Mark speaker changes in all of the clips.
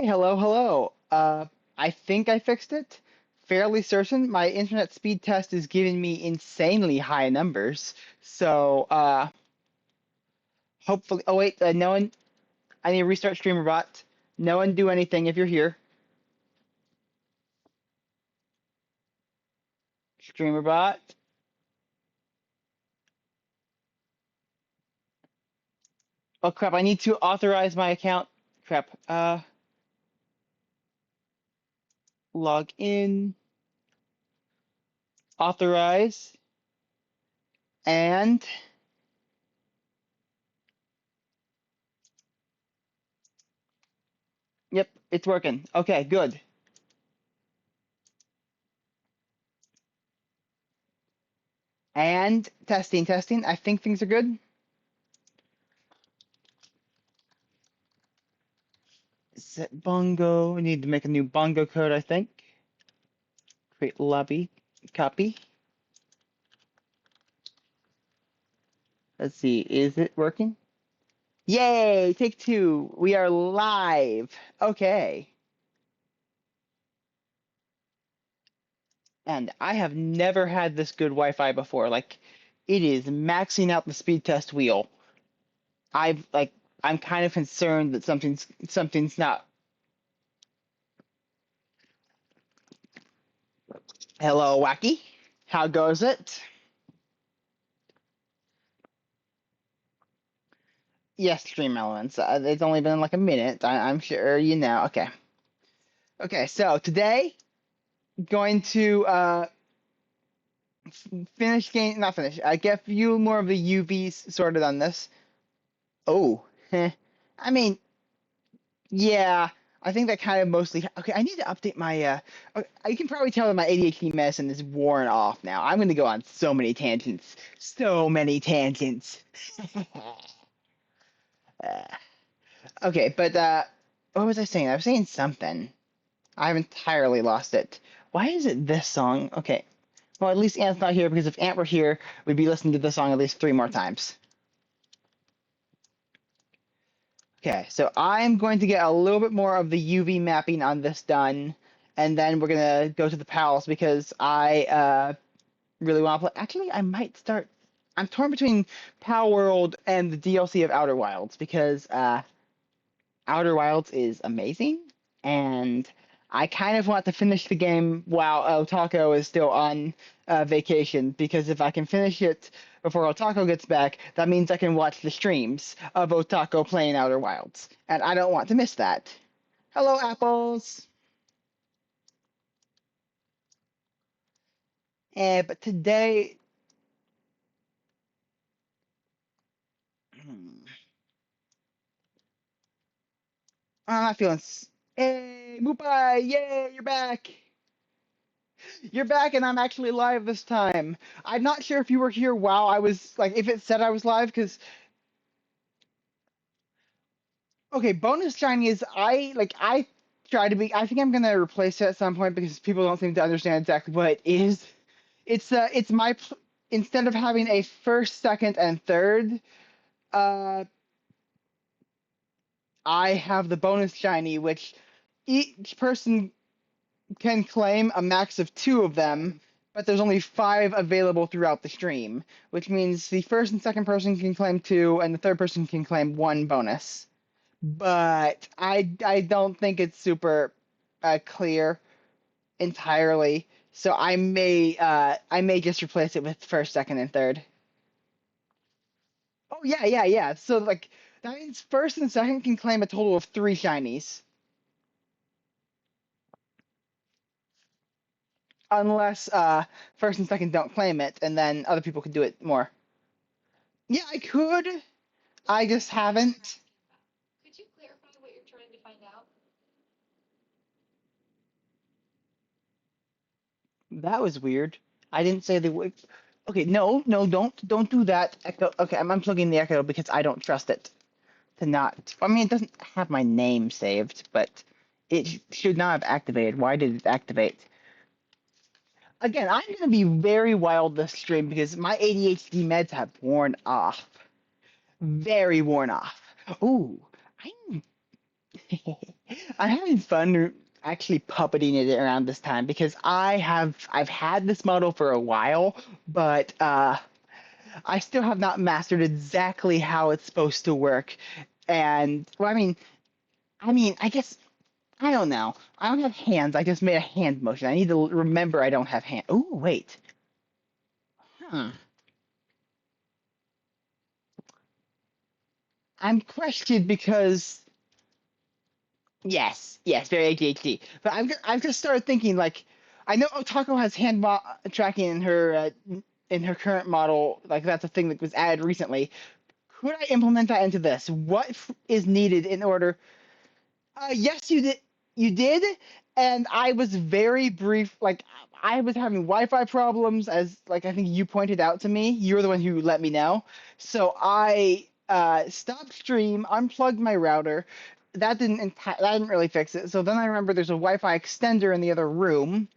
Speaker 1: Hey, hello, hello. I think I fixed it. Fairly certain. My internet speed test is giving me insanely high numbers. Hopefully. Oh wait, no one. I need to restart StreamerBot. No one do anything if you're here. StreamerBot. Oh crap! I need to authorize my account. Crap. Log in. Authorize. And yep, it's working. Okay, good. And testing, testing. I think things are good. Set bongo. We need to make a new bongo code, I think. Create lobby. Copy. Let's see. Is it working? Yay! Take two. We are live. Okay. And I have never had this good Wi-Fi before. Like, it is maxing out the speed test wheel. I've like, I'm kind of concerned that something's not. Hello, Wacky. How goes it? Yes, Stream Elements. It's only been like a minute. I'm sure you know. Okay. Okay. So today, going to finish game. Not finish. I get a few more of the UVs sorted on this. Oh. Heh. I mean, yeah. I think that kind of mostly. Okay. I need to update my. Okay, you can probably tell that my ADHD medicine is worn off now. I'm going to go on so many tangents. So many tangents. Uh, okay, but what was I saying? I was saying something. I've entirely lost it. Why is it this song? Okay. Well, at least Ant's not here because if Ant were here, we'd be listening to this song at least three more times. Okay, so I'm going to get a little bit more of the UV mapping on this done, and then we're gonna go to the palace because I really want to play. Actually, I might start. I'm torn between Palworld and the DLC of Outer Wilds because Outer Wilds is amazing, and I kind of want to finish the game while Otako is still on vacation, because if I can finish it before Otako gets back, that means I can watch the streams of Otako playing Outer Wilds, and I don't want to miss that. Hello, apples! But today, I'm not feeling. Hey, Mupai! Yay, you're back! You're back, and I'm actually live this time. I'm not sure if you were here while I was like, if it said I was live, because okay, bonus shiny is I try to be. I think I'm gonna replace it at some point because people don't seem to understand exactly what it is. It's my instead of having a first, second, and third, uh, I have the bonus shiny, which each person can claim a max of two of them, but there's only five available throughout the stream, which means the first and second person can claim two, and the third person can claim one bonus. But I don't think it's super clear entirely. So I may just replace it with first, second, and third. Oh yeah, yeah, yeah. So like that means first and second can claim a total of three shinies, unless first and second don't claim it, and then other people could do it more. Yeah, I could. I just haven't.
Speaker 2: Could you clarify what you're trying to find out?
Speaker 1: That was weird. I didn't say the word. Okay, no, no, don't do that. Echo. Okay, I'm unplugging the Echo because I don't trust it to not. I mean, it doesn't have my name saved, but it should not have activated. Why did it activate? Again, I'm gonna be very wild this stream because my ADHD meds have worn off. Very worn off. Ooh, I'm I'm having fun actually puppeting it around this time because I've had this model for a while, but I still have not mastered exactly how it's supposed to work. And well, I guess I don't know. I don't have hands. I just made a hand motion. I need to remember I don't have hand. Oh, wait. Huh. I'm questioned because yes, very ADHD. But I've just started thinking like, I know Otako has tracking in her current model. Like that's a thing that was added recently. Could I implement that into this? What is needed in order? Yes, you did. You did, and I was very brief. Like I was having Wi-Fi problems, as like I think you pointed out to me. You're the one who let me know. So I stopped stream, unplugged my router. That didn't really fix it. So then I remember there's a Wi-Fi extender in the other room,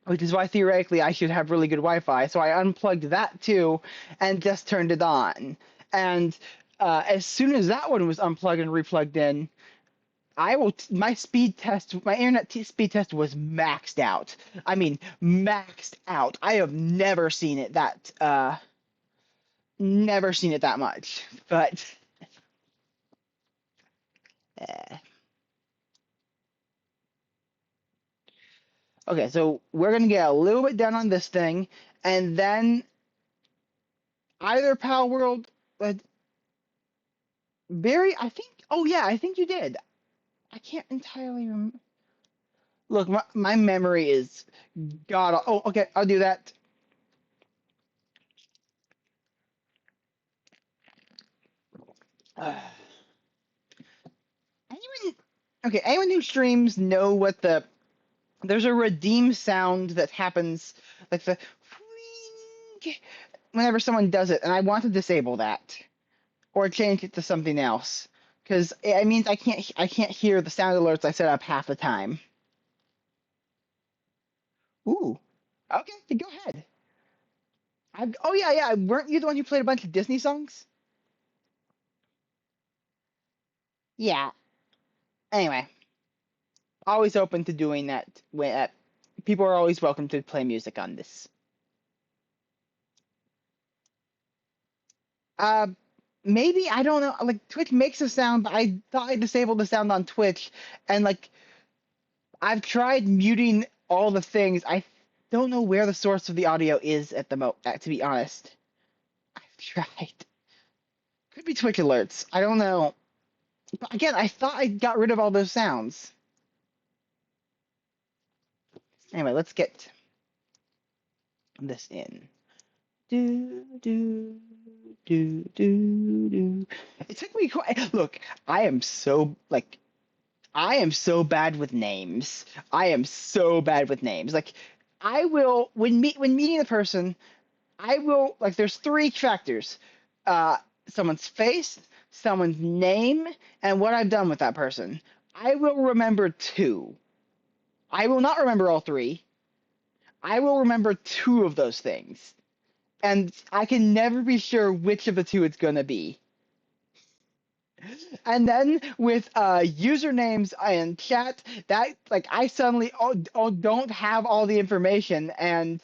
Speaker 1: which is why theoretically I should have really good Wi-Fi. So I unplugged that too, and just turned it on. And as soon as that one was unplugged and replugged in, my internet speed test was maxed out. I mean, maxed out. I have never seen it that much. But uh, okay, so we're gonna get a little bit done on this thing, and then either Pal World, uh, Barry. I think. Oh yeah, I think you did. I can't entirely remember. Look, my memory is god. Oh, okay, I'll do that. Uh, anyone? Okay, anyone who streams know what there's a redeem sound that happens like the whenever someone does it, and I want to disable that or change it to something else because it means I can't hear the sound alerts I set up half the time. Ooh, okay, go ahead. Oh yeah, weren't you the one who played a bunch of Disney songs? Yeah. Anyway, always open to doing that. People are always welcome to play music on this. Uh, maybe I don't know. Like Twitch makes a sound, but I thought I disabled the sound on Twitch, and like I've tried muting all the things. I don't know where the source of the audio is at the to be honest. I've tried. Could be Twitch alerts. I don't know. But again, I thought I got rid of all those sounds. Anyway, let's get this in. Do do do. It took me quite. Look, I am so like I am so bad with names. I am so bad with names. Like I will when meeting a person, I will like there's three factors. Uh Someone's face, someone's name, and what I've done with that person. I will remember two. I will not remember all three. I will remember two of those things. And I can never be sure which of the two it's going to be. And then with usernames and chat, that like I suddenly don't have all the information and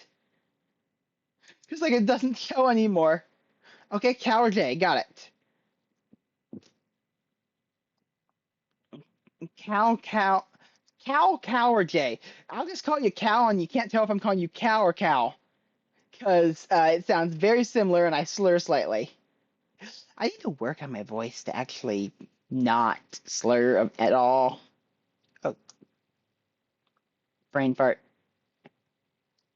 Speaker 1: because like it doesn't show anymore. Okay, Cal or J, got it. Cal, Cal, Cal or J. I'll just call you Cal, and you can't tell if I'm calling you Cal or Cal because it sounds very similar and I slur slightly. I need to work on my voice to actually not slur at all. Oh, brain fart.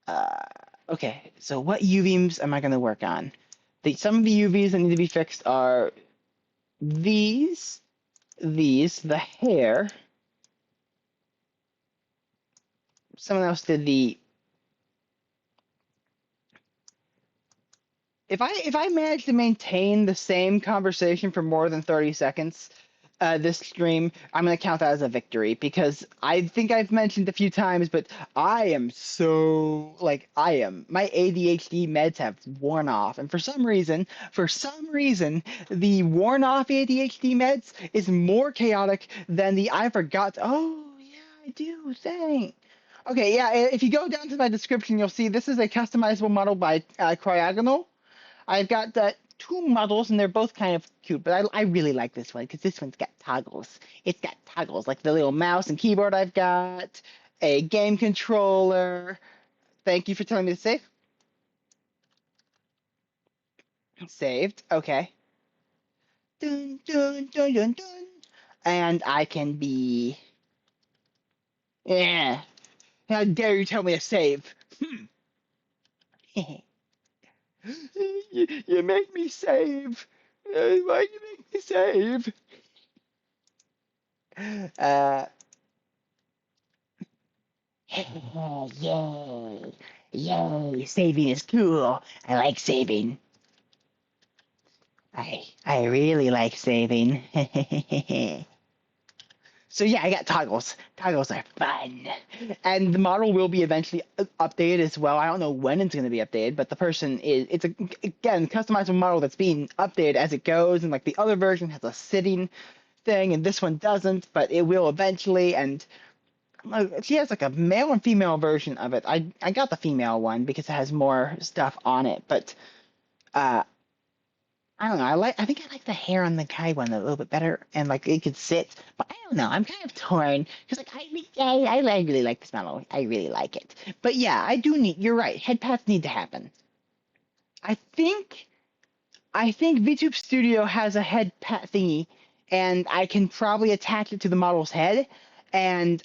Speaker 1: Uh, okay, so what UVs am I going to work on? Some of the UVs that need to be fixed are these, the hair. Someone else did the. If I manage to maintain the same conversation for more than 30 seconds, this stream, I'm gonna count that as a victory because I think I've mentioned a few times, but I am so like I am. My ADHD meds have worn off, and for some reason, the worn off ADHD meds is more chaotic than the I forgot. Oh yeah, I do. Thanks. Okay, yeah. If you go down to my description, you'll see this is a customizable model by Cryogonal. I've got two models, and they're both kind of cute, but I really like this one because this one's got toggles. It's got toggles, like the little mouse and keyboard I've got, a game controller. Thank you for telling me to save. Saved. Okay. Dun, dun, dun, dun, dun. And I can be. Yeah. How dare you tell me to save? You make me save. Why do you make me save? Uh, Yay! Yay! Saving is cool. I like saving. I really like saving. So yeah, I got toggles. Toggles are fun, and the model will be eventually updated as well. I don't know when it's going to be updated, but the person is it's a again customizable model that's being updated as it goes, and like the other version has a sitting thing, and this one doesn't, but it will eventually. And she has like a male and female version of it. I got the female one because it has more stuff on it, but uh I don't know. I think I like the hair on the guy one a little bit better, and like it could sit. But I don't know. I'm kind of torn because like I really like this model. I really like it. But yeah, I do need. You're right. Head pads need to happen. I think VTube Studio has a head pat thingy, and I can probably attach it to the model's head, and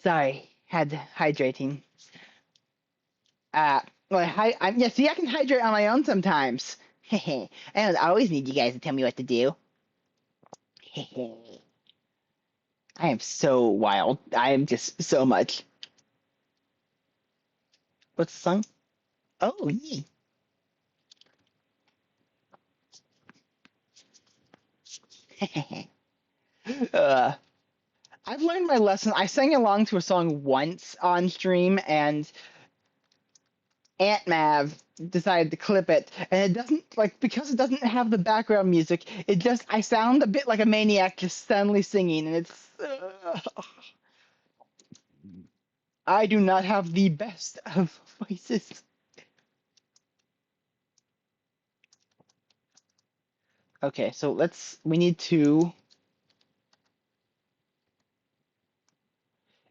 Speaker 1: sorry, had hydrating. Well, yeah, see, I can hydrate on my own sometimes. I don't always need you guys to tell me what to do. I am so wild. I am just so much. What's the song? Oh, yeah. uh, I've learned my lesson. I sang along to a song once on stream, and Aunt Mav decided to clip it, and it doesn't like because it doesn't have the background music. It just I sound a bit like a maniac just suddenly singing, and it's. I do not have the best of voices. Okay, so we need to.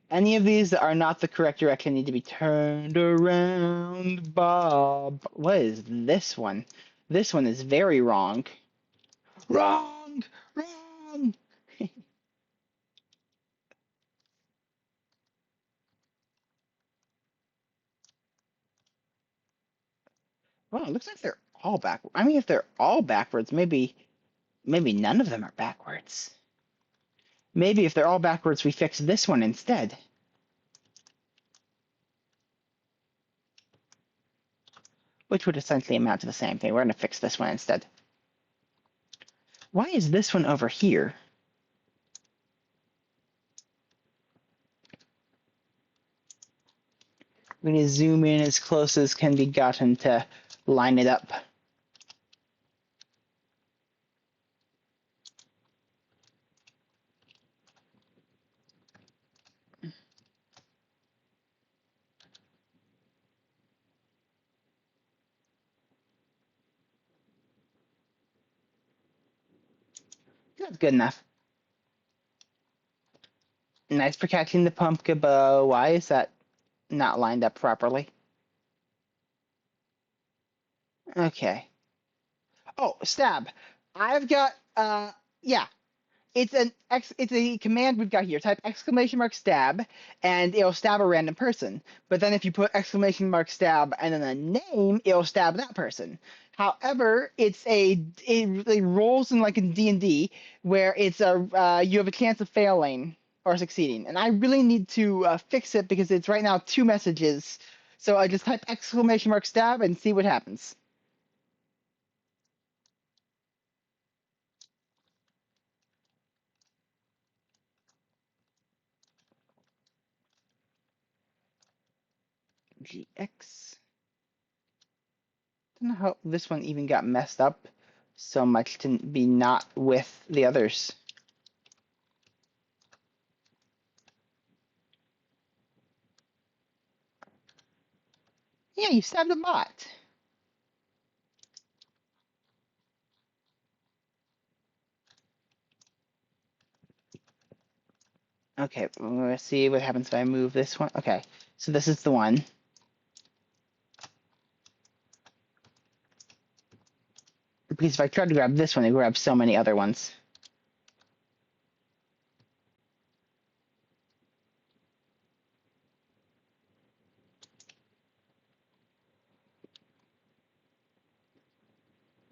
Speaker 1: Any of these that are not the correct direction need to be turned around, Bob. What is this one? This one is very wrong. Wrong! Wrong! Well, it looks like they're all back. I mean, if they're all backwards, maybe none of them are backwards. Maybe if they're all backwards, we fix this one instead. Which would essentially amount to the same thing. We're going to fix this one instead. Why is this one over here? I'm going to zoom in as close as can be gotten to line it up. That's good enough. Nice for catching the pumpkin bow. Why is that not lined up properly? Okay. Oh, stab. I've got yeah. It's a command we've got here. Type exclamation mark stab and it'll stab a random person. But then if you put exclamation mark stab and then a name, it'll stab that person. However, it rolls in like in D&D where it's a you have a chance of failing or succeeding. And I really need to fix it because it's right now two messages. So I just type exclamation mark stab and see what happens. GX. Don't know how this one even got messed up so much to be not with the others. Yeah, you stabbed a bot. Okay, let's see what happens if I move this one. Okay, so this is the one. Because if I try to grab this one, it grabs so many other ones.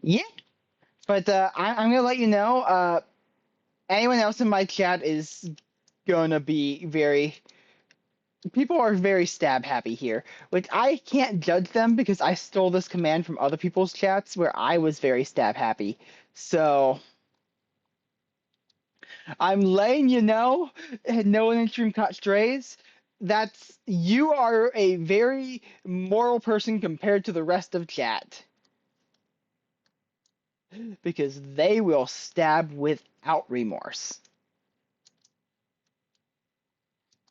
Speaker 1: Yeah, but I'm gonna let you know. Anyone else in my chat is gonna be very. People are very stab happy here, which I can't judge them because I stole this command from other people's chats where I was very stab happy. So I'm letting you know, no one in stream caught strays. That's you are a very moral person compared to the rest of chat because they will stab without remorse.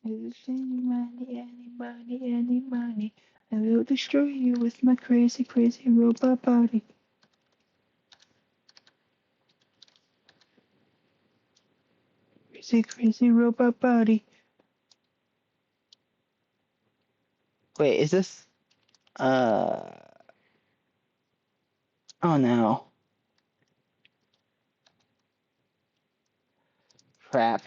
Speaker 1: Any money, any money, any money. I will destroy you with my crazy, crazy robot body. Crazy, crazy robot body. Wait, is this? Oh no. Crap.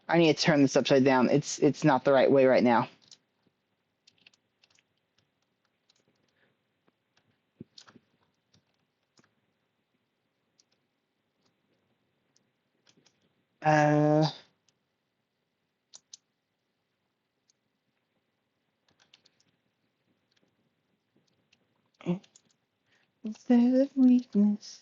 Speaker 1: I need to turn this upside down. It's not the right way right now. Uh. Instead of weakness.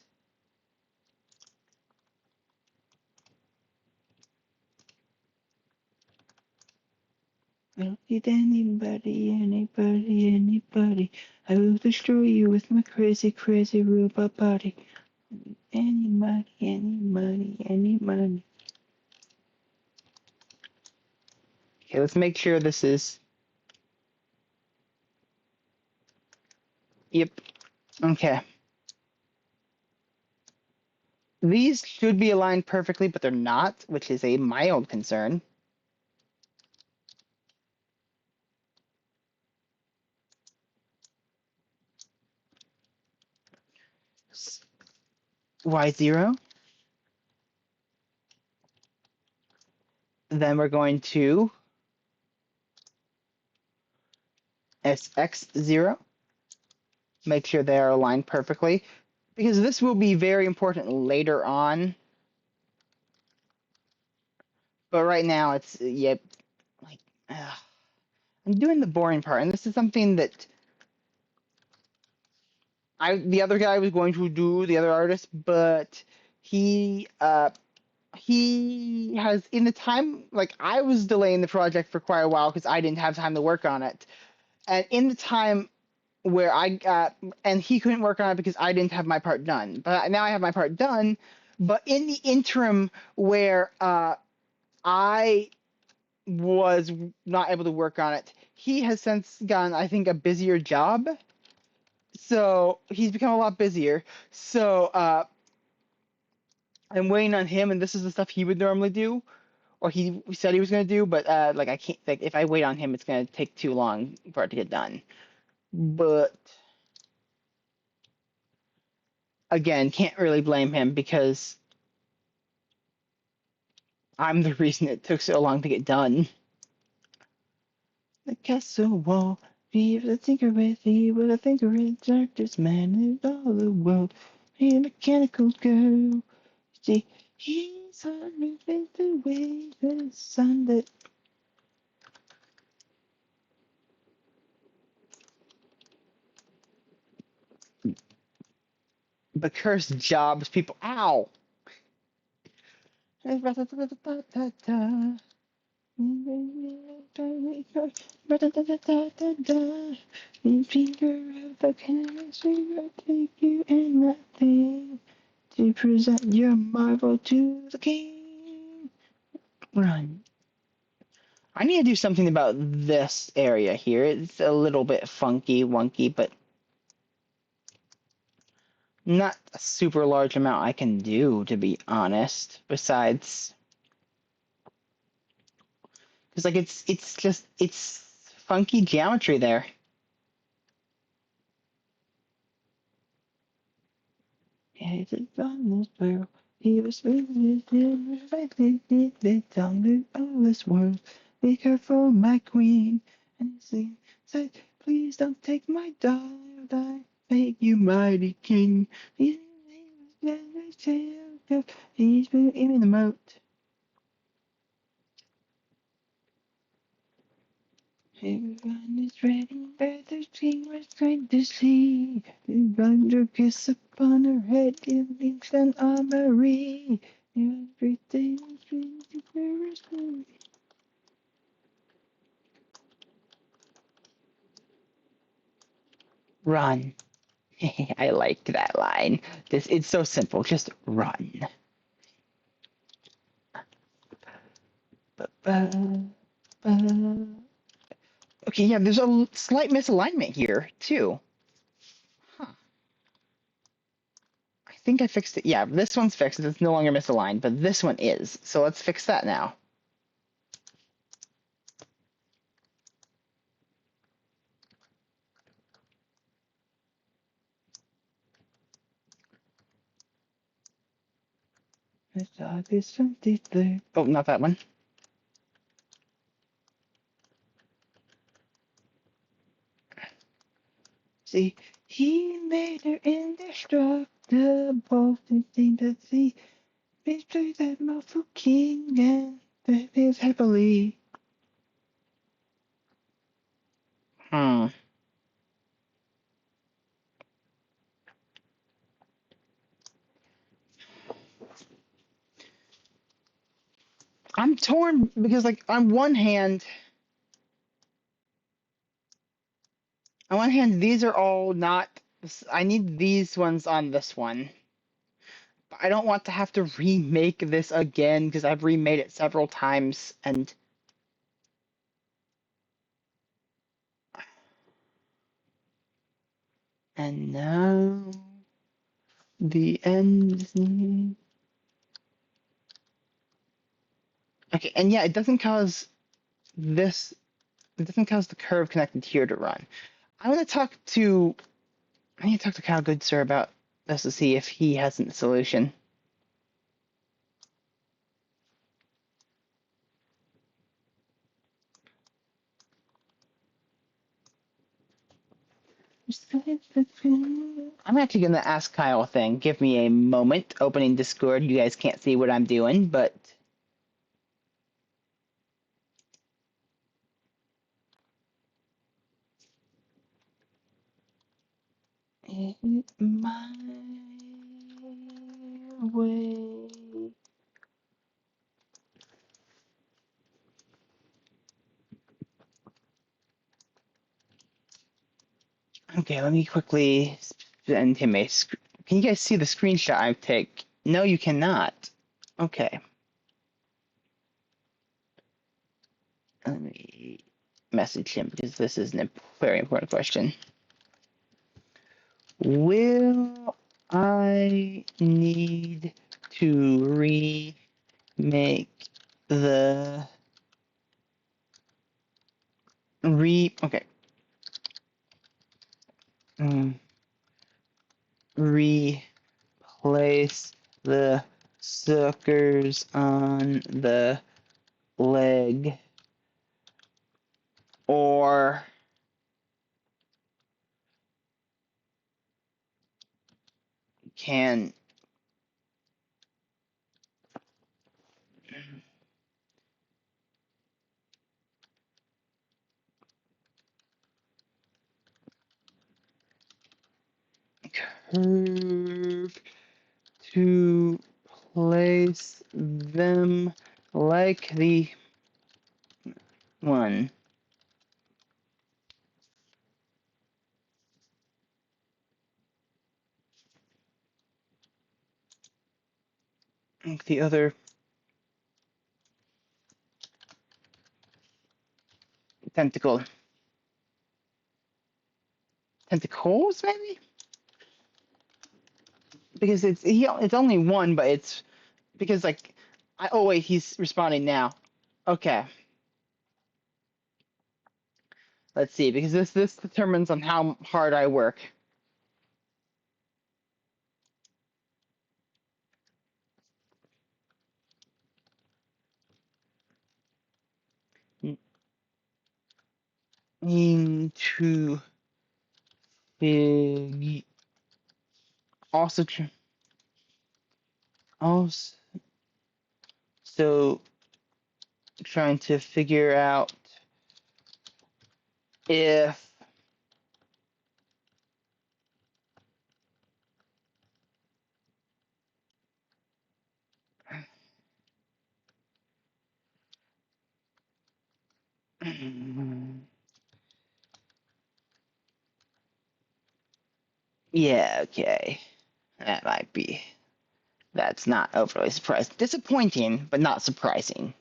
Speaker 1: I don't need anybody, anybody, anybody. I will destroy you with my crazy, crazy robot body. Any money, any money, any money. Okay, let's make sure this is. Yep. Okay. These should be aligned perfectly, but they're not, which is a mild concern. Y0. Then we're going to SX0. Make sure they are aligned perfectly, because this will be very important later on. But right now, it's, yep, like, I'm doing the boring part, and this is something that the other guy was going to do, the other artist, but he has, in the time, like, I was delaying the project for quite a while because I didn't have time to work on it, and in the time where I got, and he couldn't work on it because I didn't have my part done, but now I have my part done. But in the interim where I was not able to work on it, he has since gotten, I think, a busier job. So he's become a lot busier. So I'm waiting on him, and this is the stuff he would normally do, or he said he was going to do. But like I can't. Like if I wait on him, it's going to take too long for it to get done. But again, can't really blame him because I'm the reason it took so long to get done. The castle wall, be the thinker with thee, with a thinker in darkness, man in all the world, a mechanical girl. See, he's moving the way the sun that. The cursed jobs, people. Ow! Finger of the chemistry will take you and nothing to present your marvel to the king. Run. I need to do something about this area here. It's a little bit funky, wonky, but not a super large amount I can do, to be honest. Besides, because like it's funky geometry there. It's on this world. He was living the tongue of this world. Be careful, my queen. And he said, please don't take my daughter. I beg you, mighty king. He's been in the moat. Everyone is ready, but the king was going to see. The thunder kiss upon her head, in an armory. Everything is ready for us. Run. I liked that line. It's so simple. Just run. Okay, yeah, there's a slight misalignment here, too. Huh. I think I fixed it. Yeah, this one's fixed. It's no longer misaligned, but this one is. So let's fix that now. It's August 23rd. Oh, not that one. See, he made her indestructible. Think that the mystery that mortal king and that lives happily. Hmm. I'm torn because, like, on one hand, these are all not. I need these ones on this one. But I don't want to have to remake this again because I've remade it several times, and now the end is near. Okay, and yeah, it doesn't cause this. It doesn't cause the curve connected here to run. I want to talk to. I need to talk to Kyle Goodsir about this to see if he has a solution. I'm actually going to ask Kyle a thing. Give me a moment. Opening Discord. You guys can't see what I'm doing, but. My way. Okay, let me quickly send him a. Can you guys see the screenshot I take? No, you cannot. Okay. Let me message him because this is a very important question. Will I need to remake the okay. Replace the suckers on the leg, or can curve to place place them like the one. Like the other tentacle. Tentacles, maybe? Because it's only one, but it's because like oh wait, he's responding now. Okay, let's see, because this determines on how hard I work. Need to fig also also trying to figure out if yeah, okay. That might be. That's not overly surprising. Disappointing, but not surprising.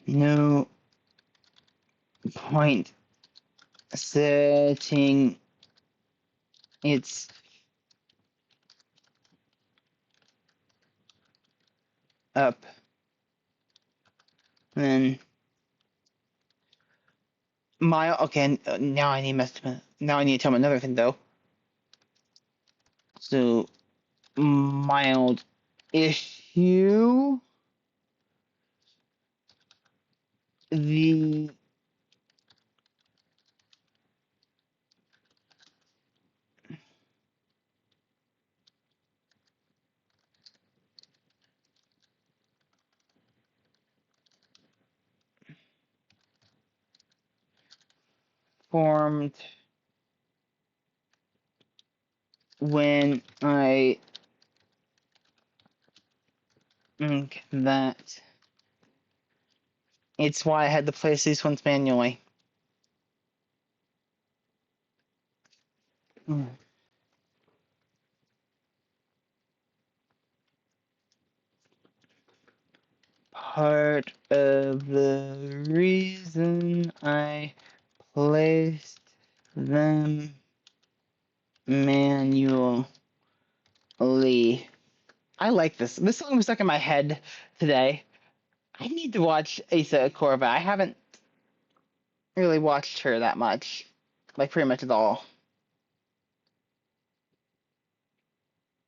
Speaker 1: No point setting its up then okay, now I need to tell him another thing though. So mild issue, the formed when I think that it's why I had to place these ones manually. Part of the reason I placed them manually. I like this. This song was stuck in my head today. I need to watch Asa Akorva. I haven't really watched her that much, like pretty much at all.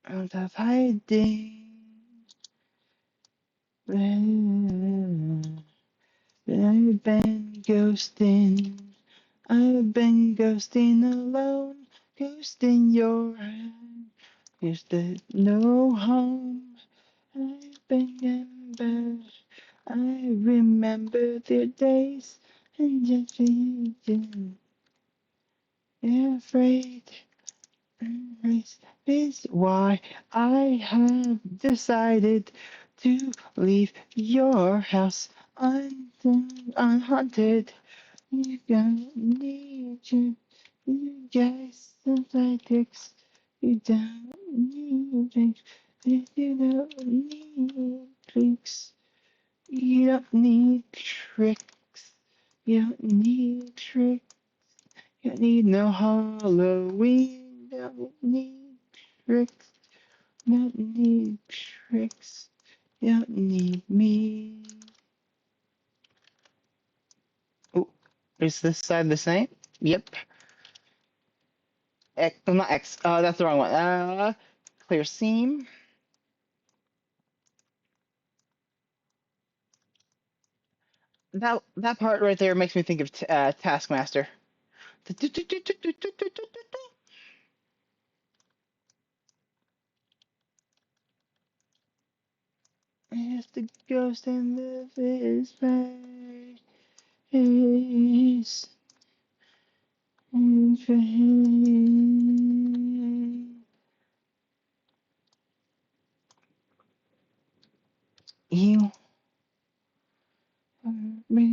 Speaker 1: Out of hiding, I've been ghosting. I've been ghosting alone, ghosting your hand. Used to no home. I've been embarrassed. I remember the days and just feeling afraid. This is why I have decided to leave your house unhaunted. You don't need you guys some dicks. You don't need drinks. You don't need tricks. You don't need tricks. You don't need tricks. You don't need no Halloween. You don't need tricks. You don't need tricks. You don't need me. Oh, is this side the same? Yep. X, oh, not X. That's the wrong one. Clear seam. That part right there makes me think of Taskmaster. As the ghost and the his face. You are best.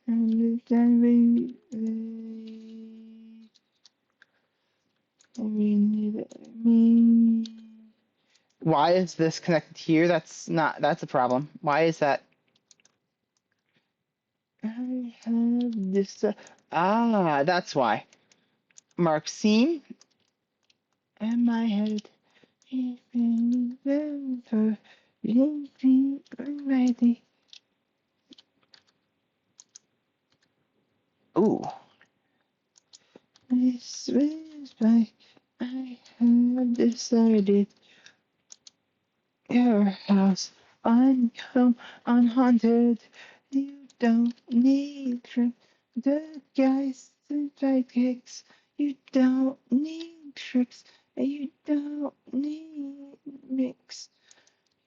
Speaker 1: Understanding me. Why is this connected here? That's a problem. Why is that? I have this. That's why. Marxine and my head. Ooh. This is why I have decided your house unhaunted. You don't need the guys and sidekicks. You don't need tricks. You don't need mix.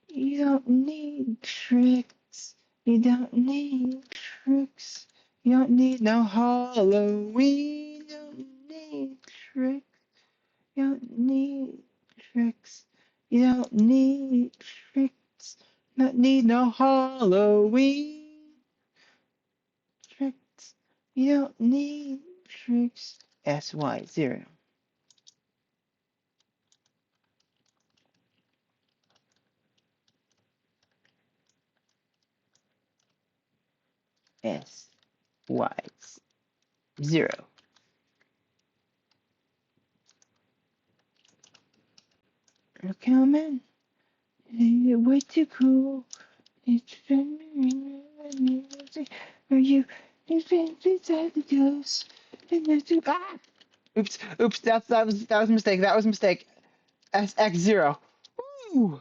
Speaker 1: You don't need tricks. You don't need tricks. You don't need no Halloween. You don't need tricks. You don't need tricks. You don't need tricks. Not need no Halloween tricks. You don't need tricks. SY0. SY0. You're coming. You're way too cool. It's been for you. It's been beside the ghost. And that's Oops, oops, that was a mistake. That was a mistake. SX0. Ooh,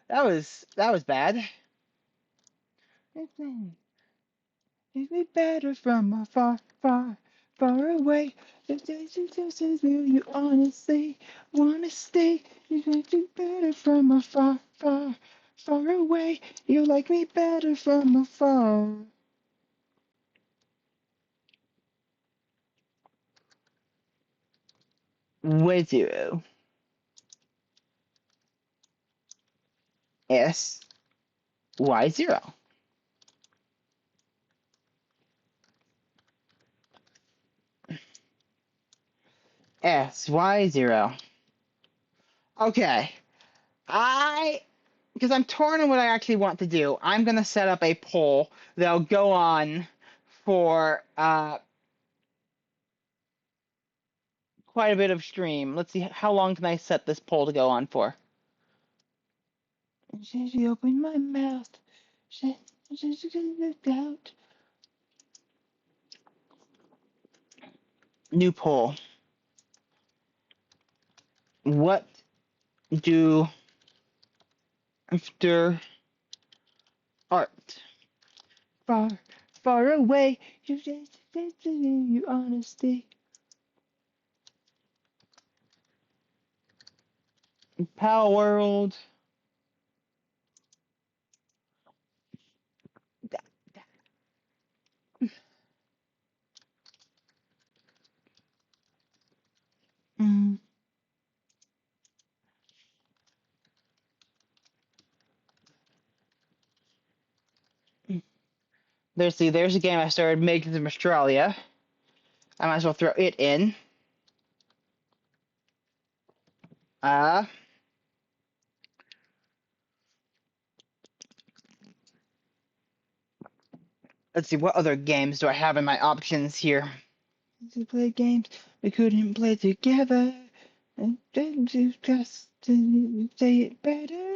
Speaker 1: that was bad. It's me better from afar, far, far away. If there's just will you honestly wanna stay? You make me better from afar, far, far away. You like me better from afar. With you. SY0. SY0. Okay. Because I'm torn on what I actually want to do, I'm going to set up a poll that'll go on for quite a bit of stream. Let's see, how long can I set this poll to go on for? She opened my mouth. She looked out. New poll. What do after art? Far, far away. You honesty. Palworld. Mm. There's a game I started making from Australia. I might as well throw it in. Uh, let's see, what other games do I have in my options here? To play games we couldn't play together. And then just to say it better.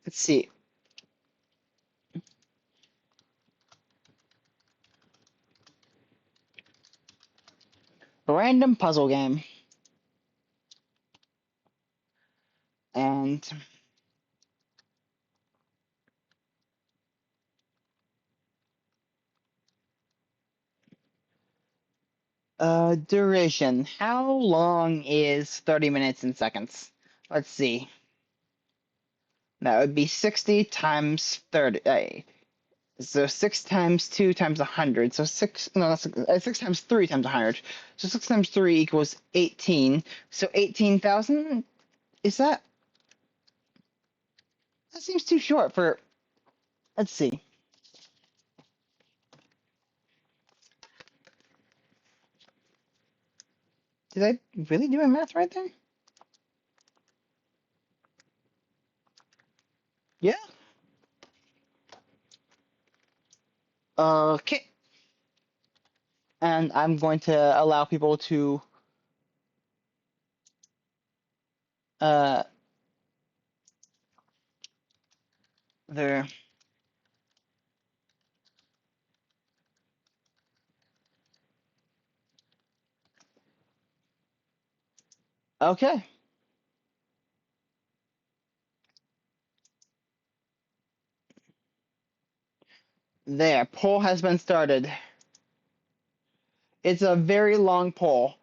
Speaker 1: Let's see. A random puzzle game. And Duration. How long is 30 minutes in seconds? Let's see. That would be 60 times 30. So 6 times 2 times 100. So 6, no, that's 6 times 3 times 100. So 6 times 3 equals 18. So 18,000? Is that? That seems too short for. Let's see. Did I really do my math right there? Yeah. Okay. And I'm going to allow people to uh their okay. There, poll has been started. It's a very long poll.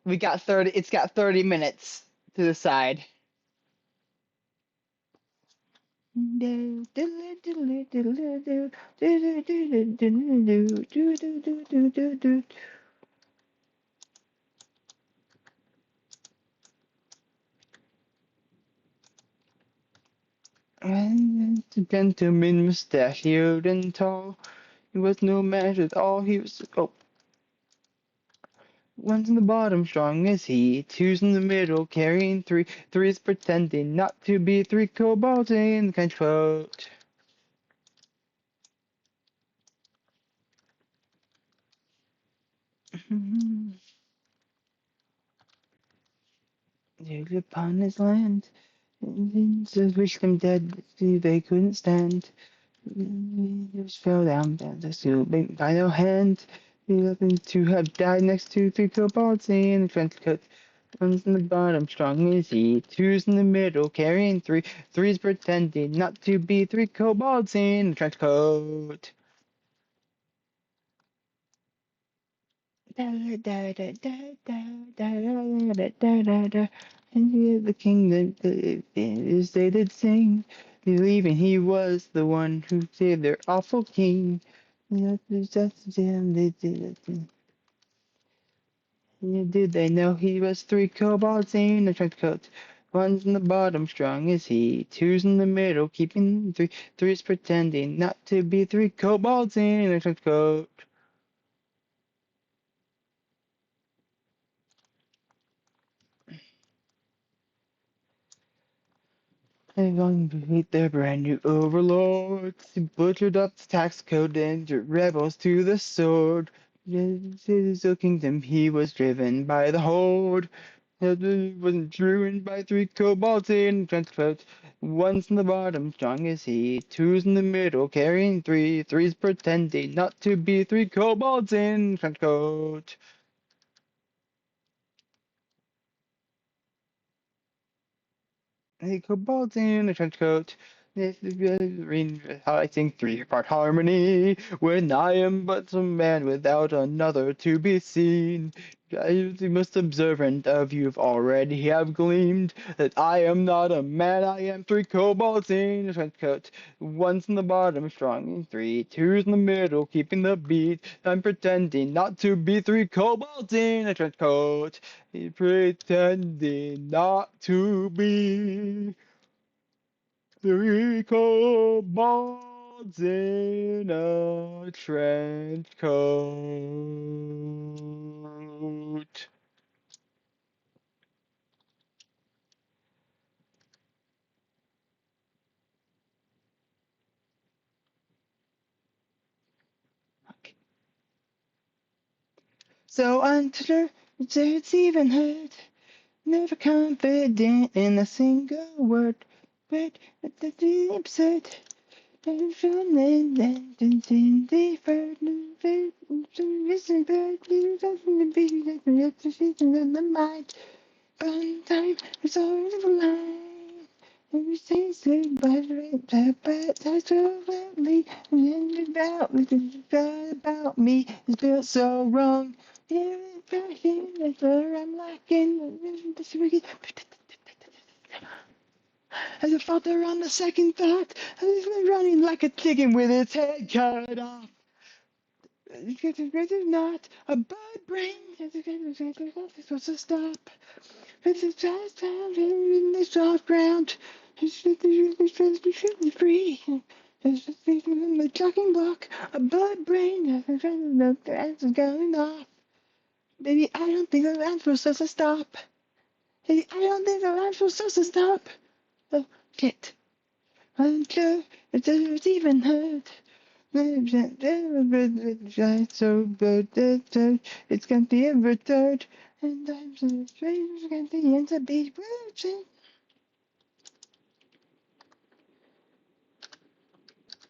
Speaker 1: We got 30. It's got 30 minutes to decide. And the gentleman mustachioed and tall. He was no match at all. He was one's in the bottom, strong as he. Two's in the middle, carrying three. Three's pretending not to be. Three kobolds in the trench coat. They lived upon his land. Indians wished them dead. They couldn't stand. He just fell down. The steel by no hand. He happened to have died next to three kobolds in the trench coat. One's in the bottom, strong as he. Two's in the middle, carrying three. Three's pretending not to be. Three kobolds in the trench coat. And he the king that is they did sing, believing he was the one who saved their awful king. Did they know he was three kobolds in a trench coat? One's in the bottom, strong as he. Two's in the middle, keeping three. Three's pretending not to be. Three kobolds in a trench coat. They're going to meet their brand new overlords. He butchered up the tax code and turned rebels to the sword. In his kingdom he was driven by the horde. He wasn't ruined by three kobolds in trench coats. One's in the bottom, strong as he. Two's in the middle, carrying three. Three's pretending not to be. Three kobolds in trench coat. Hey, kobolds in a trench coat. This is how I sing three-part harmony. When I am but some man without another to be seen. I am the most observant of you already have gleamed that I am not a man, I am three kobolds in a trench coat. One's in the bottom, strong in three. Two's in the middle, keeping the beat. I'm pretending not to be. Three kobolds in a trench coat. Pretending not to be. Three kobolds in a trench coat. Okay. So until it's even heard, never confident in a single word, but the absurd. And from then the burden listen back you doesn't be like the execution in the mind. Fun time is all the line. Everything's good, but that's so lovely. And then about me is built so wrong. That's where I'm lacking. As a falter on the second thought, running like a chicken with its head cut off. It's not a bad brain. It's supposed to stop. It's a fast found in the soft ground. It's supposed to be free. It's just the talking block. A bad brain. That's going off. Baby, I don't think the alarm's supposed to stop. Baby, I don't think the alarm's supposed to stop. Oh, shit. I'm sure it doesn't even hurt. So good, it's gonna be a retard, and I'm so strange, it's gonna end up being virgin.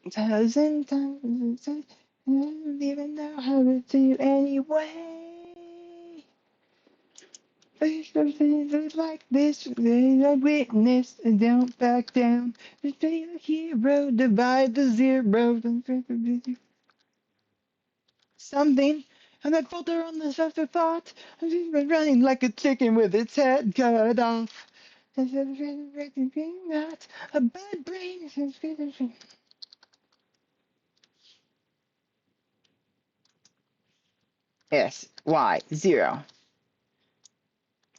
Speaker 1: 1,000 times, I don't even know how to do anyway. There's things like this, I witness, and don't back down. Just be a hero, divide the zero. Something, and that filter on the afterthought, and she's been running like a chicken with its head cut off. Not a bad brain. SY0.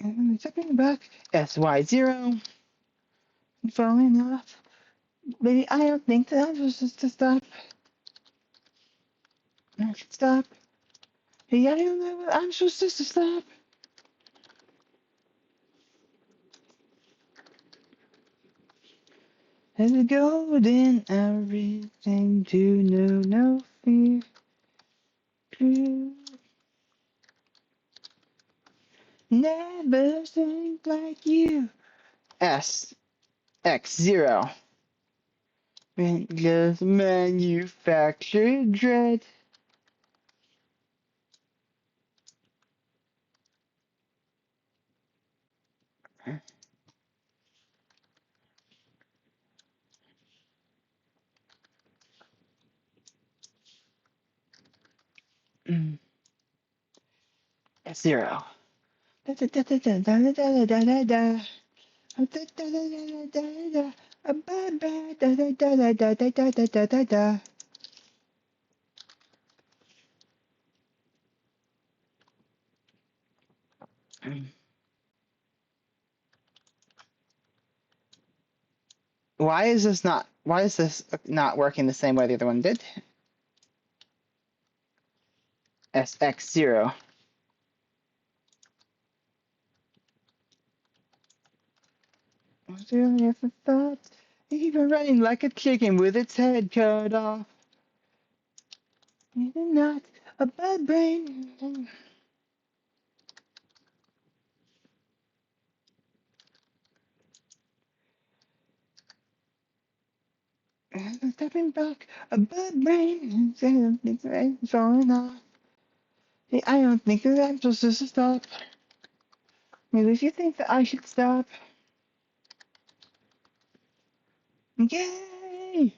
Speaker 1: And stepping back, SY0. Falling off. Baby, I don't think that was just to stop. I should stop. Hey, I don't know what I'm supposed to stop. As a golden everything to know no fear. True. Never think like you. SX0. Just manufactured dread. S0. Da da da da da da da da da da. Da da da da da da da. A bad bad da da da da da da da da da da. Why is this not working the same way the other one did? SX0. Was there only ever thought? Even running like a chicken with its head cut off. You're not a bad brain. Stepping back, a bad brain. It's falling off. Hey, I don't think that I'm supposed to stop. Maybe if you think that I should stop. Yay!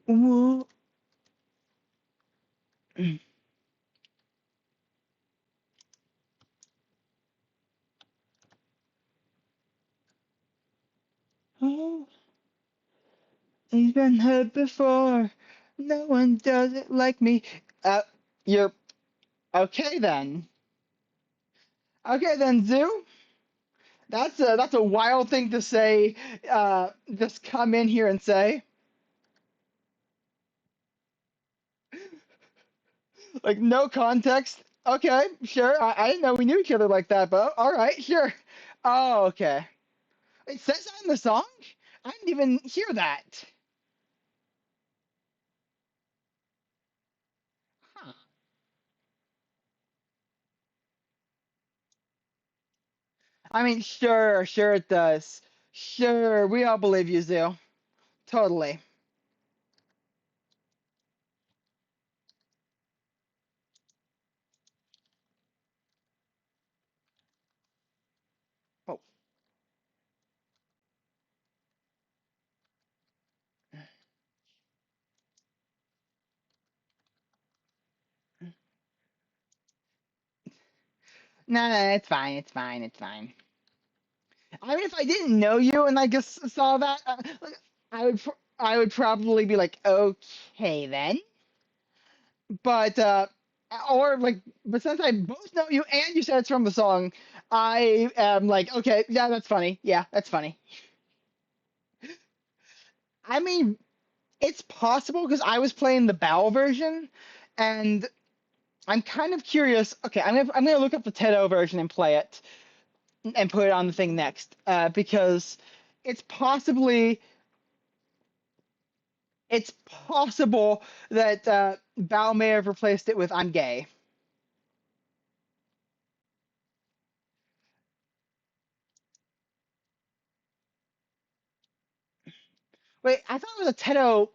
Speaker 1: Whoa. Oh, he's been hurt before. No one does it like me. You're okay then. Okay then, Zoo. That's a wild thing to say. Just come in here and say, like, no context. Okay, sure. I didn't know we knew each other like that, but all right, sure. Oh, okay. It says that in the song. I didn't even hear that. Huh. I mean, sure it does. Sure, we all believe you, Zoo. Totally. Oh, No, no, it's fine. It's fine. It's fine. I mean, if I didn't know you and I just saw that, like, I would probably be like, okay then. But or like, but since I both know you and you said it's from the song, I am like, okay, yeah, that's funny. Yeah, that's funny. I mean, it's possible because I was playing the Bow version, and I'm kind of curious. Okay, I'm gonna look up the Tedo version and play it and put it on the thing next, because it's possibly it's possible that Bao may have replaced it with "I'm gay." Wait, I thought it was a Tedo.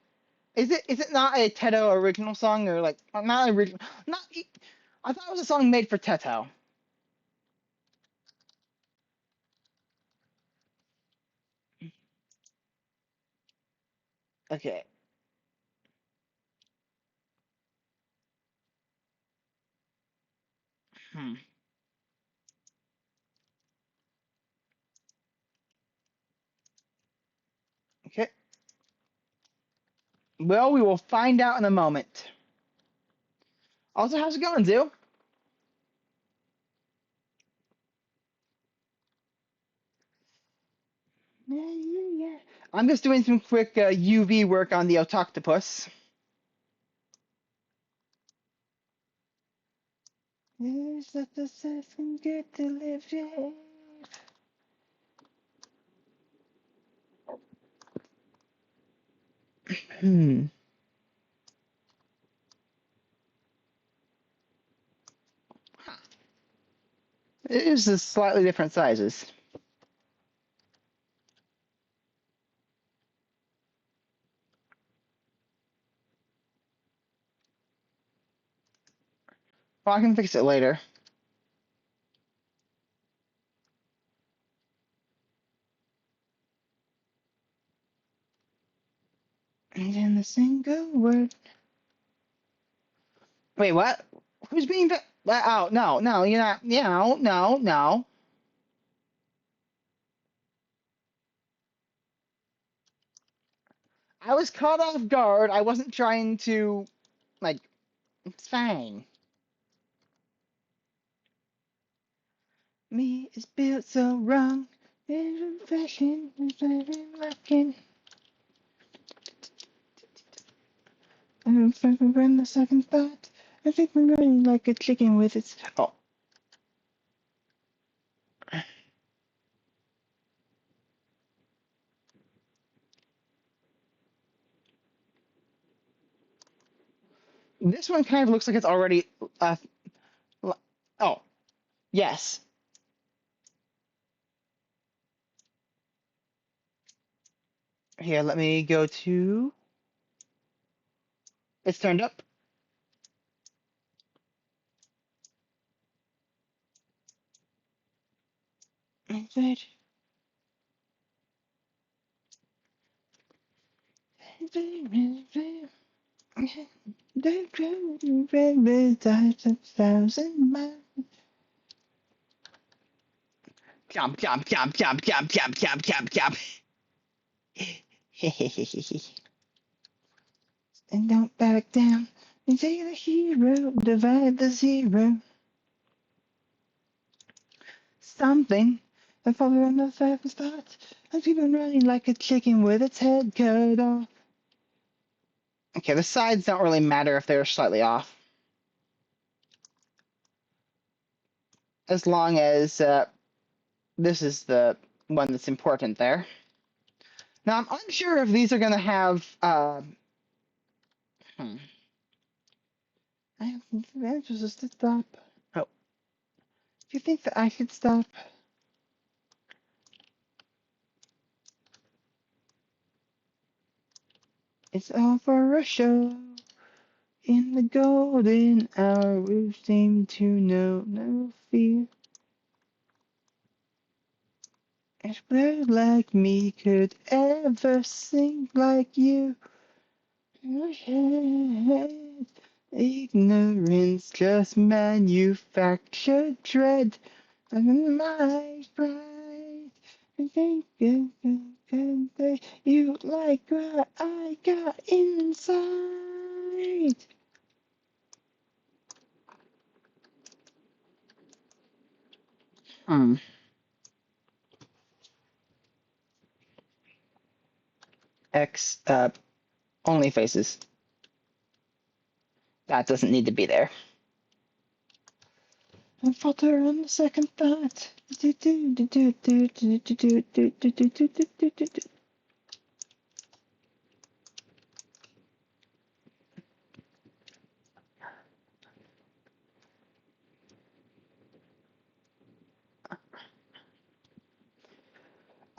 Speaker 1: Is it not a Teto original song or like not original? Not. I thought it was a song made for Teto. Okay. Hmm. Okay. Well, we will find out in a moment. Also, how's it going, Zoo? Yeah, yeah, yeah. I'm just doing some quick UV work on the Otoctopus. Is that the second get to live? Hmm. It is just slightly different sizes. Well, I can fix it later. And in the single word. Wait, what? Who's being? Oh, no, no, you're not. No, no, no. I was caught off guard. I wasn't trying to, like, it's fine. Me is built so wrong. Even fashion is very lacking. And if I run the second thought, I think I'm running like a chicken with its. Oh, this one kind of looks like it's already. Uh, oh, yes. Here, let me go to. It's turned up. The thousand miles. Jump, jump, jump, jump, jump, jump, jump, jump, jump. And don't back down. And take the hero, divide the zero. Something. I follow on the five starts. I keep on running like a chicken with its head cut off. Okay, the sides don't really matter if they're slightly off. As long as this is the one that's important there. Now, I'm unsure if these are going to have. Hmm. I'm supposed to stop. Oh, do you think that I should stop? It's all for a show. In the golden hour, we seem to know no fear. If blood like me could ever sing like you, Ignorance just manufactured dread. And my pride. I think you like what I got inside. Hmm. X, only faces. That doesn't need to be there. I falter on the second thought.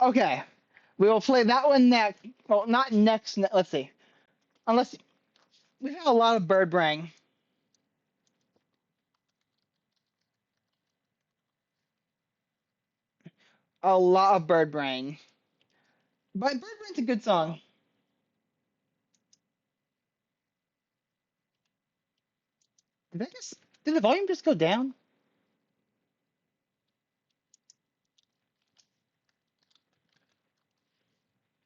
Speaker 1: Okay, we will play that one next. Well, not next. Let's see. Unless we've had a lot of bird brain. A lot of bird brain. But bird brain's a good song. Did that just? Did the volume just go down?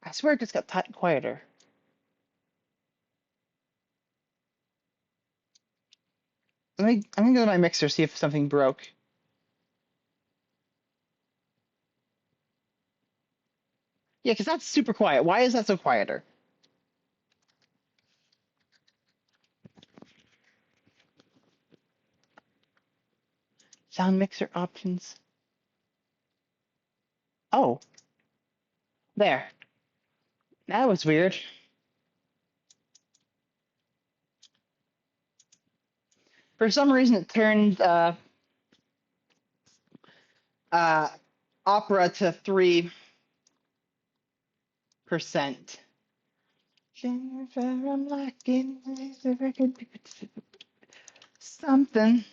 Speaker 1: I swear it just got quieter. I'm gonna go to my mixer see if something broke. Yeah, because that's super quiet. Why is that so quieter? Sound mixer options. Oh, there. That was weird. For some reason, it turned uh, opera to 3%. Jennifer, I'm liking the record. Something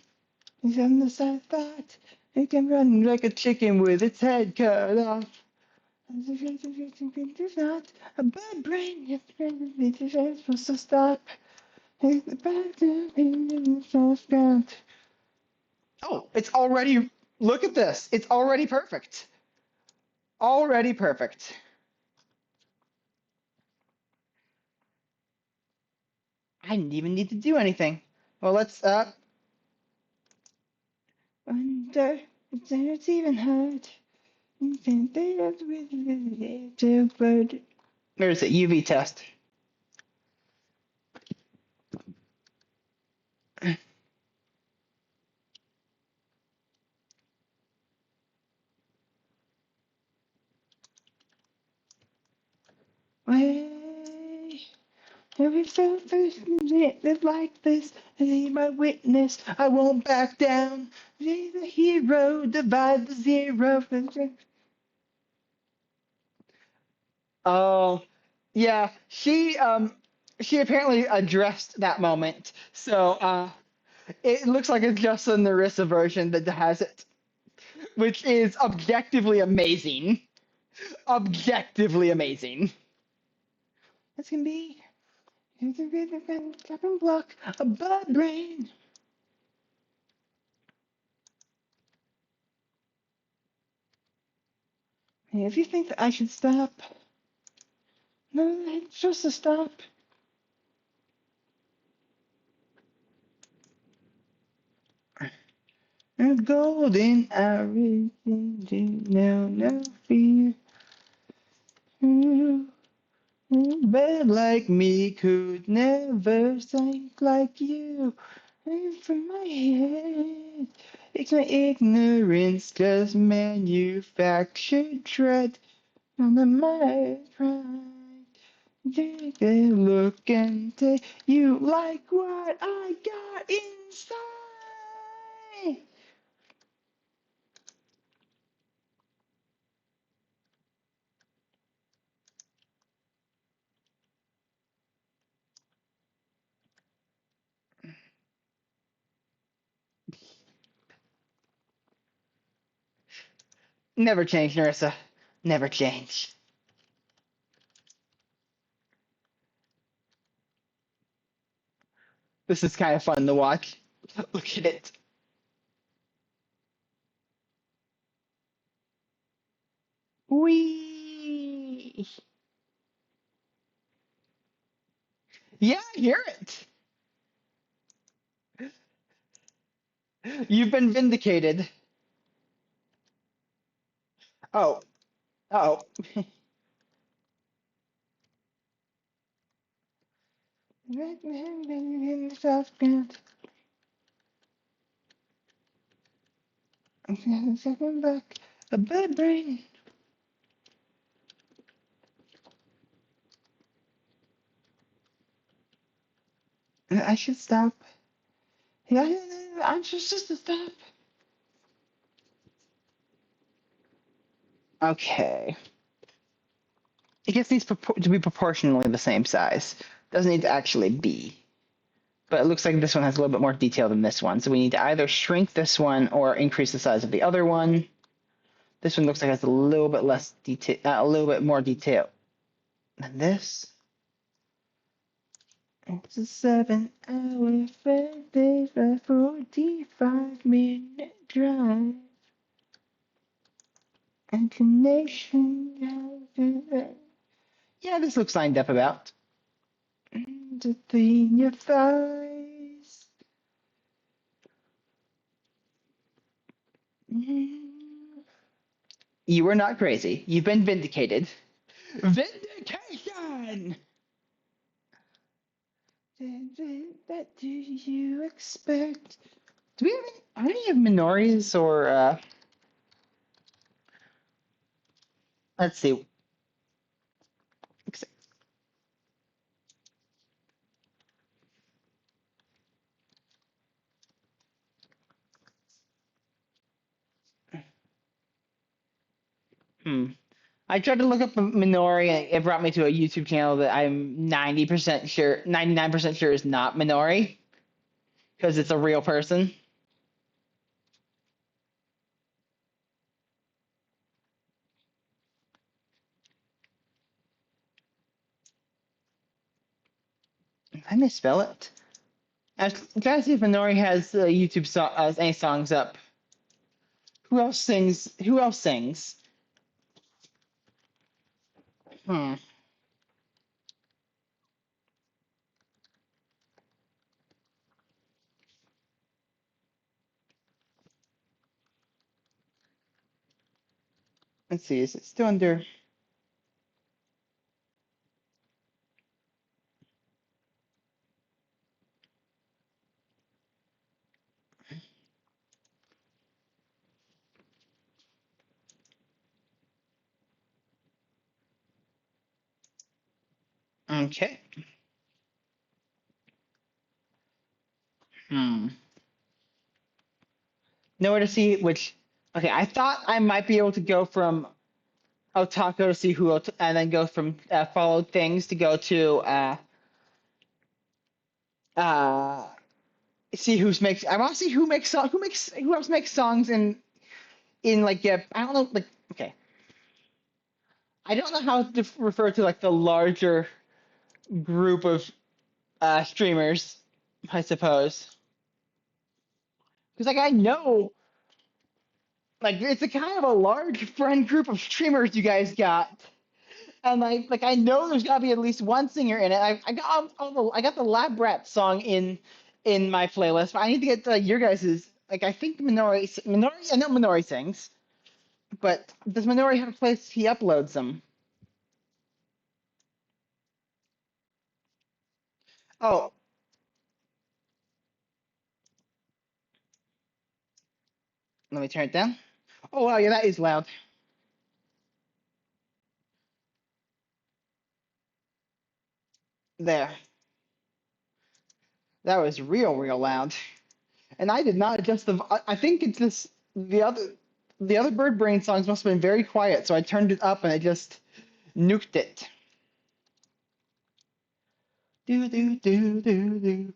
Speaker 1: is on the side that it can run like a chicken with its head cut off. It's not a bad brain. It's supposed to stop. It's a bad brain. Oh, it's already. Look at this. It's already perfect. Already perfect. I didn't even need to do anything. Well, let's wonder if it's even hard. Where is it? UV test. Way, every first live like this. Be my witness. I won't back down. Be the hero. Divide the zero. Oh, yeah. She apparently addressed that moment. So it looks like it's just the Narissa version that has it, which is objectively amazing. Objectively amazing. This can be chopping block a bird brain. If you think that I should stop, no, it's just a stop. A golden hour, no fear. Ooh, bad like me could never think like you. From my head, it's my ignorance just manufactured dread. Under my pride, take a look and take you like what I got inside. Never change, Narissa. Never change. This is kind of fun to watch. Look at it. Wee. Yeah, I hear it. You've been vindicated. Oh, oh. Second back, a bad brain. I should stop. Yeah, I'm just to stop. Okay. It just needs to be proportionally the same size. Doesn't need to actually be. But it looks like this one has a little bit more detail than this one. So we need to either shrink this one or increase the size of the other one. This one looks like it has a little bit less detail, a little bit more detail than this. It's a 7-hour day, a 45-minute drive. And connection. Yeah, this looks lined up about. The thing your thighs. You were not crazy. You've been vindicated. Vindication! That do you expect? Do we have any of Minori's or let's see. Hmm. I tried to look up Minori and it brought me to a YouTube channel that I'm 90% sure, 99% sure is not Minori because it's a real person. I misspell it. I'm trying to see if Minori has YouTube any songs up. Who else sings? Who else sings? Hmm. Let's see. Is it still under? Okay. Hmm. Nowhere to see which. Okay, I thought I might be able to go from Otako to see who, and then go from followed things to go to uh, see who's makes. I want to see who makes who else makes songs in like I don't know like okay. I don't know how to refer to like the larger group of streamers, I suppose, because like I know like it's a kind of a large friend group of streamers you guys got. And I know there's got to be at least one singer in it. I got I got the Lab Rat song in my playlist, but I need to get your guys's. Like I think Minori I know Minori sings, but does Minori have a place he uploads them? Oh, let me turn it down. Oh wow, yeah, that is loud. There, that was real loud. And I did not adjust the. I think it's this the other Bird Brain songs must have been very quiet, so I turned it up and I just nuked it. Do do do do do.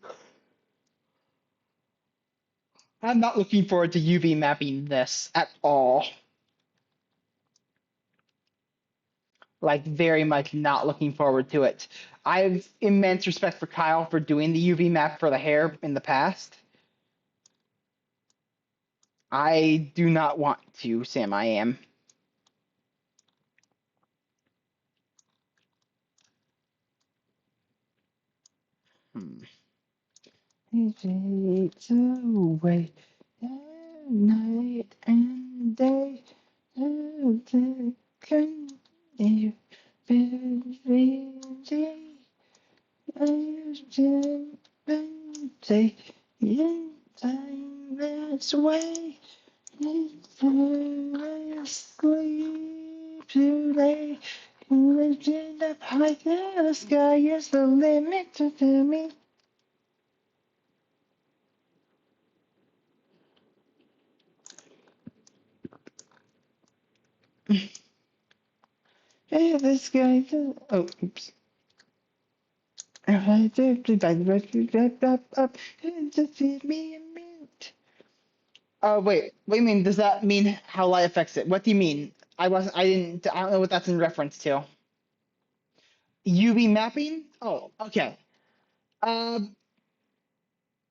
Speaker 1: I'm not looking forward to UV mapping this at all. Like very much not looking forward to it. I have immense respect for Kyle for doing the UV map for the hair in the past. I do not want to, Sam. I am. Hmm. It fades away night and day. Continue busy. Say in timeless way. Sleep today. Lifting up high, the sky is the limit to me. Hey, this guy. Oh, oops. Up. Just give me a minute. Wait. What do you mean? Does that mean how light affects it? What do you mean? I wasn't. I didn't. I don't know what that's in reference to. UV mapping? Oh, okay. Um,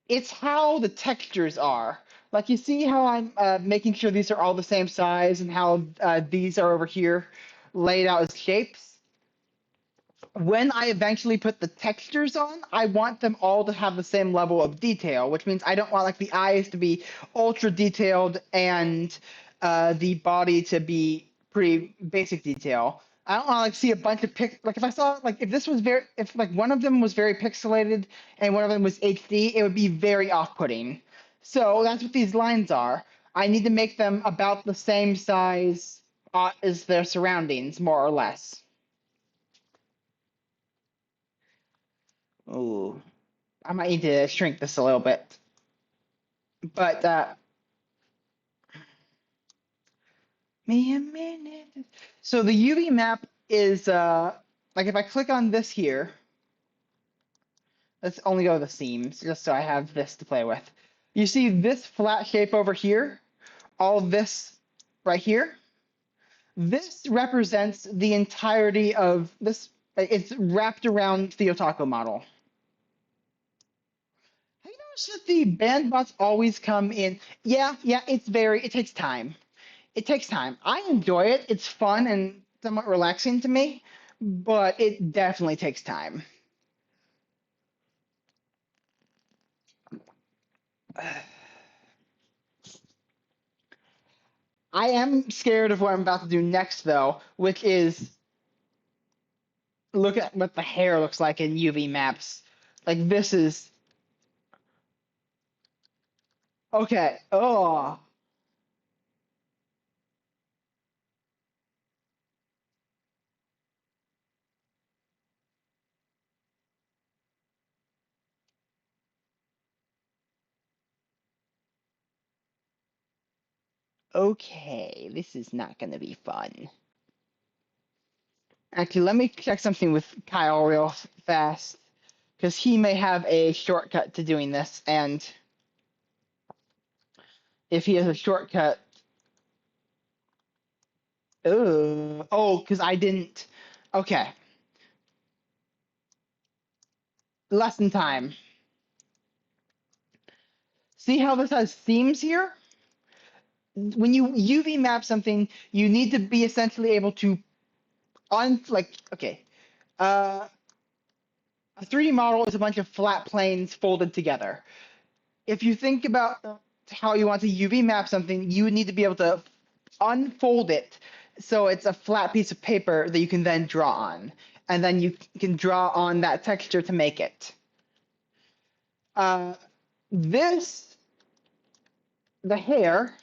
Speaker 1: it's how the textures are. Like you see how I'm making sure these are all the same size and how these are over here laid out as shapes. When I eventually put the textures on, I want them all to have the same level of detail, which means I don't want like the eyes to be ultra detailed and the body to be pretty basic detail. I don't want to like see a bunch of like if I saw like if this was very if like one of them was very pixelated and one of them was HD, it would be very off-putting. So that's what these lines are. I need to make them about the same size as their surroundings, more or less. Ooh. I might need to shrink this a little bit. But me a minute. So the UV map is like if I click on this here, let's only go to the seams just so I have this to play with. You see this flat shape over here, all this right here. This represents the entirety of this. It's wrapped around the Otaku model. Have you noticed that the band bots always come in? Yeah, it takes time. It takes time. I enjoy it. It's fun and somewhat relaxing to me, but it definitely takes time. I am scared of what I'm about to do next, though, which is look at what the hair looks like in UV maps. Like, this is. Okay. Oh. Okay. This is not going to be fun. Actually, let me check something with Kyle real fast, because he may have a shortcut to doing this, and if he has a shortcut, because I didn't. Okay, lesson time. See how this has themes here? When you UV map something, you need to be essentially able to okay. Uh, a 3D model is a bunch of flat planes folded together. If you think about how you want to UV map something, you need to be able to unfold it so it's a flat piece of paper that you can then draw on, and then you can draw on that texture to make it. Uh, this the hair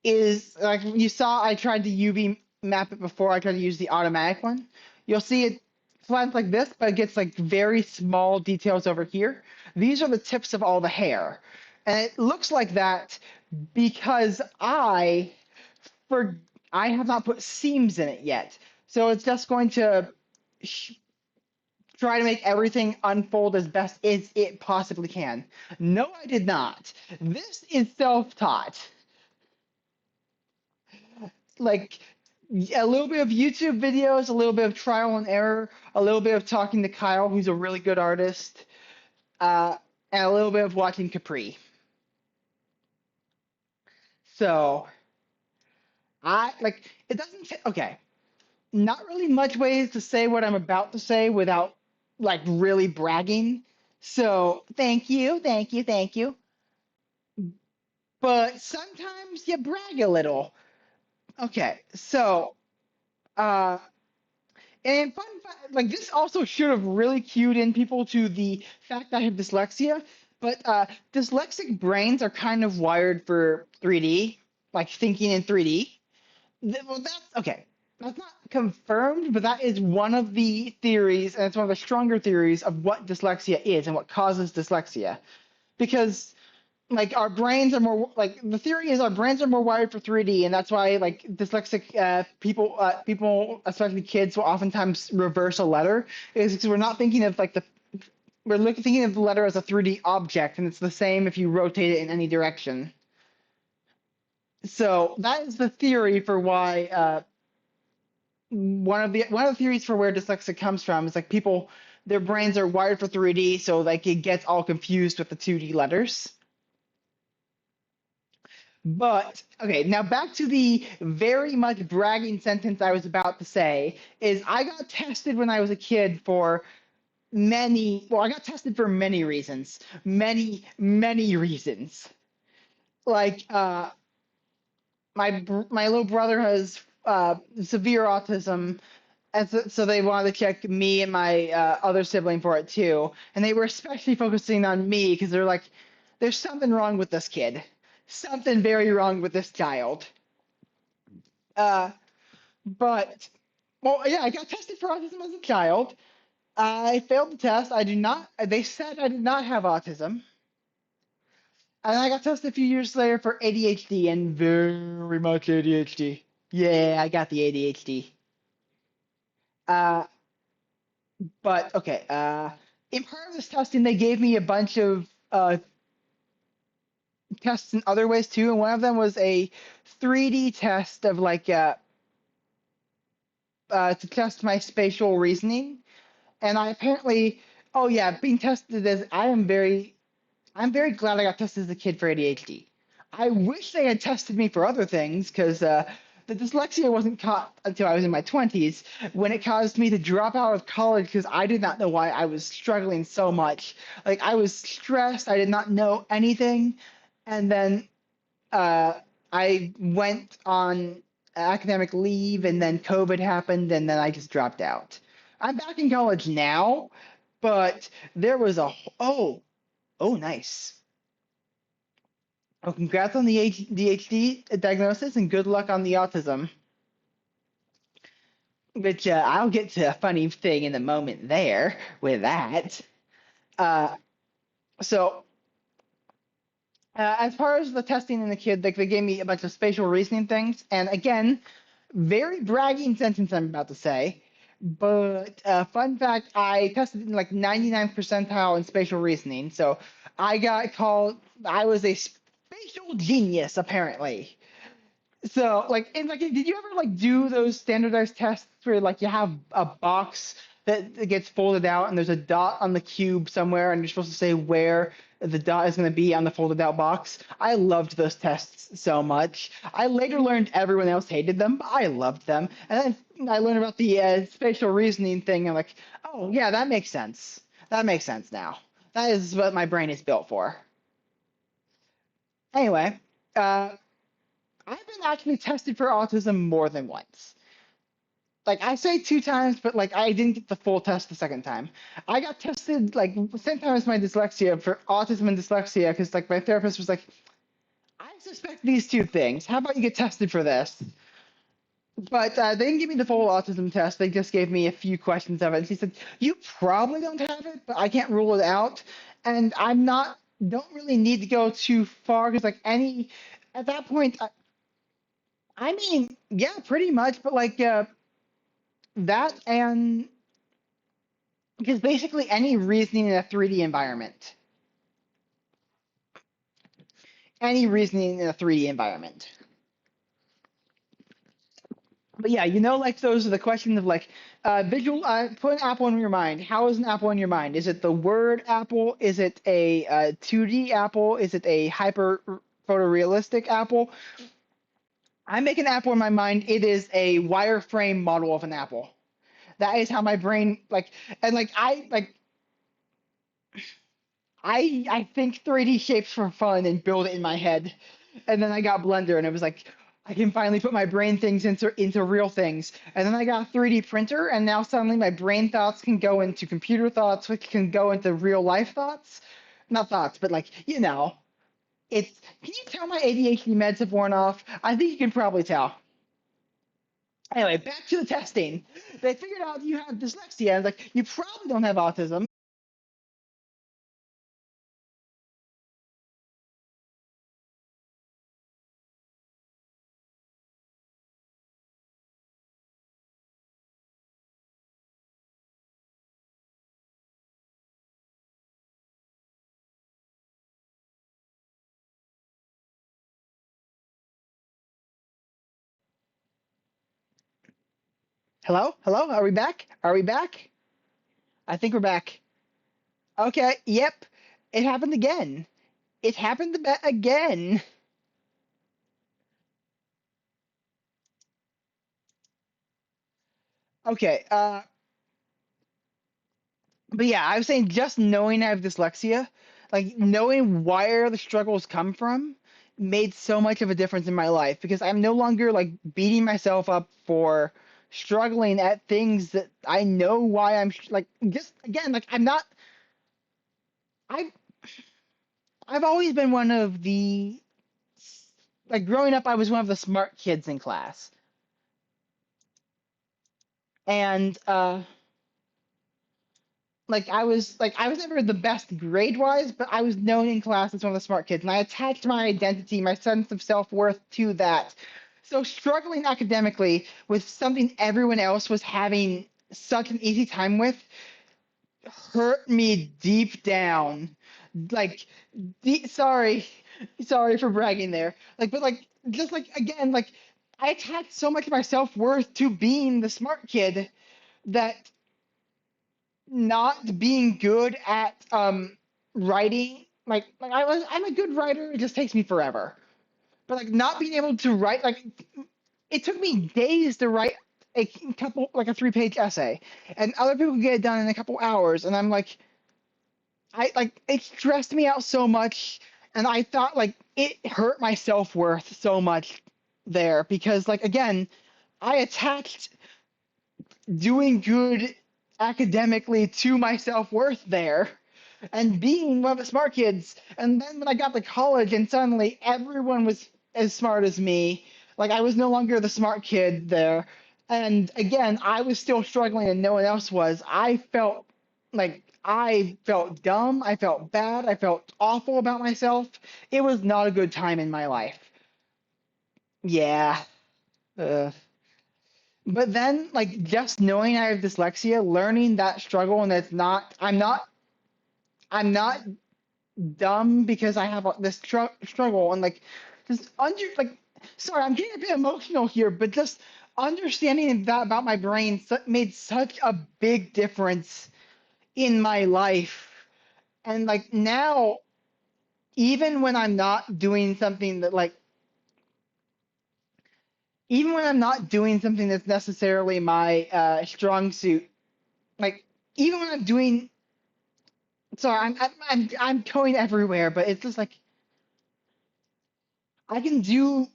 Speaker 1: is like you saw. I tried to UV map it before. I tried to use the automatic one. You'll see it flattens like this, but it gets like very small details over here. These are the tips of all the hair, and it looks like that because for I have not put seams in it yet. So it's just going to try to make everything unfold as best as it possibly can. No, I did not. This is self-taught. Like a little bit of YouTube videos, a little bit of trial and error, a little bit of talking to Kyle, who's a really good artist, uh, and a little bit of watching Capri. So I like it doesn't okay. Not really much ways to say what I'm about to say without like really bragging. So thank you, thank you, thank you. But sometimes you brag a little. Okay, so uh and fun fact, like this also should have really cued in people to the fact that I have dyslexia, but dyslexic brains are kind of wired for 3D, like thinking in 3D. Well, that's okay. That's not confirmed, but that is one of the theories, and it's one of the stronger theories of what dyslexia is and what causes dyslexia. Because like our brains are more like the theory is our brains are more wired for 3D, and that's why like dyslexic people, especially kids, will oftentimes reverse a letter, is because we're not thinking of like the thinking of the letter as a 3D object, and it's the same if you rotate it in any direction. So that is the theory for why one of the theories for where dyslexia comes from is like people their brains are wired for 3D, so like it gets all confused with the 2D letters. But okay, now back to the very much bragging sentence I was about to say is I got tested when I was a kid for I got tested for many reasons. Many reasons. Like my little brother has severe autism, and so they wanted to check me and my other sibling for it too. And they were especially focusing on me because they're like, there's something wrong with this kid. Something very wrong with this child. Uh, but, well, yeah, I got tested for autism as a child. I failed the test. I do not, they said I did not have autism. And I got tested a few years later for ADHD and very much ADHD. Yeah, I got the ADHD. Uh, but okay, in part of this testing, they gave me a bunch of tests in other ways too, and one of them was a 3D test of like to test my spatial reasoning. And I apparently, oh yeah, being tested as I'm very glad I got tested as a kid for ADHD. I wish they had tested me for other things because the dyslexia wasn't caught until I was in my 20s when it caused me to drop out of college because I did not know why I was struggling so much. Like I was stressed, I did not know anything, and then uh, I went on academic leave, and then COVID happened, and then I just dropped out. I'm back in college now, but there was a oh nice. Oh, congrats on the ADHD diagnosis, and good luck on the autism. Which I'll get to a funny thing in a moment there with that. Uh, so as far as the testing in the kid, like they gave me a bunch of spatial reasoning things, and again, very bragging sentence I'm about to say. But fun fact, I tested in like 99th percentile in spatial reasoning, so I got called. I was a spatial genius apparently. So like, and like, did you ever like do those standardized tests where like you have a box that gets folded out and there's a dot on the cube somewhere and you're supposed to say where the dot is going to be on the folded out box? I loved those tests so much. I later learned everyone else hated them, but I loved them. And then I learned about the spatial reasoning thing. And like, oh yeah, that makes sense. That makes sense now. That is what my brain is built for. Anyway, uh, I've been actually tested for autism more than once. Like I say two times, but like I didn't get the full test the second time. I got tested like same time as my dyslexia for autism and dyslexia because like my therapist was like, I suspect these two things. How about you get tested for this? But they didn't give me the full autism test. They just gave me a few questions of it. And she said, you probably don't have it, but I can't rule it out. And I'm not don't really need to go too far because like any at that point I mean, yeah, pretty much, but like that and because basically any reasoning in a 3D environment, any reasoning in a 3D environment. But yeah, like those are the questions of like visual. Put an apple in your mind. How is an apple in your mind? Is it the word apple? Is it a 2D apple? Is it a hyper photorealistic apple? I make an apple in my mind. It is a wireframe model of an apple. That is how my brain like, and like I think 3D shapes for fun and build it in my head. And then I got Blender and it was like I can finally put my brain things into real things. And then I got a 3D printer and now suddenly my brain thoughts can go into computer thoughts, which can go into real life thoughts. Not thoughts, but like, it's can you tell my ADHD meds have worn off? I think you can probably tell. Anyway, back to the testing. They figured out you have dyslexia. And like, you probably don't have autism. Hello? Hello? Are we back? Are we back? I think we're back. Okay, yep. It happened again. It happened again. Okay, but yeah, I was saying just knowing I have dyslexia, like knowing where the struggles come from, made so much of a difference in my life because I'm no longer like beating myself up for struggling at things that I know why like just again like I I've always been one of the like growing up I was one of the smart kids in class. And I was never the best grade wise, but I was known in class as one of the smart kids, and I attached my identity, my sense of self worth to that. So struggling academically with something everyone else was having such an easy time with hurt me deep down. Like, sorry, sorry for bragging there. Like, but like, just like again, like I attached so much of my self worth to being the smart kid that not being good at writing I'm a good writer, it just takes me forever, but like not being able to write, like it took me days to write a couple like a 3-page essay, and other people get it done in a couple hours, and I'm like it stressed me out so much, and I thought like it hurt my self-worth so much there because like again I attached doing good academically to my self-worth there and being one of the smart kids. And then when I got to college and suddenly everyone was as smart as me, like I was no longer the smart kid there. And again, I was still struggling and no one else was. I felt dumb. I felt bad. I felt awful about myself. It was not a good time in my life. Yeah. Uh, but then, like, just knowing I have dyslexia, learning that struggle, and I'm not dumb because I have this struggle, and like, just like, sorry, I'm getting a bit emotional here, but just understanding that about my brain made such a big difference in my life, and like now, even when I'm not doing something that like, even when I'm not doing something that's necessarily my strong suit, like even when I'm doing sorry, I'm going everywhere, but it's just like I can do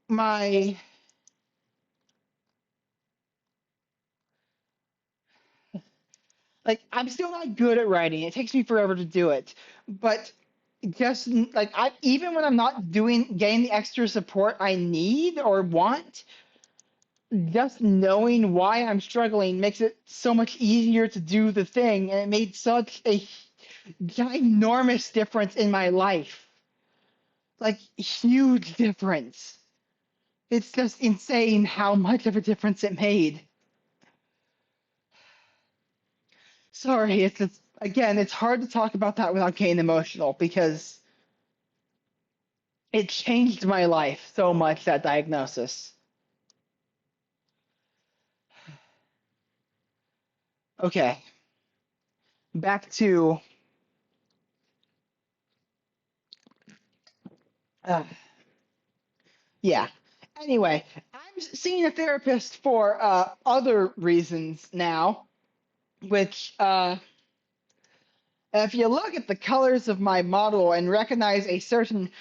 Speaker 1: my like I'm still not good at writing. It takes me forever to do it, but just like I even when I'm not doing getting the extra support I need or want, just knowing why I'm struggling makes it so much easier to do the thing, and it made such a ginormous difference in my life. Like huge difference. It's just insane how much of a difference it made. Sorry, it's just, again, it's hard to talk about that without getting emotional because it changed my life so much, that diagnosis. Okay, back to uh, yeah. Anyway, I'm seeing a therapist for other reasons now, which if you look at the colors of my model and recognize a certain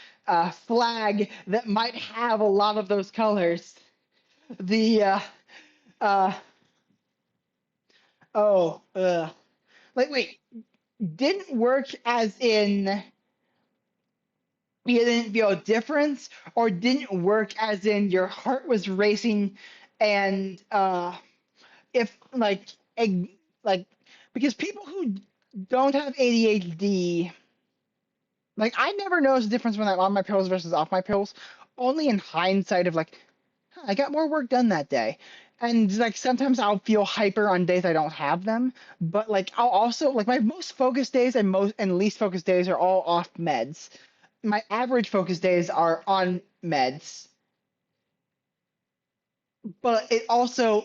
Speaker 1: flag that might have a lot of those colors, the uh, oh, like wait, didn't work as in you didn't feel a difference, or didn't work as in your heart was racing, and if like because people who don't have ADHD, like I never noticed the difference when I'm on my pills versus off my pills, only in hindsight of like, huh, I got more work done that day. And like sometimes I'll feel hyper on days I don't have them, but like I'll also like my most focused days and most and least focused days are all off meds. My average focus days are on meds, but it also,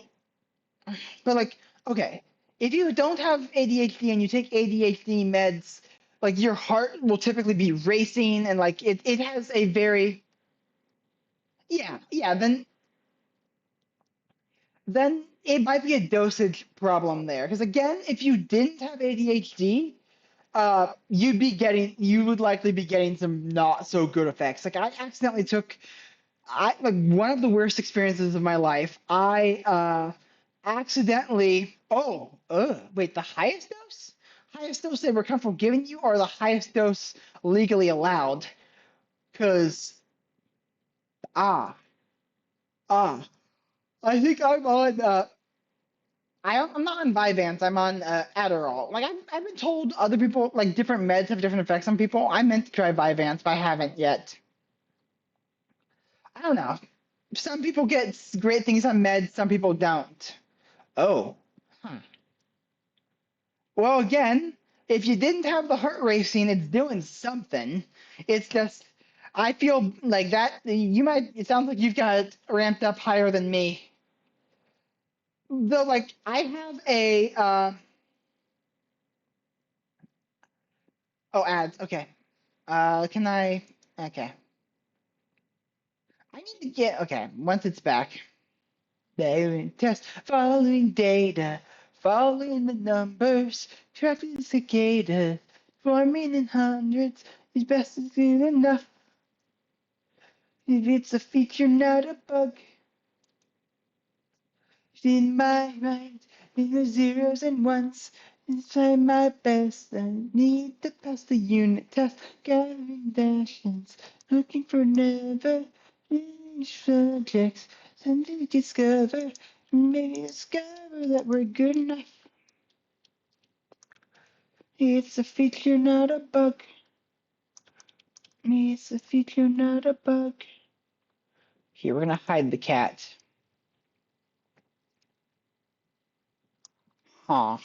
Speaker 1: but like, okay, if you don't have ADHD and you take ADHD meds, like your heart will typically be racing and like it has a very, yeah, then it might be a dosage problem there. Because again, if you didn't have ADHD, you would likely be getting some not so good effects. Like I accidentally took I like one of the worst experiences of my life. I accidentally wait, the highest dose? Highest dose they were comfortable giving you, or the highest dose legally allowed? Because ah ah I think I'm on I'm not on Vyvanse, I'm on Adderall. Like I've been told other people like different meds have different effects on people. I meant to try Vyvanse, but I haven't yet. I don't know. Some people get great things on meds, some people don't. Oh. Huh. Well, again, if you didn't have the heart racing, it's doing something. It's just, I feel like that you might, it sounds like you've got it ramped up higher than me. Though, like, I have oh, ads. Okay. Can I, okay. I need to get, okay, once it's back. They test, following data, following the numbers, tracking the cicadas, forming in hundreds, is best is good enough. If it's a feature, not a bug, in my mind, in the zeros and ones, and try my best. I need to pass the unit test, gathering dashings, looking for never finished subjects, something to discover, maybe discover that we're good enough. It's a feature, not a bug. It's a feature, not a bug. Here, we're gonna hide the cat. Huh.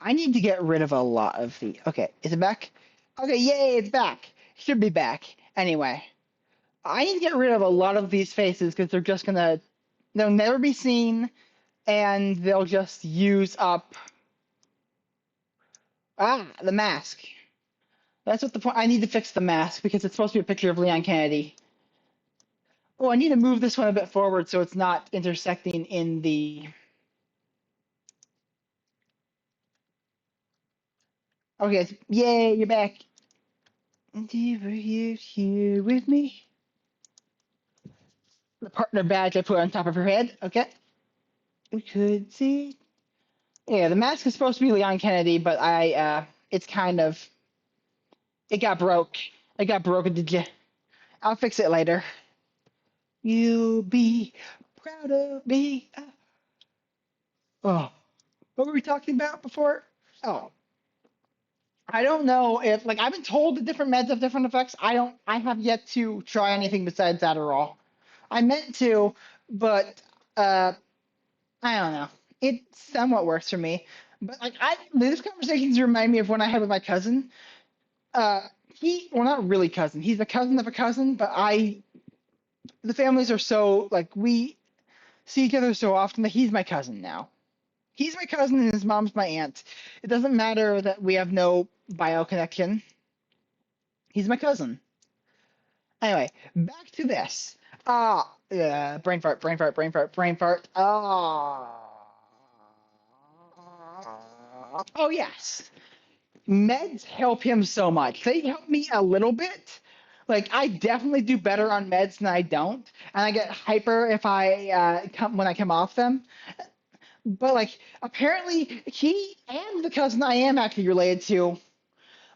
Speaker 1: I need to get rid of a lot of the. Okay, is it back? Okay, yay, it's back. Should be back. Anyway, I need to get rid of a lot of these faces because they'll never be seen and they'll just use up. The mask. That's what the point. I need to fix the mask because it's supposed to be a picture of Leon Kennedy. Oh, I need to move this one a bit forward so it's not intersecting in the. Okay, yay, you're back. And you were here with me. The partner badge I put on top of her head. Okay. We could see. Yeah, the mask is supposed to be Leon Kennedy, but it's kind of, it got broke. It got broken. Did you? I'll fix it later. You'll be proud of me. Oh, what were we talking about before? Oh, I don't know if like I've been told the different meds have different effects. I have yet to try anything besides Adderall. I meant to, but uh, I don't know. It somewhat works for me. But like these conversations remind me of when I had with my cousin. Uh, well, not really cousin. He's a cousin of a cousin, but the families are so like see each other so often that he's my cousin now. He's my cousin and his mom's my aunt. It doesn't matter that we have no bio connection. He's my cousin. Anyway, back to this. Brain fart, brain fart, brain fart, brain fart. Oh yes. Meds help him so much. They help me a little bit. Like I definitely do better on meds than I don't, and I get hyper if I come when I come off them. But like apparently he and the cousin I am actually related to,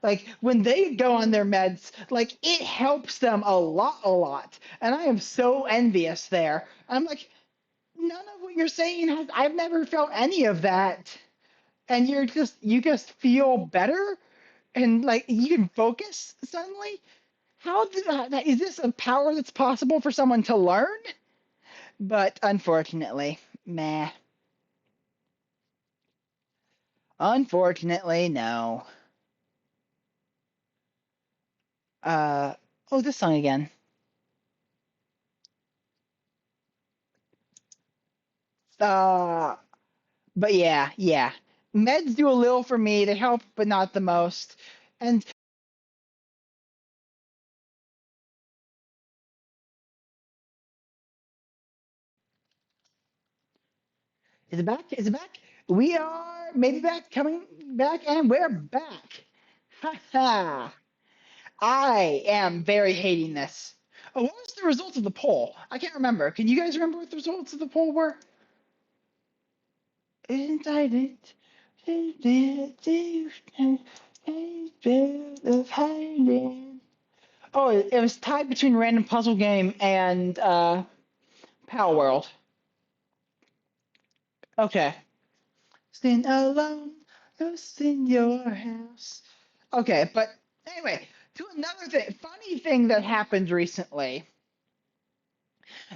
Speaker 1: like when they go on their meds, like it helps them a lot. And I am so envious there. I'm like, none of what you're saying has, I've never felt any of that. And you just feel better and like you can focus suddenly. Is this a power that's possible for someone to learn? But unfortunately, meh. Unfortunately, no. Uh oh, this song again. Uh but yeah. Meds do a little for me. They help, but not the most. And is it back? Is it back? We are maybe back, coming back, and we're back. Ha ha. I am very hating this. Oh, what was the results of the poll? I can't remember. Can you guys remember what the results of the poll were? Indicted. Of hiding. Oh, it was tied between Random Puzzle Game and Palworld. Okay. Sin alone, lost in your house. Okay, but anyway, to another thing, funny thing that happened recently.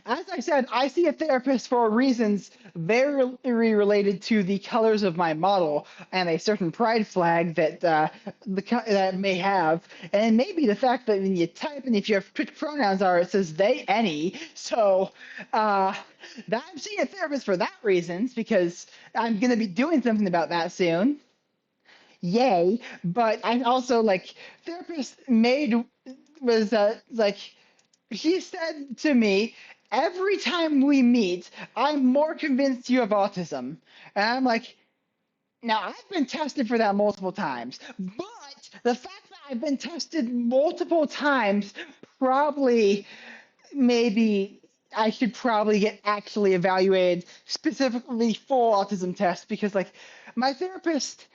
Speaker 1: As I said, I see a therapist for reasons very related to the colors of my model and a certain pride flag that that may have, and maybe the fact that when you type and if your pronouns are, it says they any. So I'm seeing a therapist for that reasons because I'm going to be doing something about that soon. Yay! But I also like therapist made was like he said to me, every time we meet, I'm more convinced you have autism. And I'm like, now I've been tested for that multiple times, but the fact that I've been tested multiple times probably maybe I should probably get actually evaluated specifically for autism tests because like my therapist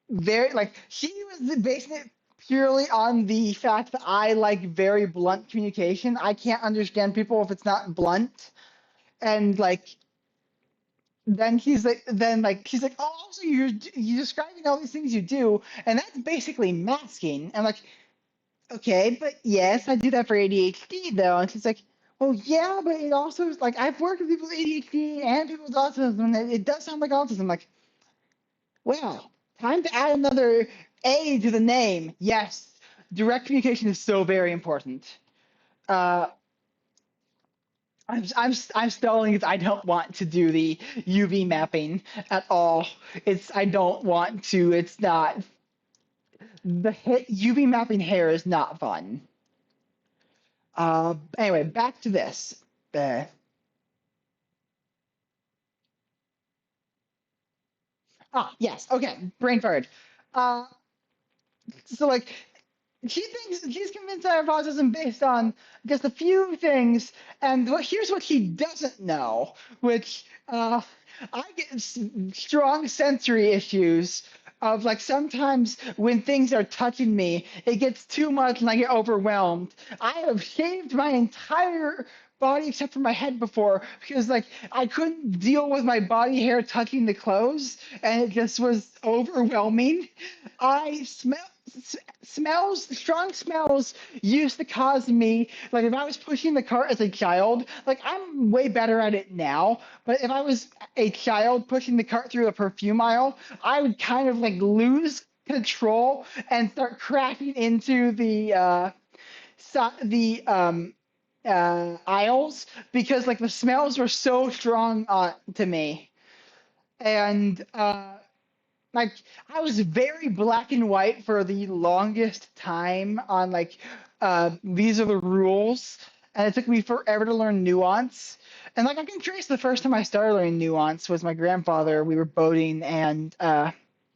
Speaker 1: very like she was basing it purely on the fact that I like very blunt communication. I can't understand people if it's not blunt. And like then she's like, oh, also you're describing all these things you do, and that's basically masking. And like, okay, but yes, I do that for ADHD though. And she's like, well, yeah, but it also is like I've worked with people with ADHD and people with autism, and it does sound like autism. Like, well, time to add another A to the name. Yes, direct communication is so very important. Uh, I'm stalling because I don't want to do the UV mapping at all. I don't want to. It's not UV mapping hair is not fun. Anyway, back to this. Uh, yes. Okay, brain fart. Uh, so like she's convinced I have autism based on just a few things, and here's what she doesn't know, which I get strong sensory issues of like sometimes when things are touching me, it gets too much and I get overwhelmed. I have shaved my entire body except for my head before because like I couldn't deal with my body hair touching the clothes and it just was overwhelming. I strong smells used to cause me like if I was pushing the cart as a child, like I'm way better at it now, but if I was a child pushing the cart through a perfume aisle, I would kind of like lose control and start crashing into the aisles because like the smells were so strong to me, and like I was very black and white for the longest time on like these are the rules, and it took me forever to learn nuance. And like I can trace the first time I started learning nuance was my grandfather. We were boating, and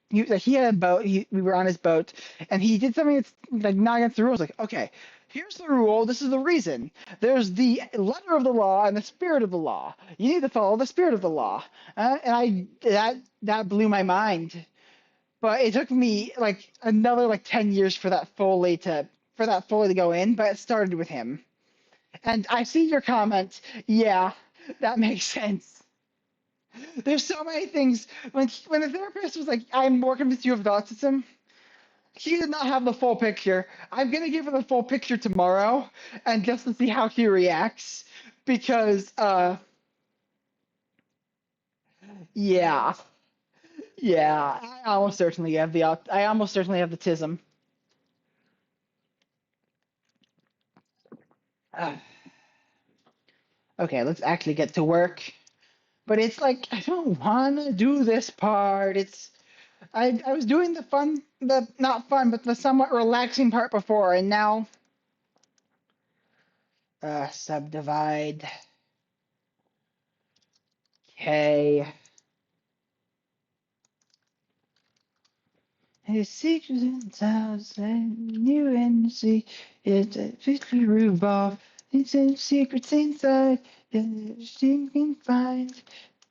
Speaker 1: he had a boat. We were on his boat, and he did something that's like not against the rules. Like, okay, here's the rule. This is the reason. There's the letter of the law and the spirit of the law. You need to follow the spirit of the law. And I that blew my mind. But it took me like another like 10 years for that fully to go in. But it started with him. And I see your comment. Yeah, that makes sense. There's so many things. When the therapist was like, "I'm more convinced you have autism," he did not have the full picture. I'm gonna give her the full picture tomorrow, and just to see how he reacts, because yeah, yeah, I almost certainly have the tism. Uh, okay, let's actually get to work. But it's like I don't want to do this part. I was doing the not fun, but the somewhat relaxing part before, and now subdivide. Okay. His secrets and sounds and new energy. It's a victory revolve. It's a secrets inside that she can find.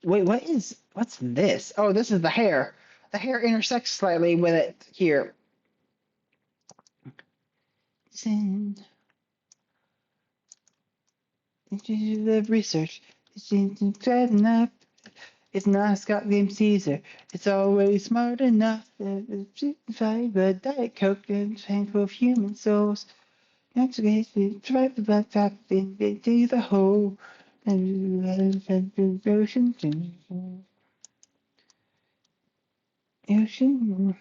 Speaker 1: Wait, what's this? Oh, this is the hair. The hair intersects slightly with it here. Send into the research. It's bad enough. It's not Scott Game Caesar. It's always smart enough. Fight but Diet Coke and handful of human souls. Next case, we drive the black top into the hole. And ocean, ocean,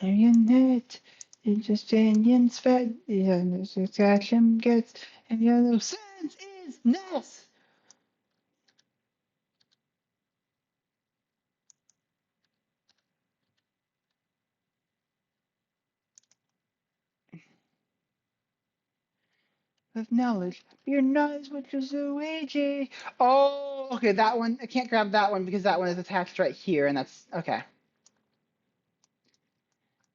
Speaker 1: marionette. It's just Indian's fat. Yeah, there's a calcium gets. And yellow sands is Ness. Of knowledge. Your knowledge which is a wager. Oh, okay, that one. I can't grab that one because that one is attached right here, and that's okay.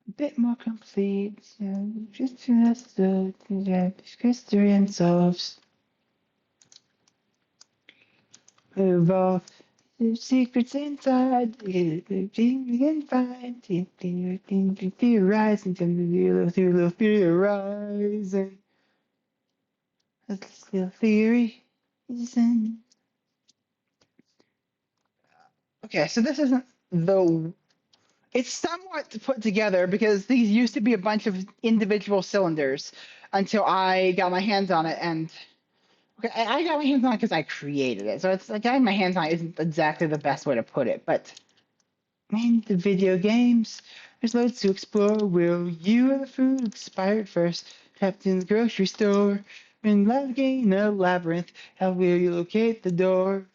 Speaker 1: A bit more complete. Just to the history and solves. Evolve. The secrets inside. We can find. Theorize and theorizing. That's still theory. Isn't. Okay, so this isn't the it's somewhat put together because these used to be a bunch of individual cylinders until I got my hands on it. And okay, I got my hands on it because I created it. So it's like getting my hands on it isn't exactly the best way to put it. But in the video games, there's loads to explore. Will you or the food expired first? Trapped in the grocery store. In navigating a labyrinth, how will you locate the door?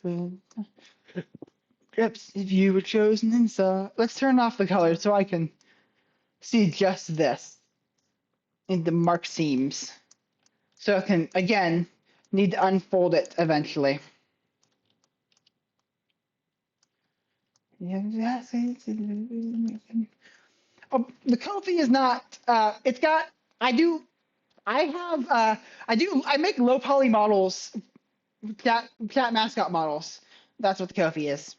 Speaker 1: Perhaps if you were chosen and saw. Let's turn off the color so I can see just this in the mark seams. So I can, again, need to unfold it eventually. Oh, the Kofi is not, it's got, I do, I have, I make low poly models, cat mascot models. That's what the Kofi is.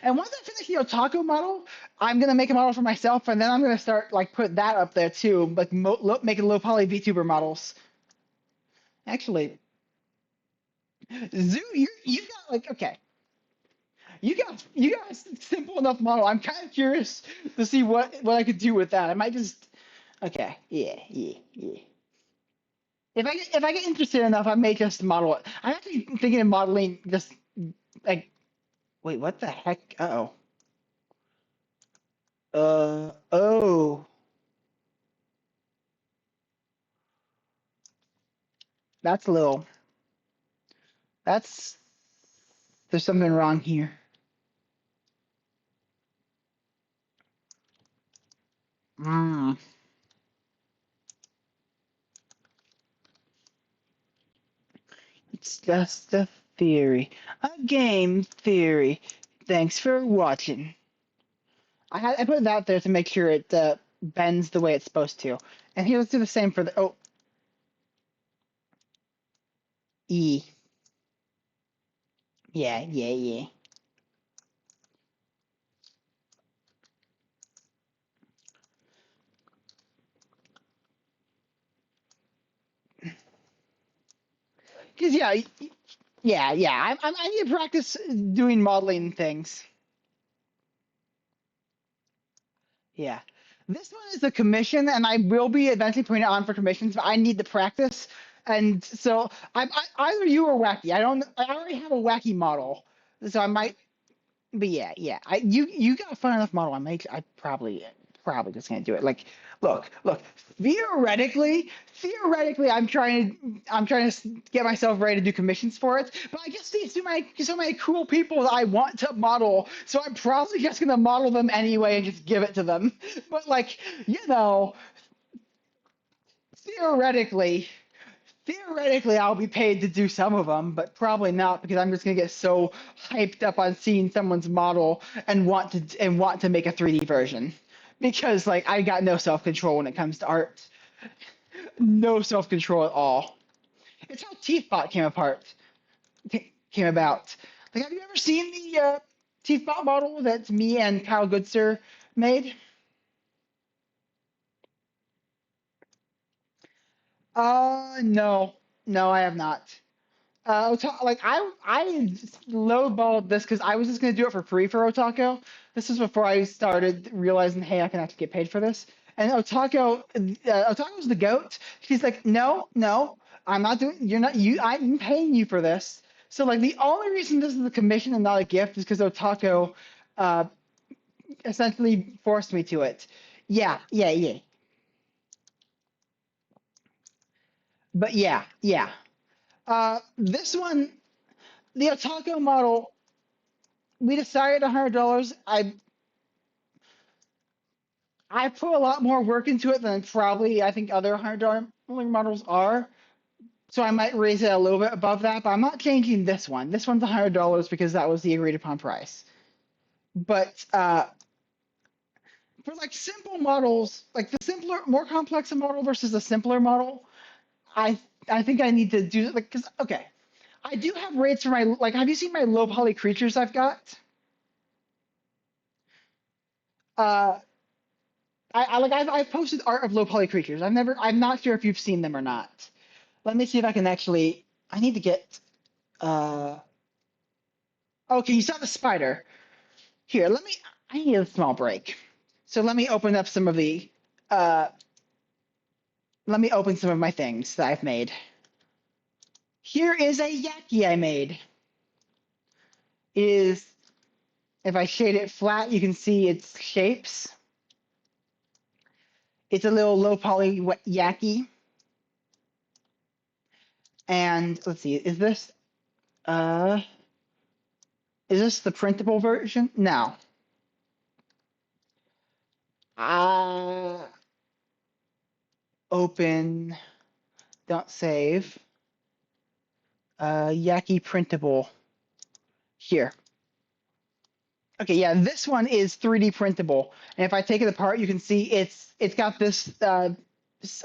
Speaker 1: And once I finish the Otaku model, I'm gonna make a model for myself, and then I'm gonna start like put that up there too, like making low poly VTuber models. Actually, Zoo, you got like okay, you got a simple enough model. I'm kind of curious to see what I could do with that. I might just okay, yeah. If I get interested enough, I may just model it. I'm actually thinking of modeling just like wait, what the heck? Uh-oh. Oh. That's a little. That's there's something wrong here. Mm. It's just a theory, a game theory. Thanks for watching. I put it out there to make sure it bends the way it's supposed to. And here, let's do the same for the E. Yeah, yeah, yeah. Because yeah. I need to practice doing modeling things. Yeah. This one is a commission, and I will be eventually putting it on for commissions, but I need to practice. And so either you or Wacky. I don't. I already have a Wacky model, so I might. But yeah. You got a fun enough model. I probably just can't do it. Like, look. Theoretically, I'm trying to get myself ready to do commissions for it. But I guess these so many cool people that I want to model, so I'm probably just gonna model them anyway and just give it to them. But like, you know, theoretically, theoretically I'll be paid to do some of them, but probably not because I'm just gonna get so hyped up on seeing someone's model and want to make a 3D version. Because like I got no self control when it comes to art. No self control at all. It's how Teethbot came about. Like, have you ever seen the Teethbot model that me and Kyle Goodser made? No, no, I have not. Like I lowballed this because I was just gonna do it for free for Otako. This was before I started realizing, hey, I can actually get paid for this. And Otako's the goat. She's like, no, I'm not doing. You're not. I'm paying you for this. So like the only reason this is a commission and not a gift is because Otako, uh, essentially forced me to it. Yeah. But yeah. This one, the Otako model, we decided $100. I put a lot more work into it than probably I think other $100 models are. So I might raise it a little bit above that, but I'm not changing this one. This one's $100 because that was the agreed upon price. But for like simple models, like the simpler, more complex model versus a simpler model, I I think I need to do like because okay, I do have rates for my like. Have you seen my low poly creatures I've got? Uh, I've posted art of low poly creatures. I'm not sure if you've seen them or not. Let me see if I can actually. I need to get. Uh, okay, you saw the spider. Here, let me. I need a small break. So let me open up some of the. Uh, Let me open some of my things that I've made. Here is a Yaki I made. It is. If I shade it flat, you can see its shapes. It's a little low poly Yaki. And let's see, uh is this the printable version? No. Uh Open, don't save. Yaki printable. Here. Okay, yeah, this one is 3D printable. And if I take it apart, you can see it's got this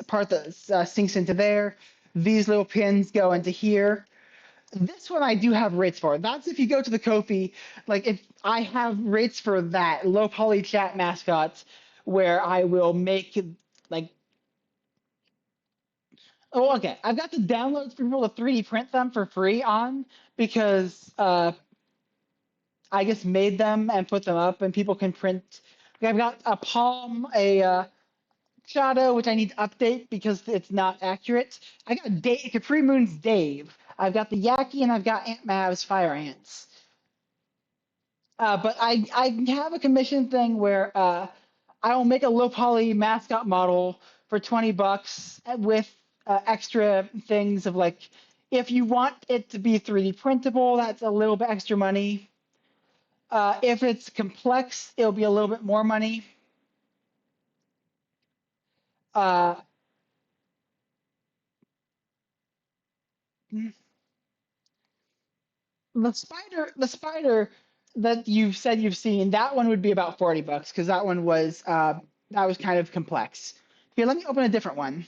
Speaker 1: part that sinks into there. These little pins go into here. This one I do have rates for. That's if you go to the Kofi, like if I have rates for that low poly chat mascots where I will make like oh okay. I've got the downloads for people to 3D print them for free on because I just made them and put them up and people can print like, I've got a Palm, a Shadow, which I need to update because it's not accurate. I got Capri Moon's Dave. I've got the Yaki and I've got Ant Mav's Fire Ants. But I have a commission thing where I will make a low poly mascot model for $20 with extra things of like, if you want it to be 3D printable, that's a little bit extra money. If it's complex, it'll be a little bit more money. Uh, the spider that you've said you've seen, that one would be about $40 because that was kind of complex. Here, let me open a different one.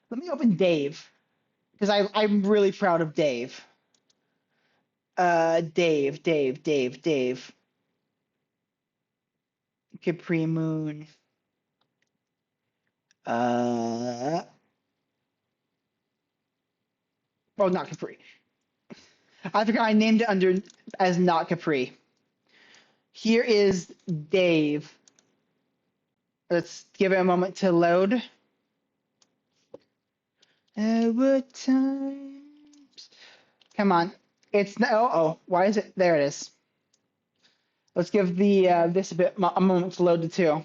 Speaker 1: Let me open Dave because I'm really proud of Dave. Dave. Capri Moon. Uh, oh, not Capri. I forgot I named it under as not Capri. Here is Dave. Let's give it a moment to load. What times? Come on. It's oh. Why is it? There it is. Let's give the this a moment to load the two.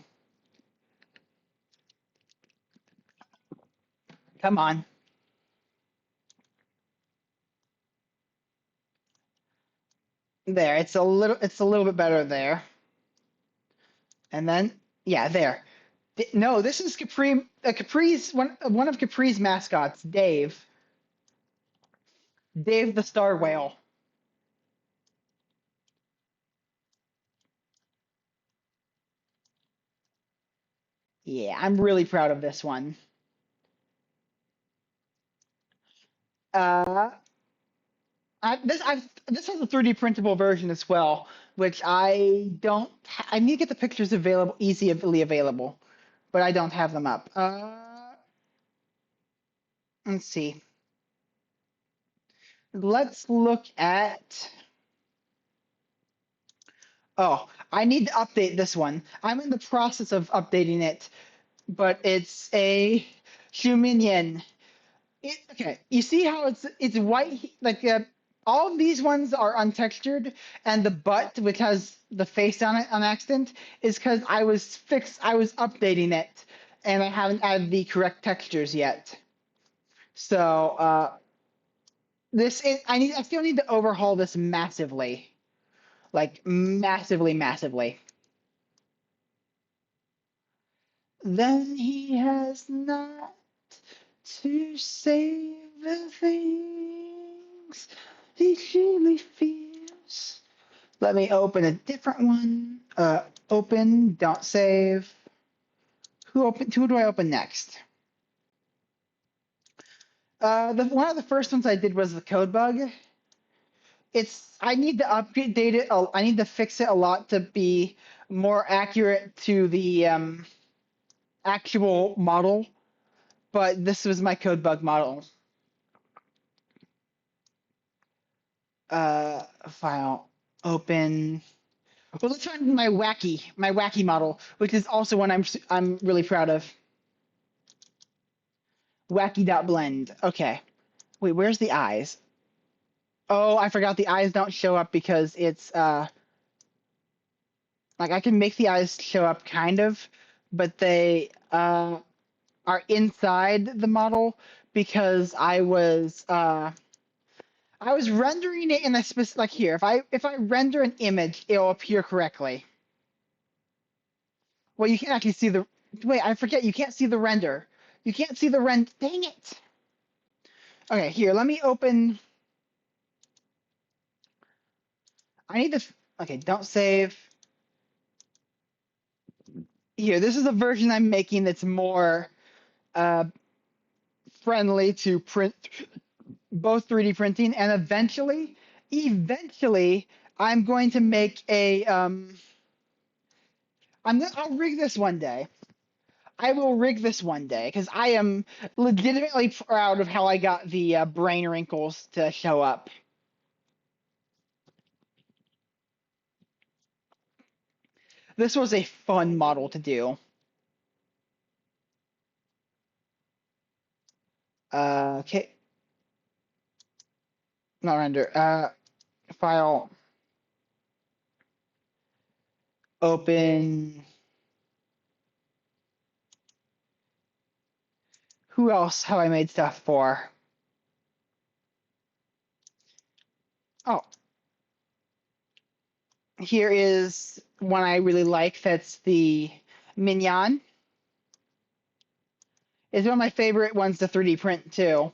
Speaker 1: Come on. There. It's a little bit better there. And then yeah, there. No, this is Capri. Capri's one of Capri's mascots, Dave. Dave the Star Whale. Yeah, I'm really proud of this one. Uh, this has a 3D printable version as well, which I don't. I need to get the pictures available, easily available, but I don't have them up. Let's see. Let's look at. Oh, I need to update this one. I'm in the process of updating it, but it's a Shuminian. Okay, you see how it's white, like all of these ones are untextured, and the butt, which has the face on it on accident, is because I was updating it, and I haven't added the correct textures yet. So I still need to overhaul this massively, like massively. Then he has not to save the things he truly feels. Let me open a different one. Open, don't save. Who do I open next? The one of the first ones I did was the code bug. I need to update it. I need to fix it a lot to be more accurate to the actual model. But this was my code bug model. File, open. Well, let's find my wacky model, which is also one I'm really proud of. Wacky.blend. Okay. Wait, where's the eyes? Oh, I forgot the eyes don't show up because it's like I can make the eyes show up kind of, but they are inside the model because I was rendering it in a specific, like here. If I render an image, it'll appear correctly. Well, you can actually see the. Wait, I forget. You can't see the render. You can't see the rend. Dang it. Okay, here. Let me open. I need to. Okay, don't save. Here, this is a version I'm making that's more uh, friendly to print both 3D printing, and eventually, I'm going to make a. I'll rig this one day. I will rig this one day because I am legitimately proud of how I got the brain wrinkles to show up. This was a fun model to do. Okay, not render. File, open. Who else have I made stuff for? Oh, here is one I really like. That's the Mignon. It's one of my favorite ones to 3D print too.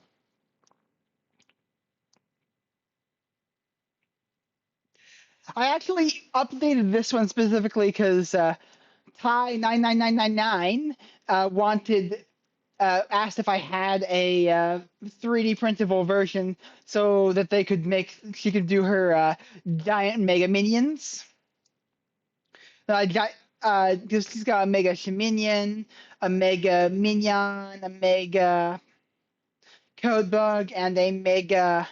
Speaker 1: I actually updated this one specifically because Ty99999 wanted asked if I had a 3D printable version so that she could do her giant mega minions. I got she's got a mega Shiminion, a mega Minion, a mega Codebug, and a mega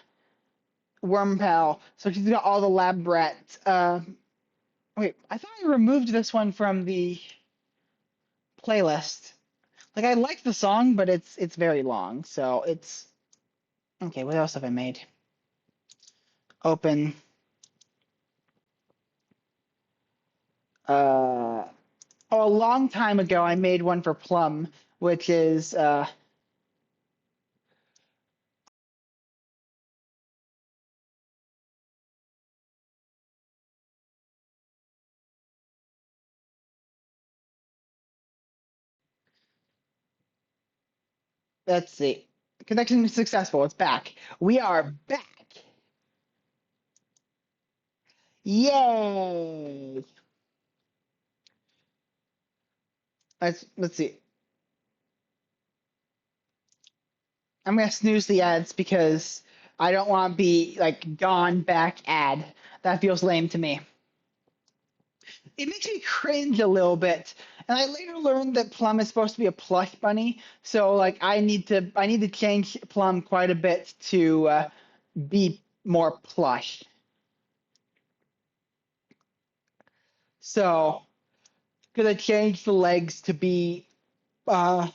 Speaker 1: Wormpel. So she's got all the lab brats. Wait, I thought I removed this one from the playlist. Like I like the song, but it's very long, so it's okay. What else have I made? Open. Uh, oh, a long time ago, I made one for Plum, which is let's see. Connection is successful. It's back. We are back. Yay! Let's see. I'm gonna snooze the ads because I don't want to be like gone back ad. That feels lame to me. It makes me cringe a little bit. And I later learned that Plum is supposed to be a plush bunny, so like I need to change Plum quite a bit to be more plush. So gonna change the legs to be uh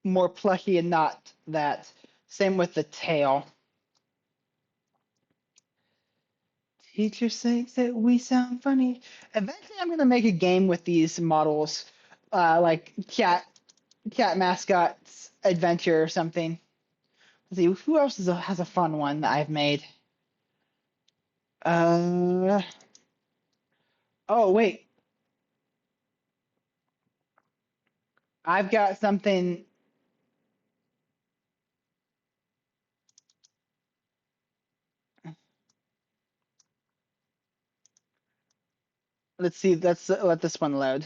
Speaker 1: more plushy and not that. Same with the tail. Teacher says that we sound funny. Eventually, I'm gonna make a game with these models, like cat mascots adventure or something. Let's see who else has a fun one that I've made. Uh oh wait, I've got something. Let's see. Let's let this one load.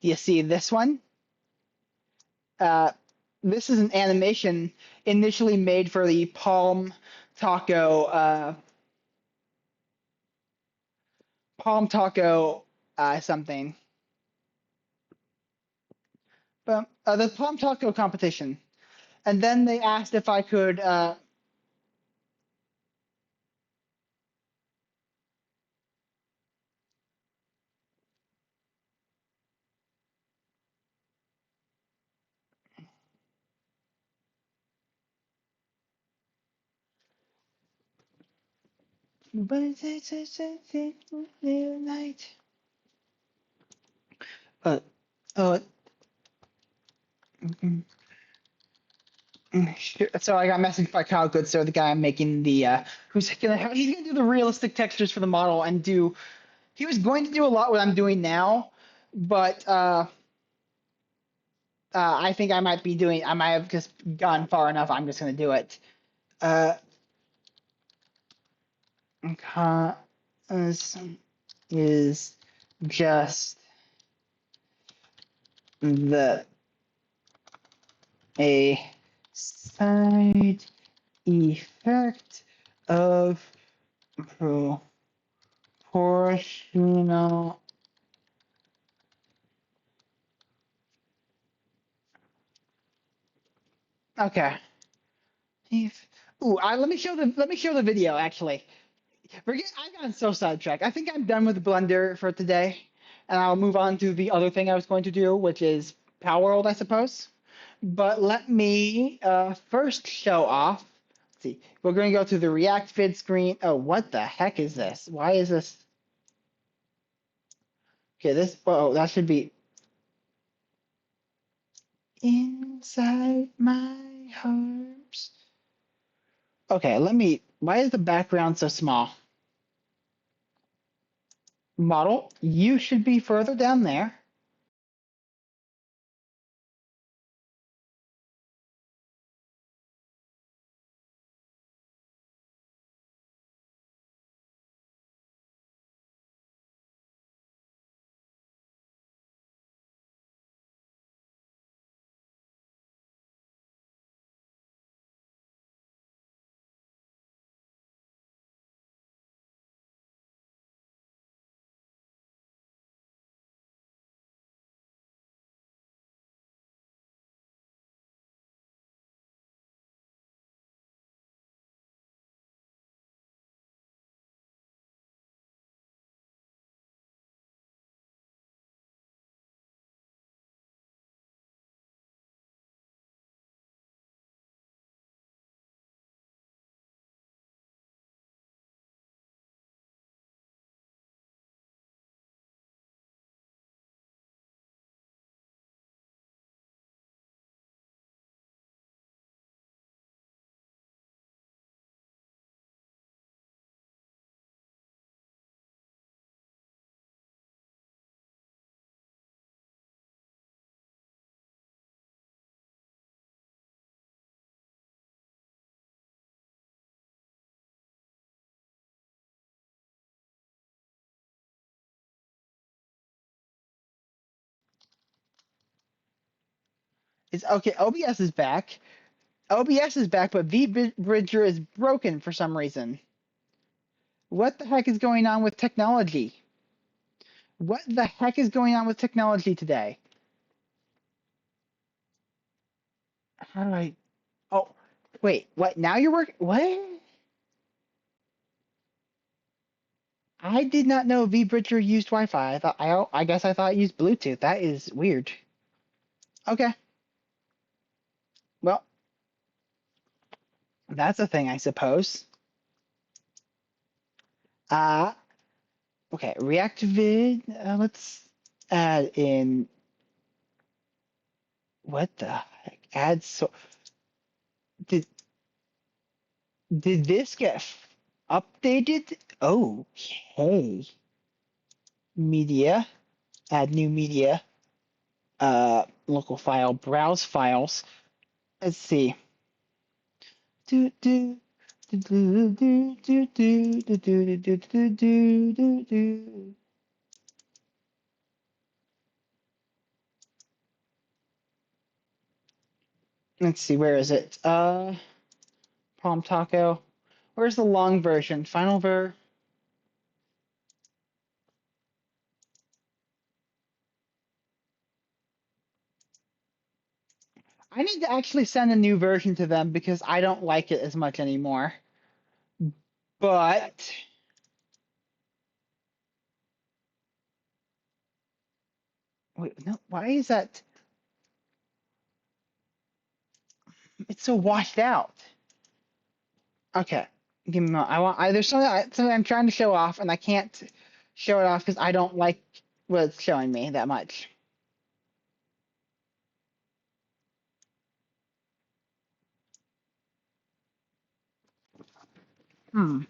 Speaker 1: Do you see this one? Uh, this is an animation initially made for the Taco, Palm Taco, something. But the Palm Taco competition. And then they asked if I could. Night. Uh, oh, so I got messaged by Kyle Goodster, the guy I'm making the he's gonna do the realistic textures for the model and do he was going to do a lot what I'm doing now, but I think I might have just gone far enough. I'm just gonna do it. Uh, cause is just the a side effect of proportional. Okay. If, let me show the video actually. I've gotten so sidetracked. I think I'm done with Blender for today, and I'll move on to the other thing I was going to do, which is Palworld, I suppose. But let me first show off. Let's see, we're going to go to the React Vid screen. Oh, what the heck is this? Why is this? Okay, this. Oh, that should be. inside my arms. Okay, why is the background so small? Model, you should be further down there. It's okay. OBS is back. OBS is back, but Bridger is broken for some reason. What the heck is going on with technology? What the heck is going on with technology today? How do I? Oh, wait. What? Now you're working? What? I did not know Bridger used Wi-Fi. I guess I thought it used Bluetooth. That is weird. Okay. Well, that's a thing, I suppose. Uh, okay. Reactivate. Let's add in. What the heck? Add so. Did did this get updated? Okay. Media. Add new media. Local file. Browse files. Let's see. Do do. Do do do do do do do do do do do do. Let's see, where is it? Palm Taco. Where's the long version? Final ver. I need to actually send a new version to them because I don't like it as much anymore. But wait, no, why is that? It's so washed out. Okay, give me a moment. there's something I'm trying to show off, and I can't show it off because I don't like what it's showing me that much. Hmm.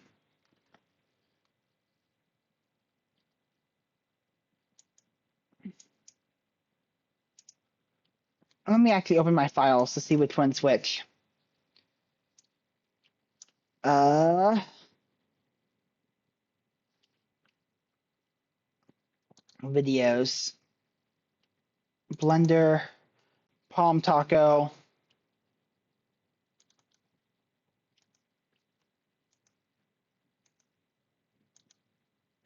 Speaker 1: Let me actually open my files to see which one's which. Uh, videos, Blender, Palm Taco.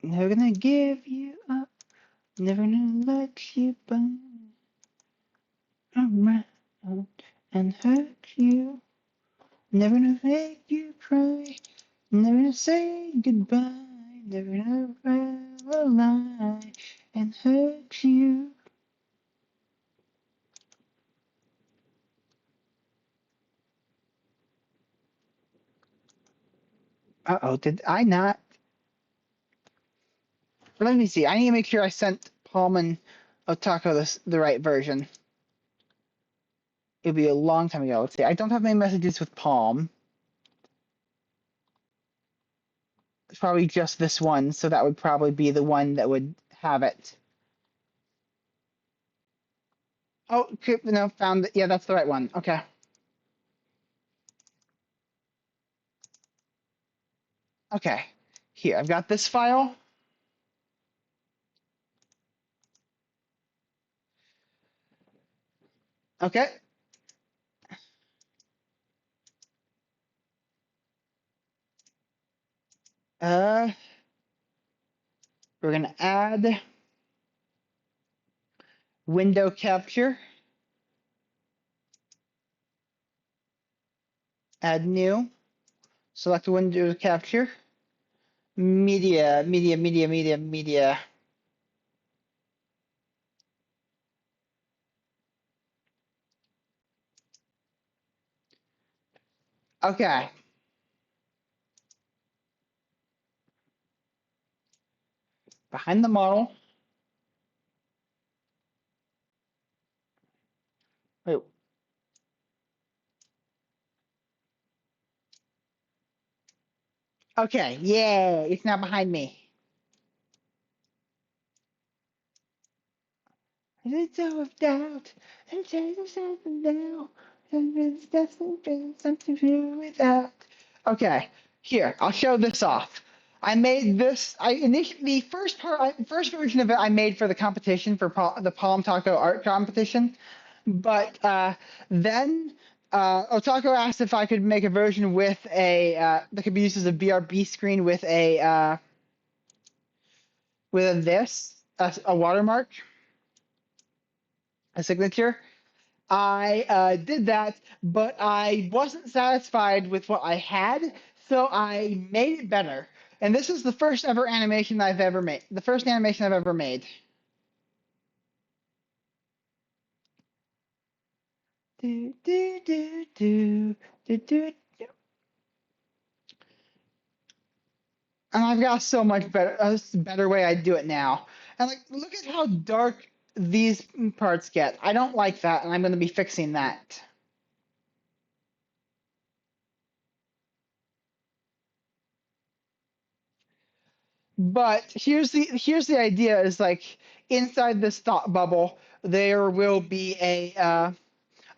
Speaker 1: Never gonna give you up. Never gonna let you burn around and hurt you. Never gonna make you cry. Never gonna say goodbye. Never gonna ever lie and hurt you. Uh-oh, did I not? Let me see. I need to make sure I sent Palm and Otako the right version. It'll be a long time ago. Let's see. I don't have many messages with Palm. It's probably just this one, so that would probably be the one that would have it. Oh, okay, no, found it. Yeah, that's the right one. Okay. Okay. Here, I've got this file. Okay. Uh, we're gonna add window capture, add new, select window capture, media. Okay. Behind the model. Wait. Okay. Yay! It's now behind me. Little of doubt and change of something now. And it's destined been something to do without. Okay, here, I'll show this off. I made this. I initially the first version of it I made for the competition for the Palm Taco art competition, but then Otako asked if I could make a version with a that could be used as a BRB screen with a watermark, a signature. I did that, but I wasn't satisfied with what I had, so I made it better. And this is the first ever animation I've ever made. The first animation I've ever made. Do, do, do, do, do, do. And I've got so much better, better way I do it now. And like, look at how dark these parts get. I don't like that, and I'm going to be fixing that. But here's the idea: is like inside this thought bubble, there will be a. Oh,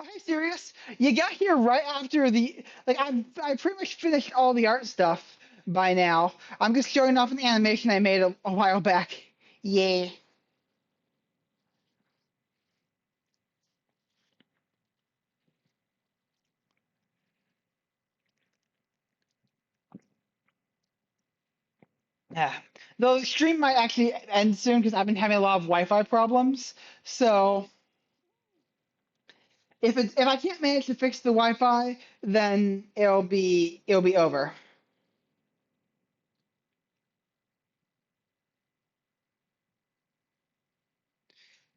Speaker 1: hey, serious? You got here right after the I pretty much finished all the art stuff by now. I'm just showing off an animation I made a while back. Yeah. Yeah. Though the stream might actually end soon because I've been having a lot of Wi-Fi problems. So if I can't manage to fix the Wi-Fi, then it'll be over.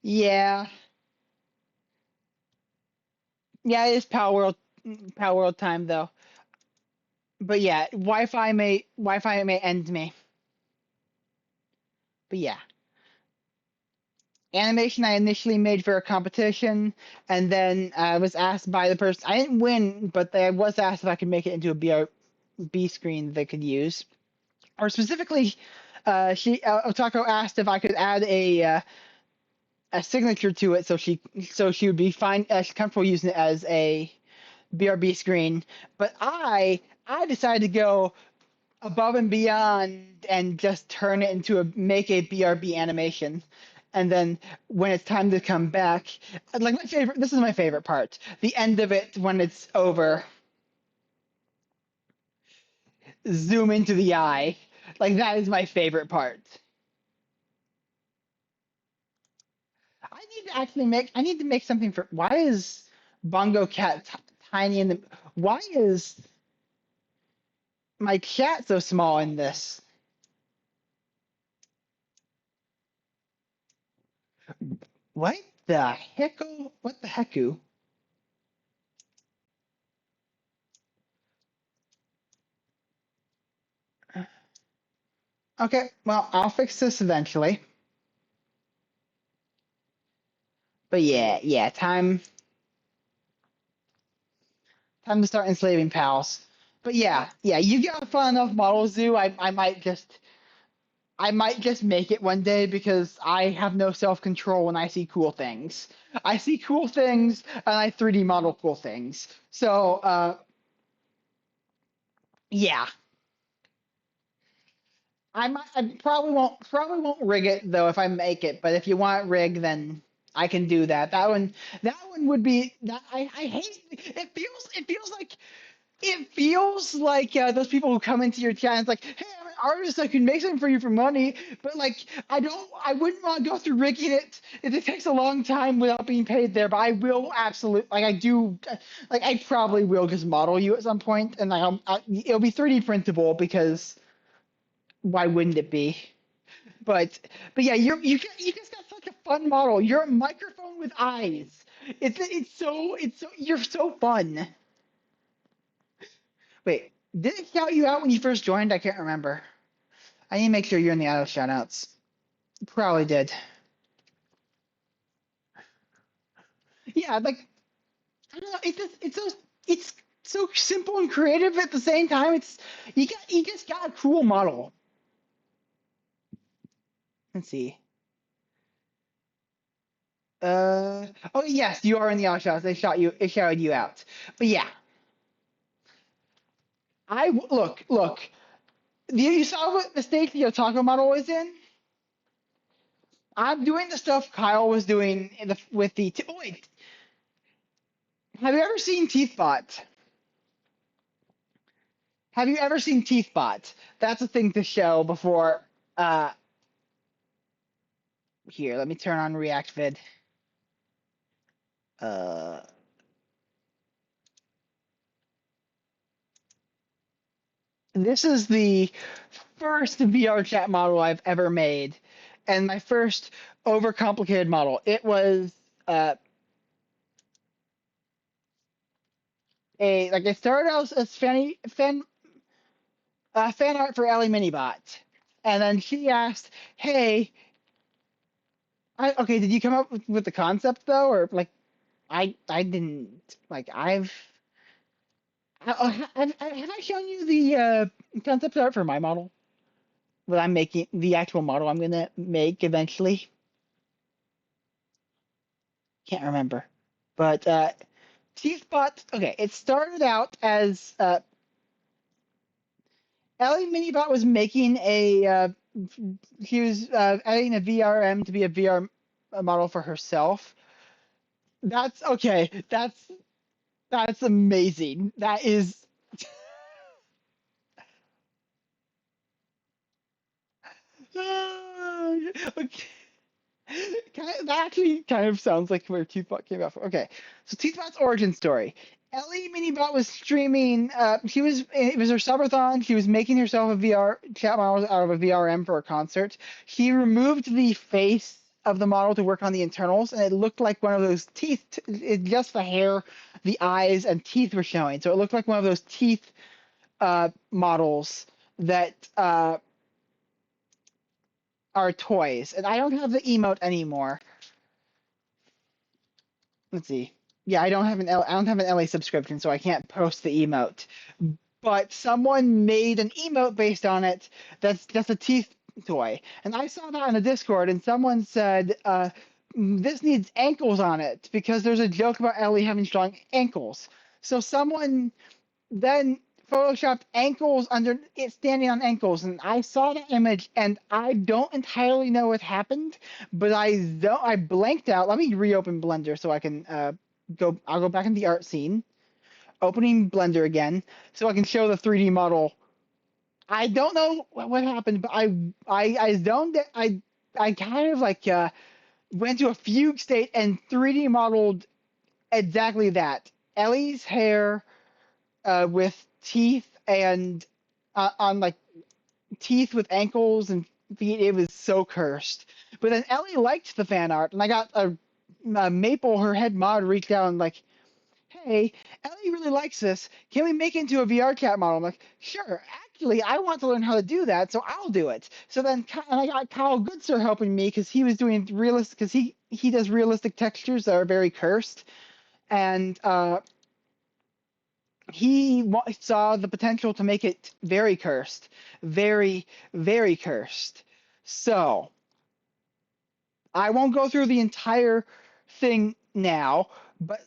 Speaker 1: Yeah. Yeah, it is Power World time though. But yeah, Wi-Fi may end me. But yeah. Animation I initially made for a competition, and then I was asked by the person. I didn't win, but I was asked if I could make it into a BRB screen they could use. Or specifically, Otako asked if I could add a signature to it, so she would be fine, comfortable using it as a BRB screen. But I decided to go above and beyond and just turn it into make a BRB animation. And then when it's time to come back, like this is my favorite part. The end of it when it's over, zoom into the eye. Like that is my favorite part. I need to make something for, why is Bongo Cat tiny in the, why is my cat so small in this? What the hecko? What the hecku? Okay, well, I'll fix this eventually. But yeah, time. Time to start enslaving pals. But yeah, you got a fun enough model zoo. I might just make it one day because I have no self control when I see cool things. I see cool things and I 3D model cool things. So yeah, I probably won't rig it though if I make it. But if you want it rigged, then I can do that. That one would be that I hate it feels like those people who come into your chat and it's like, hey, I'm an artist, I can make something for you for money, but like I wouldn't want to go through rigging it. It takes a long time without being paid there, but I will absolutely like I do like I probably will just model you at some point, and it'll be 3D printable because why wouldn't it be? But but yeah, you just got such a fun model. You're a microphone with eyes. It's so you're so fun. Wait, did it shout you out when you first joined? I can't remember. I need to make sure you're in the auto shoutouts. Probably did. Yeah, like I don't know. It's so simple and creative at the same time. You just got a cool model. Let's see. Oh yes, you are in the auto shoutouts. It shouted you out. But yeah, look. You saw what the state the Otaku model was in? I'm doing the stuff Kyle was doing with the. Oh wait, have you ever seen Teethbot? Have you ever seen Teethbot? That's a thing to show before. Uh, Here, let me turn on React Vid. Uh, this is the first VR chat model I've ever made, and my first overcomplicated model. It was uh, it started out as fan art for Ellie Minibot, and then she asked, "Hey, okay, did you come up with the concept though, or like I didn't like have I shown you the concept art for my model? What I'm making, the actual model I'm gonna make eventually. Can't remember, but T-Spot. Okay, it started out as Ellie Minibot was making she was adding a VRM to be a VR model for herself. That's okay. That's amazing. That is okay. That actually kind of sounds like where Toothbot came out from. Okay, so Toothbot's origin story. Ellie Minibot was streaming. It was her subathon. She was making herself a VR chat model out of a VRM for a concert. She removed the face of the model to work on the internals, and it looked like one of those teeth. Just the hair, the eyes, and teeth were showing. So it looked like one of those teeth models that are toys. And I don't have the emote anymore. Let's see. Yeah, I don't have an LA subscription, so I can't post the emote. But someone made an emote based on it that's a teeth toy. And I saw that on the Discord, and someone said, this needs ankles on it because there's a joke about Ellie having strong ankles. So someone then photoshopped ankles under it standing on ankles, and I saw the image, and I don't entirely know what happened, but I blanked out. Let me reopen Blender so I can go. I'll go back in the art scene, opening Blender again, so I can show the 3D model. I don't know what happened, but I zoned it. I kind of like went to a fugue state and 3D modeled exactly that. Ellie's hair with teeth and on like teeth with ankles and feet. It was so cursed. But then Ellie liked the fan art, and I got a Maple, her head mod, reached out and like, hey, Ellie really likes this. Can we make it into a VR chat model? I'm like, sure. Actually, I want to learn how to do that, so I'll do it. So then, and I got Kyle Goodser helping me because he was doing realistic, because he does realistic textures that are very cursed, and he saw the potential to make it very cursed, very, very cursed. So I won't go through the entire thing now, but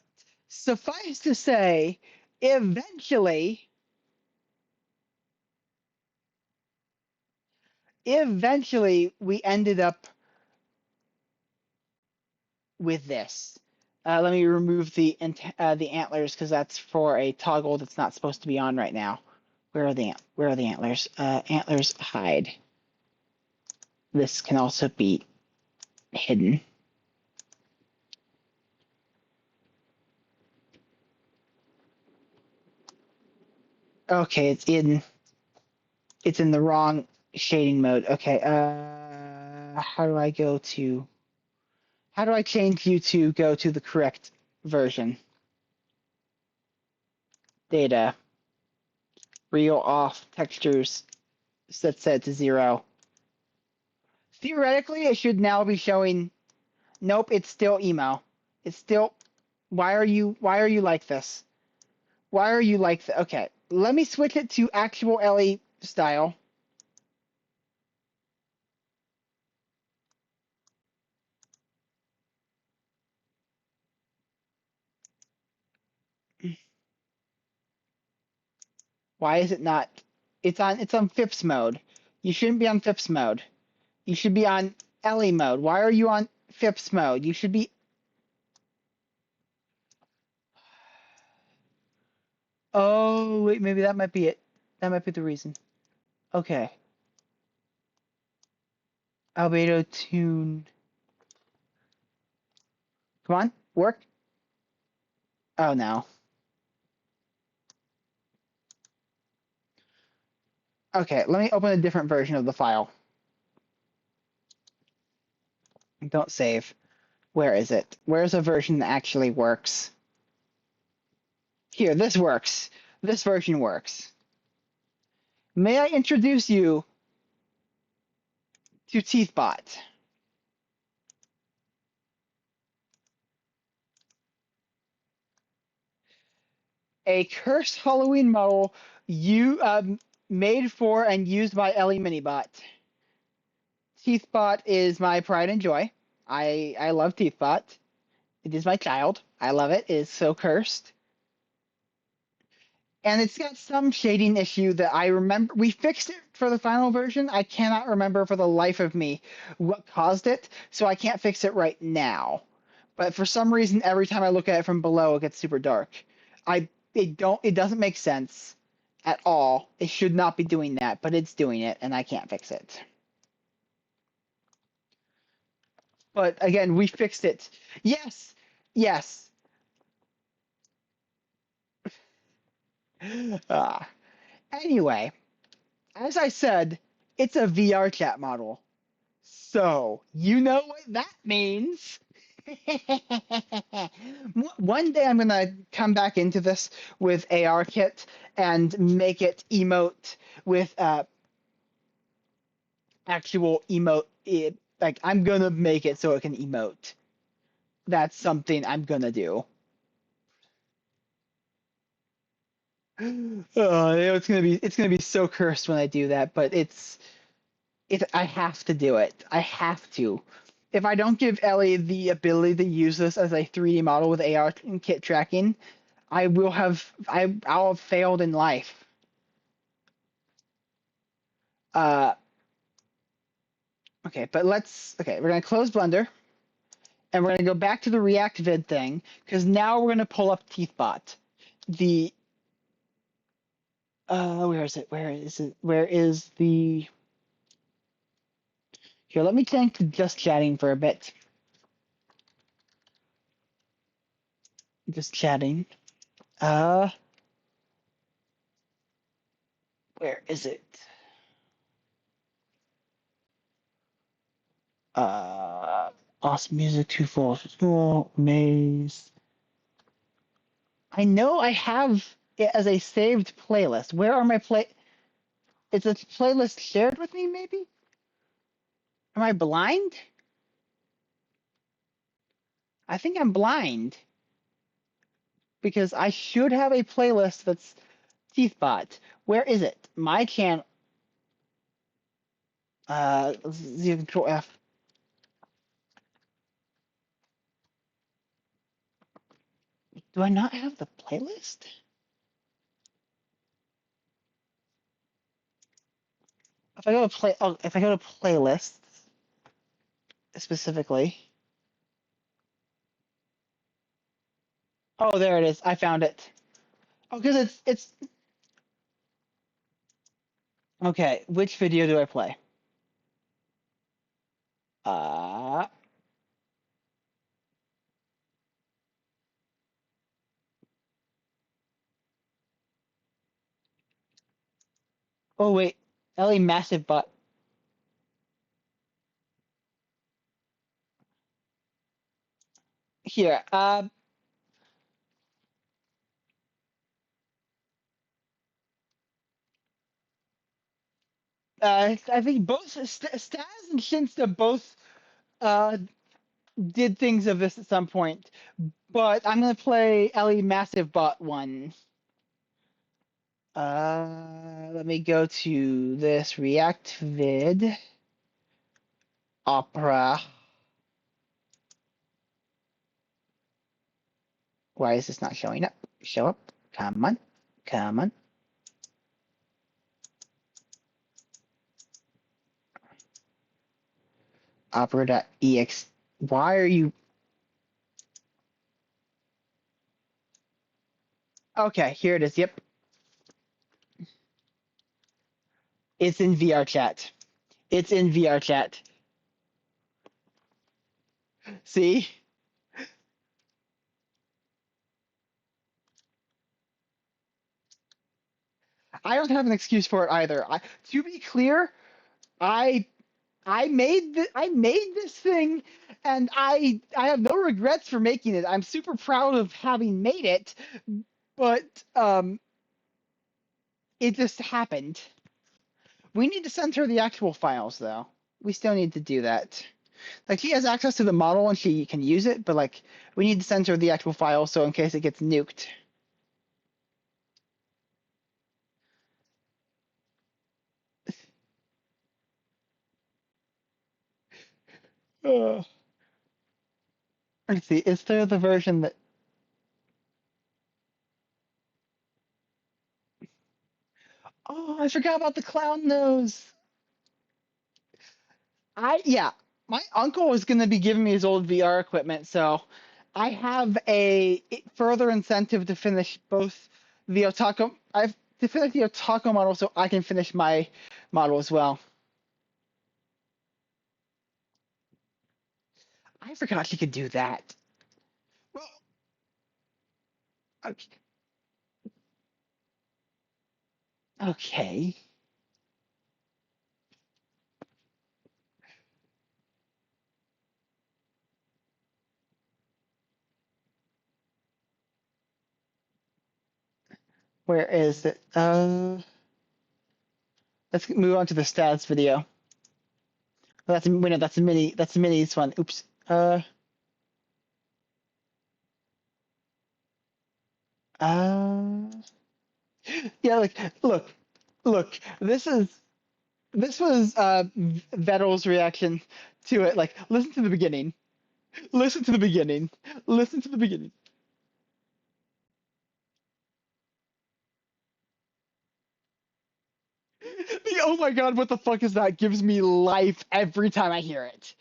Speaker 1: suffice to say, eventually, we ended up with this. Let me remove the antlers because that's for a toggle that's not supposed to be on right now. Where are the antlers? Antlers hide. This can also be hidden. Okay, it's in the wrong shading mode. Okay, how do I change you to go to the correct version? Data, real off, textures, set to 0. Theoretically, it should now be showing. Nope, it's still emo. It's still. Why are you like this? Why are you like that? Okay, let me switch it to actual Ellie style. Why is it not? It's on Phipps mode. You shouldn't be on Phipps mode. You should be on Ellie mode. Why are you on Phipps mode? You should be. Oh wait, maybe that might be it. That might be the reason. Okay. Albedo tune. Come on, work. Oh no. Okay, let me open a different version of the file. Don't save. Where is it? Where's a version that actually works? Here, this works. This version works. May I introduce you to TeethBot? A cursed Halloween model you made for and used by Ellie Minibot. TeethBot is my pride and joy. I love TeethBot. It is my child. I love it. It is so cursed. And it's got some shading issue that I remember. We fixed it for the final version. I cannot remember for the life of me what caused it, so I can't fix it right now. But for some reason, every time I look at it from below, it gets super dark. It doesn't make sense at all. It should not be doing that, but it's doing it, and I can't fix it. But again, we fixed it. Yes, yes. Ah. Anyway, as I said, it's a VR chat model. So, you know what that means. One day I'm going to come back into this with ARKit and make it emote with actual emote. Like, I'm going to make it so it can emote. That's something I'm going to do. It's gonna be so cursed when I do that, but I have to do it. I have to. If I don't give Ellie the ability to use this as a 3D model with AR and kit tracking, I'll have failed in life. Uh, okay, we're gonna close Blender and we're gonna go back to the React vid thing because now we're gonna pull up TeethBot. The where is it? Where is it? Where is the Here, let me change to just chatting for a bit. Just chatting. Uh, where is it? Uh, awesome music, Two Falls School, Maze. I know I have it as a saved playlist. Where are my play? Is a playlist shared with me, maybe? Am I blind? I think I'm blind. because I should have a playlist that's Teethbot. Where is it? My channel. Let's see, Control F. Do I not have the playlist? If I go to playlists specifically. Oh, there it is. I found it. Oh, because it's okay. Which video do I play? Uh, oh wait, Ellie massive butt. Here. I think both Staz and Shinsta both uh did things of this at some point, but I'm gonna play Ellie massive butt one. Let me go to this React vid opera. Why is this not showing up? Show up. Come on. Come on. Opera.ex. Why are you? Okay, here it is. Yep. It's in VR chat. It's in VR chat. See? I don't have an excuse for it either. To be clear, I I made this thing, and I have no regrets for making it. I'm super proud of having made it, but it just happened. We need to send her the actual files though. We still need to do that. Like she has access to the model and she can use it, but like we need to send her the actual file so in case it gets nuked. Uh, let's see. Is there the version that? Oh, I forgot about the clown nose. Yeah, my uncle is going to be giving me his old VR equipment, so I have a further incentive to finish both the Otako. I've to finish the Otako model so I can finish my model as well. I forgot she could do that. Well, okay. Okay. Where is it? Let's move on to the stats video. That's wait, no, that's a mini. That's a mini's one. Oops. Uh. Yeah. Like, look. This was Vettel's reaction to it. Like, listen to the beginning. Listen to the beginning. Listen to the beginning. The oh my god, what the fuck is that? Gives me life every time I hear it.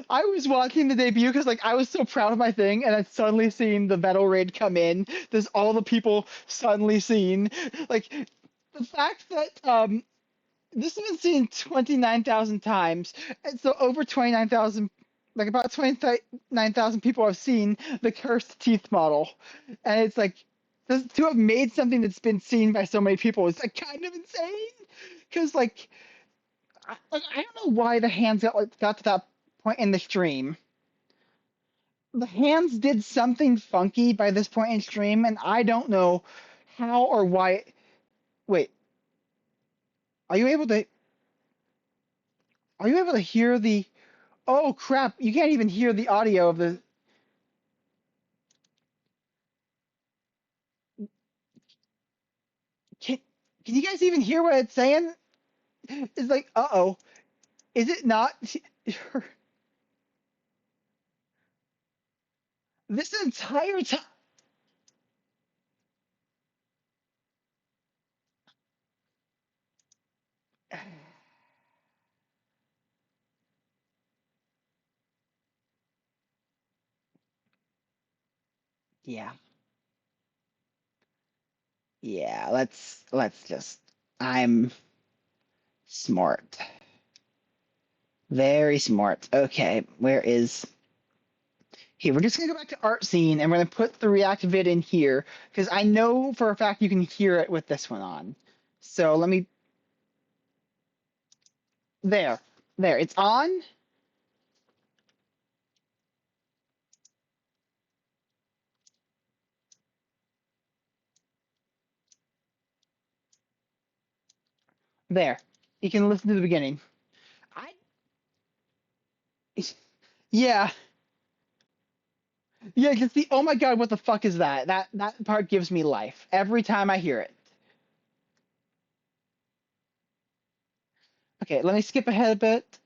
Speaker 1: I was watching the debut because like I was so proud of my thing, and then suddenly seeing the Vettel raid come in. There's all the people suddenly seen. Like the fact that this has been seen 29,000 times, and so over 29,000, like about 29,000 people have seen the cursed teeth model, and it's like to have made something that's been seen by so many people is like kind of insane. Because I don't know why the hands got to that point in the stream. The hands did something funky by this point in stream, and I don't know how or why. Wait, are you able to? Are you able to hear the? Oh crap! You can't even hear the audio of the. Can Can you guys even hear what it's saying? It's like, uh-oh. Is it not? This entire time. Yeah. Yeah, let's just I'm smart. Very smart. Okay, where is here? We're just gonna go back to art scene and we're gonna put the reactive vid in here because I know for a fact you can hear it with this one on. So let me there. There, it's on. There. You can listen to the beginning. I yeah. Yeah, just the oh my god, what the fuck is that? That part gives me life every time I hear it. Okay, let me skip ahead a bit.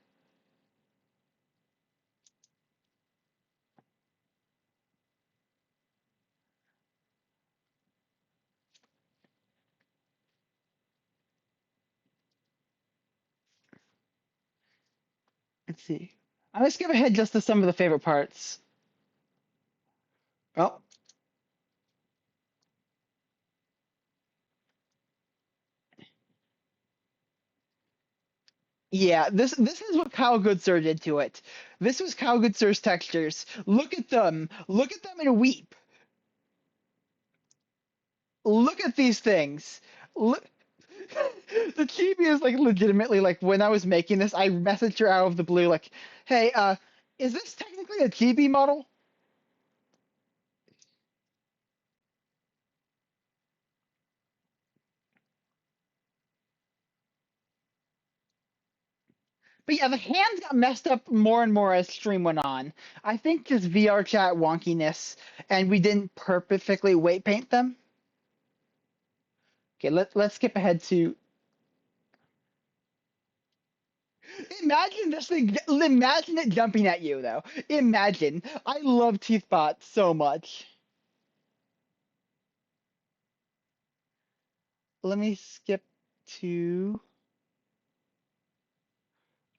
Speaker 1: Let's see. I'm gonna skip ahead just to some of the favorite parts. Oh, yeah, this is what Kyle Goodsir did to it. This was Kyle Goodsir's textures. Look at them. Look at them and weep. Look at these things. Look. The chibi is like legitimately like when I was making this, I messaged her out of the blue like, "Hey, is this technically a chibi model?" But yeah, the hands got messed up more and more as stream went on. I think just VR chat wonkiness, and we didn't perfectly weight paint them. Okay, let's skip ahead to. Imagine this thing. Imagine it jumping at you, though. Imagine. I love Teethbot so much. Let me skip to.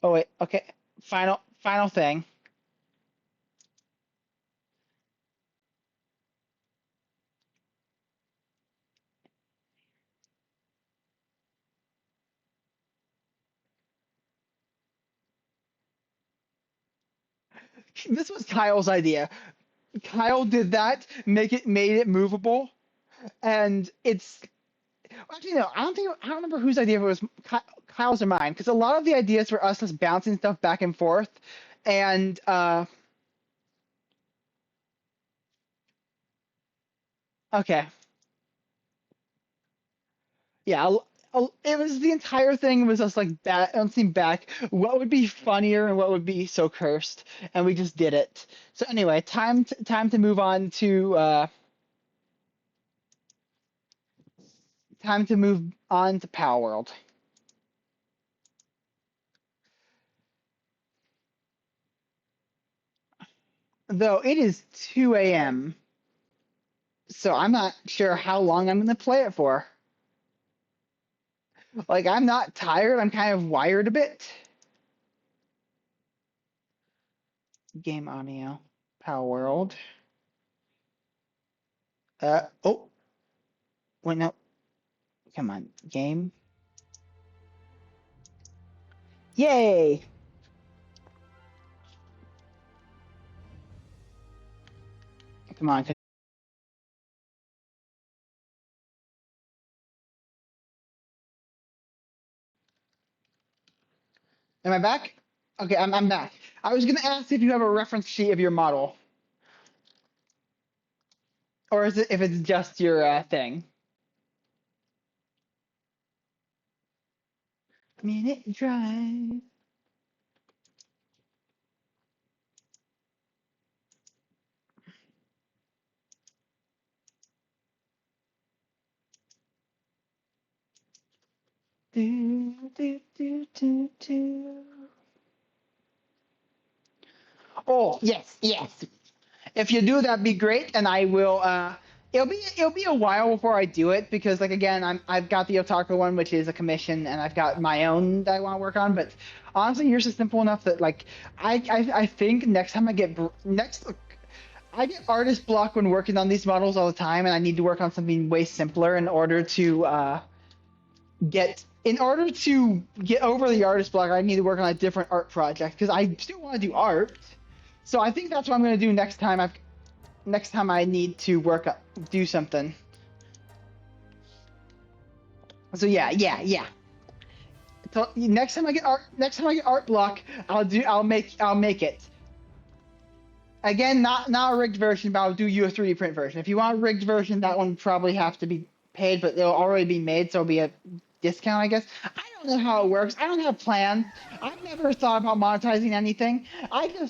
Speaker 1: Oh wait. Okay. Final thing. This was Kyle's idea. Kyle did that. Made it movable, and it's actually, no, I don't remember whose idea it was, Kyle's or mine, because a lot of the ideas were us just bouncing stuff back and forth, and okay, yeah, it was the entire thing was just like bouncing back. What would be funnier and what would be so cursed, and we just did it. So anyway, time to move on to Palworld. Though it is 2 a.m., so I'm not sure how long I'm gonna play it for. Like I'm not tired. I'm kind of wired a bit. Game audio. Power World. Oh, wait, no. Come on. Game. Yay! Come on. Am I back? Okay, I'm back. I was gonna ask if you have a reference sheet of your model, or is it if it's just your thing. Minute drive. do, do, do, do. Oh, yes, yes. If you do, that'd be great, and I will. It'll be a while before I do it because, like, again, I've got the Otaku one, which is a commission, and I've got my own that I want to work on. But honestly, yours is simple enough that, like, I think next time I get next. I get artist block when working on these models all the time, and I need to work on something way simpler in order to get over the artist block. I need to work on a different art project because I still want to do art. So I think that's what I'm going to do next time I need to do something. So yeah. So next time I get art block, I'll make it. Again, not a rigged version, but I'll do you a 3D print version. If you want a rigged version, that one probably have to be paid, but it'll already be made, so it'll be a discount, I guess. I don't know how it works. I don't have plans. I've never thought about monetizing anything. I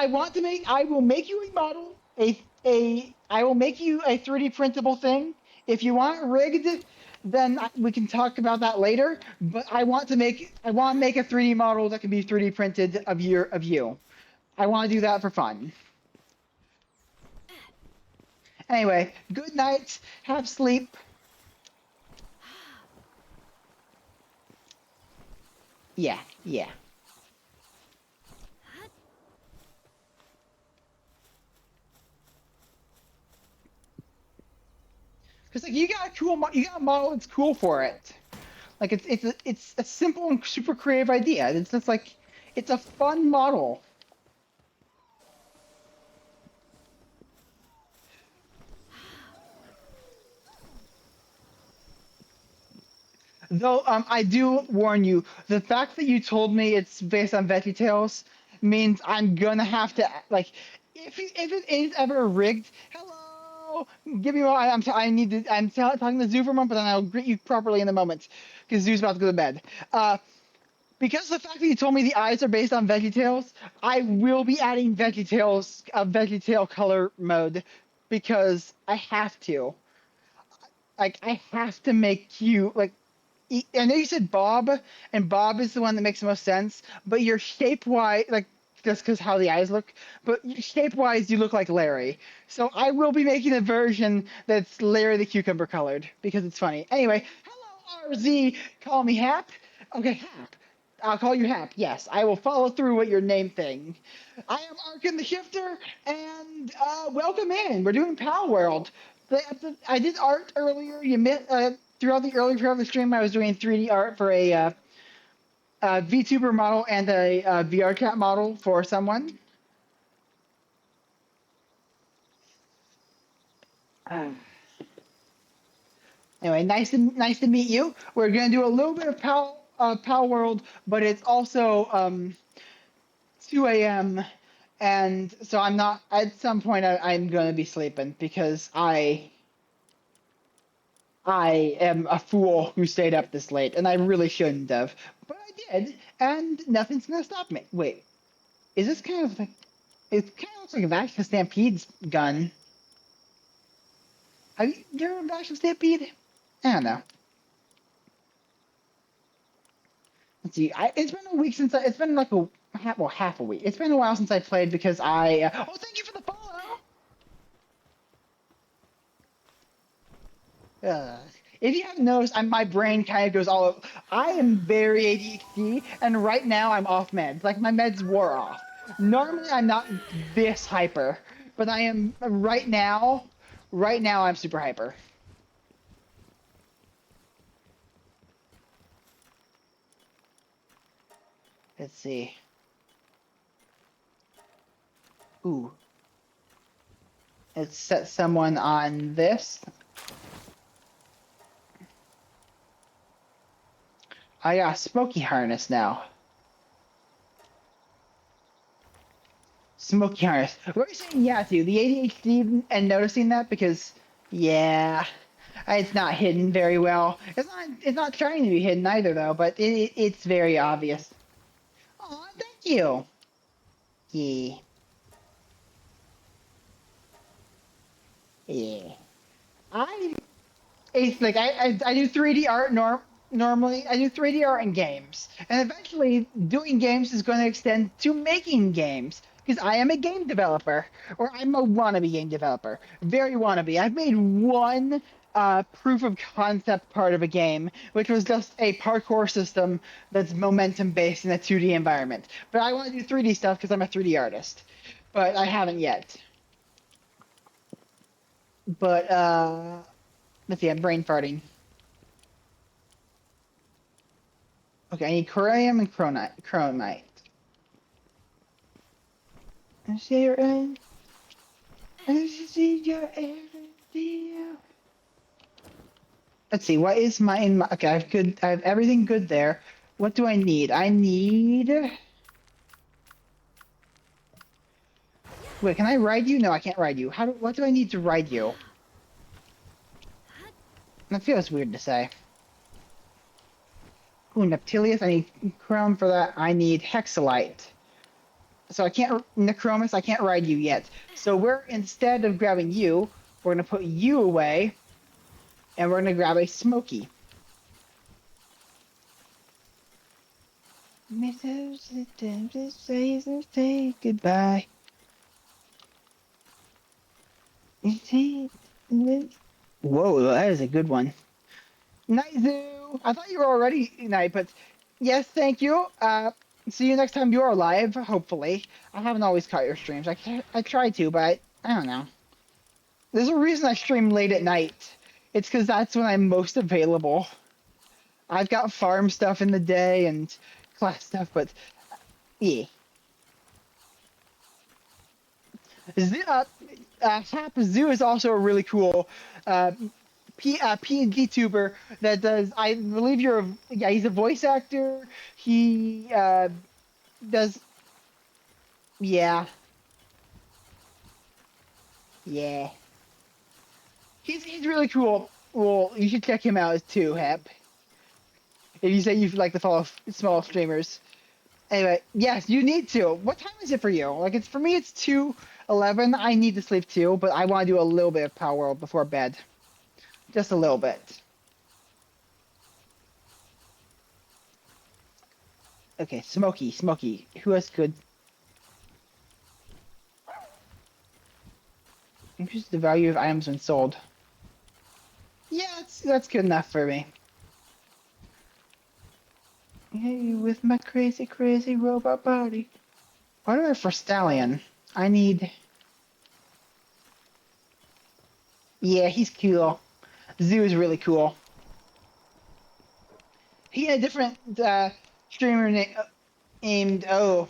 Speaker 1: want to make. I will make you a model. I will make you a 3D printable thing. If you want it rigged, then we can talk about that later. But I want to make a 3D model that can be 3D printed of you. I want to do that for fun. Anyway, good night. Have sleep. Yeah. Because, like, you got a model that's cool for it. Like, it's a simple and super creative idea. It's just like it's a fun model. Though, I do warn you, the fact that you told me it's based on VeggieTales means I'm gonna have to, like, if it is ever rigged. Hello, give me a moment. I'm talking to Zoo for a moment, but then I'll greet you properly in a moment because Zoo's about to go to bed. Because the fact that you told me the eyes are based on VeggieTales, I will be adding VeggieTale color mode because I have to. Like, I have to make you like. I know you said Bob, and Bob is the one that makes the most sense. But your shape wise, like, just because how the eyes look, but shape wise, you look like Larry. So I will be making a version that's Larry the cucumber colored because it's funny. Anyway, hello RZ, call me Hap. Okay, Hap. I'll call you Hap. Yes, I will follow through with your name thing. I am Arkin the Shifter, and welcome in. We're doing Palworld. I did art earlier. Throughout the early part of the stream, I was doing 3D art for a VTuber model and a VR chat model for someone. Uh, Anyway, nice to meet you. We're gonna do a little bit of Pal World, but it's also 2 a.m. and so I'm not. At some point, I'm gonna be sleeping because I am a fool who stayed up this late, and I really shouldn't have, but I did, and nothing's gonna stop me. Wait, is this kind of like? It kind of looks like a Vacuum Stampede's gun. Have you ever Vacuum Stampede? I don't know. Let's see. It's been a week since it's been like half a week. It's been a while since I played because oh, thank you for the follow. If you haven't noticed, my brain kind of goes all over. I am very ADHD, and right now I'm off meds. Like, my meds wore off. Normally I'm not this hyper, but I am right now. Right now I'm super hyper. Let's see. Ooh. Let's set someone on this. I got a smoky harness now. Smoky harness. What are you saying yeah to? The ADHD and noticing that because yeah, it's not hidden very well. It's not trying to be hidden either though, but it's very obvious. Oh, thank you. Yeah. Yeah. I it's like I do 3D art normally. I do 3D art in games, and eventually doing games is going to extend to making games because I am a game developer, or I'm a wannabe game developer, very wannabe. I've made one proof of concept part of a game, which was just a parkour system that's momentum based in a 2D environment. But I want to do 3D stuff because I'm a 3D artist, but I haven't yet. But let's see, I'm brain farting. Okay, I need Corium and Chromite. I see your end. I see your end. Let's see, what is my okay, I have good I have everything good there. What do I need? I need wait, can I ride you? No, I can't ride you. What do I need to ride you? That feels weird to say. Ooh, Neptilius, I need Chrome for that. I need Hexalite. So I can't Necromus, I can't ride you yet. So we're instead of grabbing you, we're gonna put you away, and we're gonna grab a Smoky. Say goodbye. Whoa, that is a good one. Night Zoo. I thought you were already night, but yes, thank you. See you next time you're live. Hopefully, I haven't always caught your streams. I try to, but I don't know. There's a reason I stream late at night. It's because that's when I'm most available. I've got farm stuff in the day and class stuff, but yeah. Zoo, Hap Zoo is also a really cool PNG tuber that does. I believe yeah. He's a voice actor. He does. Yeah, yeah. He's really cool. Well, you should check him out too, Hap. If you say you like to follow small streamers. Anyway, yes, you need to. What time is it for you? Like it's for me, it's 2:11. I need to sleep too, but I want to do a little bit of Palworld before bed, just a little bit. Okay, Smoky. Who has good? Increase the value of items when sold. Yeah, that's good enough for me. Hey, with my crazy robot body. What do I for Stallion? I need. Yeah, he's cool. Zoo is really cool. He had a different streamer named. Oh,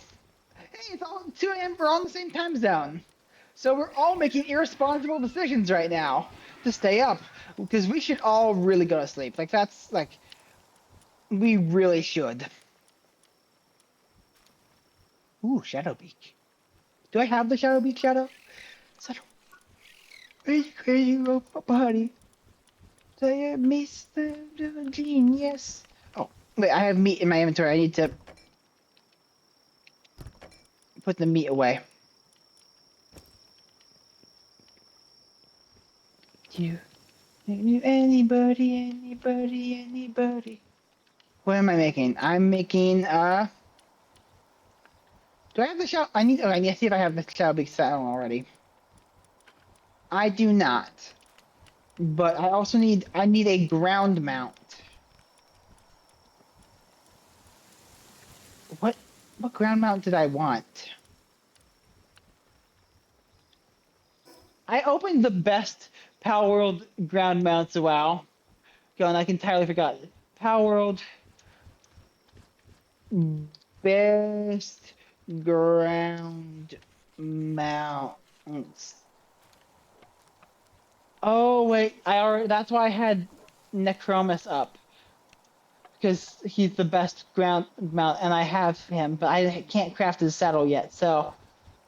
Speaker 1: hey, it's all 2 a.m. We're all in the same time zone. So we're all making irresponsible decisions right now to stay up because we should all really go to sleep. Like that's like we really should. Ooh, Shadowbeak. Do I have the Shadowbeak shadow? Shadow. Crazy robot body. Say Mr. Genius. Oh, wait, I have meat in my inventory. I need to put the meat away. You, anybody. What am I making? I'm making, do I have the shadow? I need to see if I have the Shadowbeak saddle already. I do not. But I need a ground mount. What, what ground mount did I want? I opened the best Palworld ground mounts a while ago, and I entirely forgot. Palworld best ground mounts. Oh wait, that's why I had Necromus up because he's the best ground mount, and I have him, but I can't craft his saddle yet. So,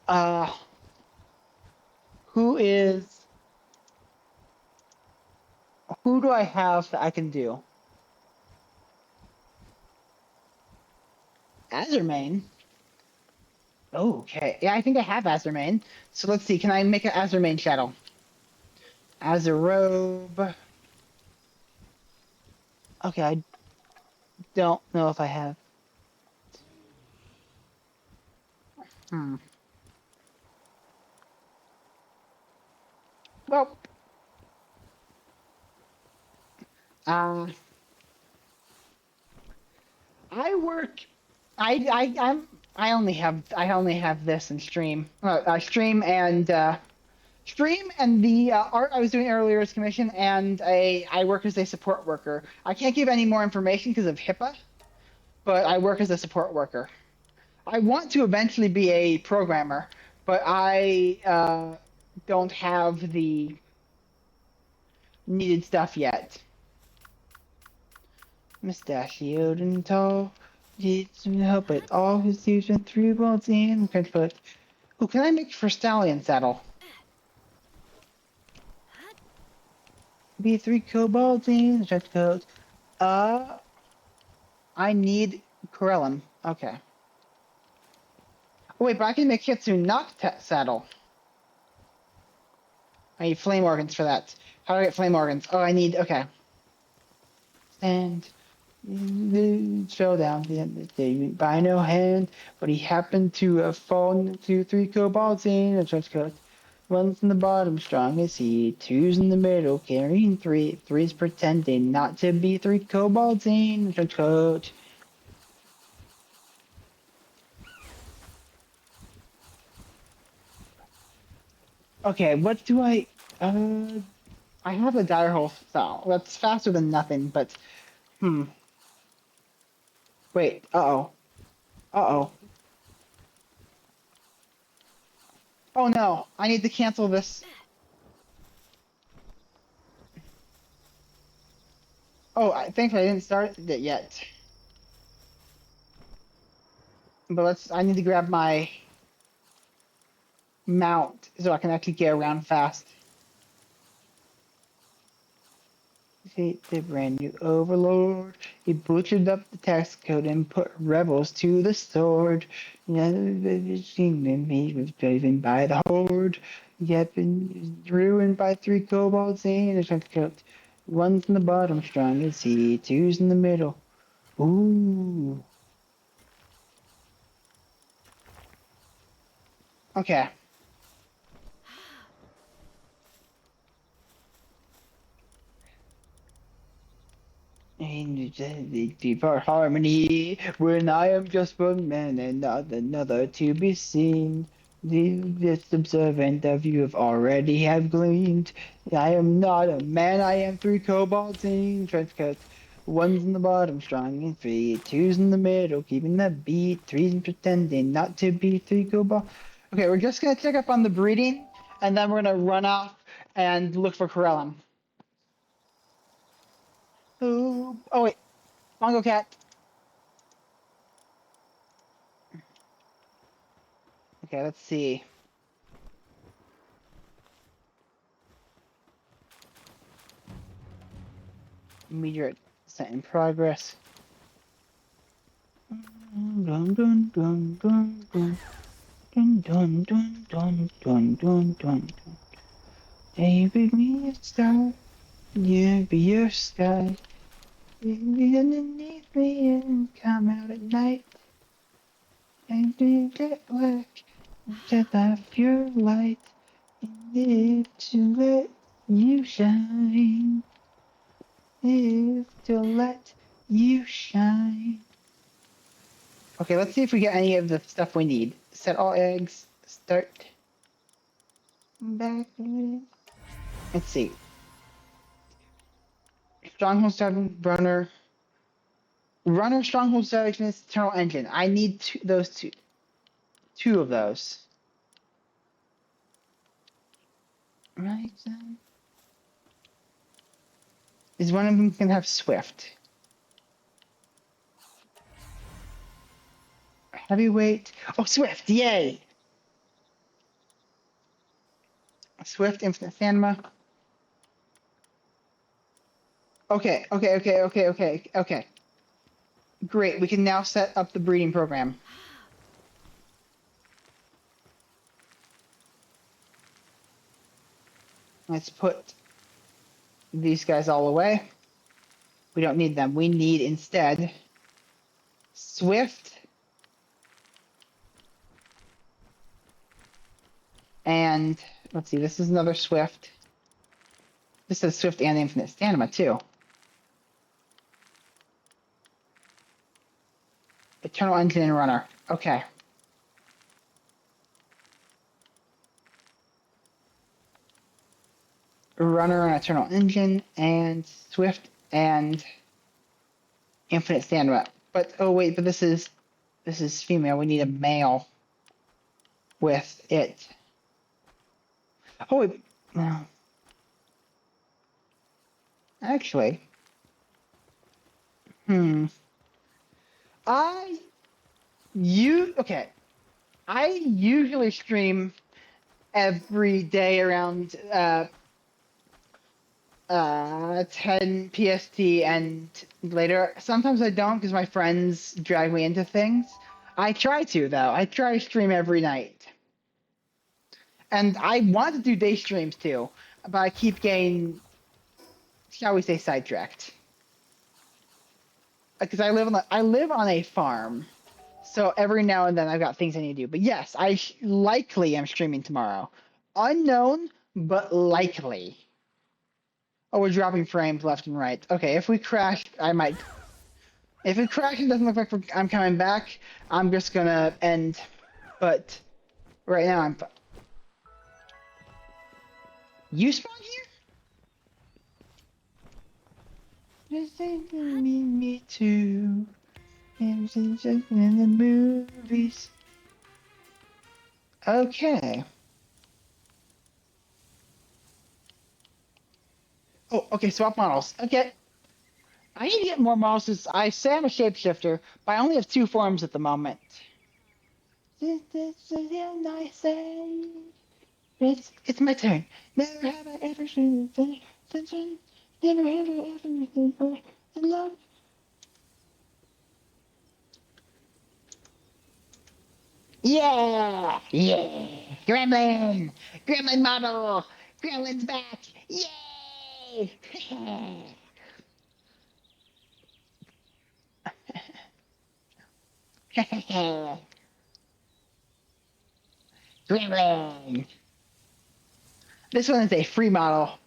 Speaker 1: uh, who is who do I have that I can do? Azurmane. Oh, okay. Yeah, I think I have Azurmane. So let's see. Can I make an Azurmane shadow? Azurobe. Okay. don't know if I have. Hmm. Well, uh, I work. I only have this and stream. Stream and the art I was doing earlier is commission, and I work as a support worker. I can't give any more information because of HIPAA, but I work as a support worker. I want to eventually be a programmer, but I don't have the needed stuff yet. Mustachioed and tall, needs some help with all his using 3 bolts in foot. Oh, can I make for stallion saddle? Be 3 kobolds in trench coat. Uh, I need Corellum. Okay. Oh, wait, but I can make Hitsu not saddle. I need flame organs for that. How do I get flame organs? Oh, I need. Okay. And fell down the end of the day by no hand, but he happened to have fallen into 3 kobolds in a trench coat. One's in the bottom, strong as he. Two's in the middle, carrying three. Three's pretending not to be 3 kobolds in a trench coat. Okay, what do I have a direhole style. That's faster than nothing, but hmm. Wait, uh-oh. Uh-oh. Oh no, I need to cancel this. Oh, thankfully I didn't start it yet. But I need to grab my mount so I can actually get around fast. See, the brand new overlord. He butchered up the tax code and put rebels to the sword. He was driven by the horde. Yet been ruined by 3 kobolds in a trench coat. One's in the bottom, strong as he. Two's in the middle. Ooh. Okay. In deeper harmony, when I am just one man and not another to be seen. The just observant of you have already have gleaned. I am not a man, I am 3 kobolds in trench coats. One's in the bottom, strong and free. Two's in the middle, keeping the beat. Three's pretending not to be 3 kobolds. Okay, we're just gonna check up on the breeding, and then we're gonna run off and look for Corellum. Oh wait. Bongo cat. Okay, let's see. Meteor set in progress. Dun dun dun dun dun dun dun dun dun dun dun dun. Hey, bring me a star, yeah, be your sky. Be underneath me and come out at night. And do get black, set off your light. Live to let you shine. Live to let you shine. Okay, let's see if we get any of the stuff we need. Set all eggs. Start. Back. Let's see. Stronghold starting runner. Runner, stronghold starting eternal engine. I need those two. Two of those. Right then. Is one of them can have swift. Heavyweight. Oh, swift! Yay! Swift, infinite stamina. Okay. Great. We can now set up the breeding program. Let's put these guys all away. We don't need them. We need instead Swift, and let's see, this is another Swift. This says Swift and Infinite Stamina too. Eternal Engine and Runner. Okay. Runner and Eternal Engine and Swift and Infinite Stamina. But oh wait, but this is female. We need a male with it. Oh wait, no. Actually, I okay. I usually stream every day around 10 PST and later. Sometimes I don't because my friends drag me into things. I try to though. I try to stream every night. And I want to do day streams too, but I keep getting, shall we say, sidetracked. Because I live on a farm, so every now and then I've got things I need to do. But yes, likely am streaming tomorrow. Unknown, but likely. Oh, we're dropping frames left and right. Okay, if we crash, I might. If it crashes, it doesn't look like I'm coming back. I'm just gonna end. But right now I'm. You spawn here? Just me too. And just in the movies. Okay. Oh, okay. Swap models. Okay. I need to get more models. 'Cause I say I'm a shapeshifter, but I only have 2 forms at the moment. I say it's my turn. Never have I ever seen sunshine. Never have I ever been in love. Yeah, yeah. Gremlin, Gremlin model. Gremlin's back. Yay! Gremlin. This one is a free model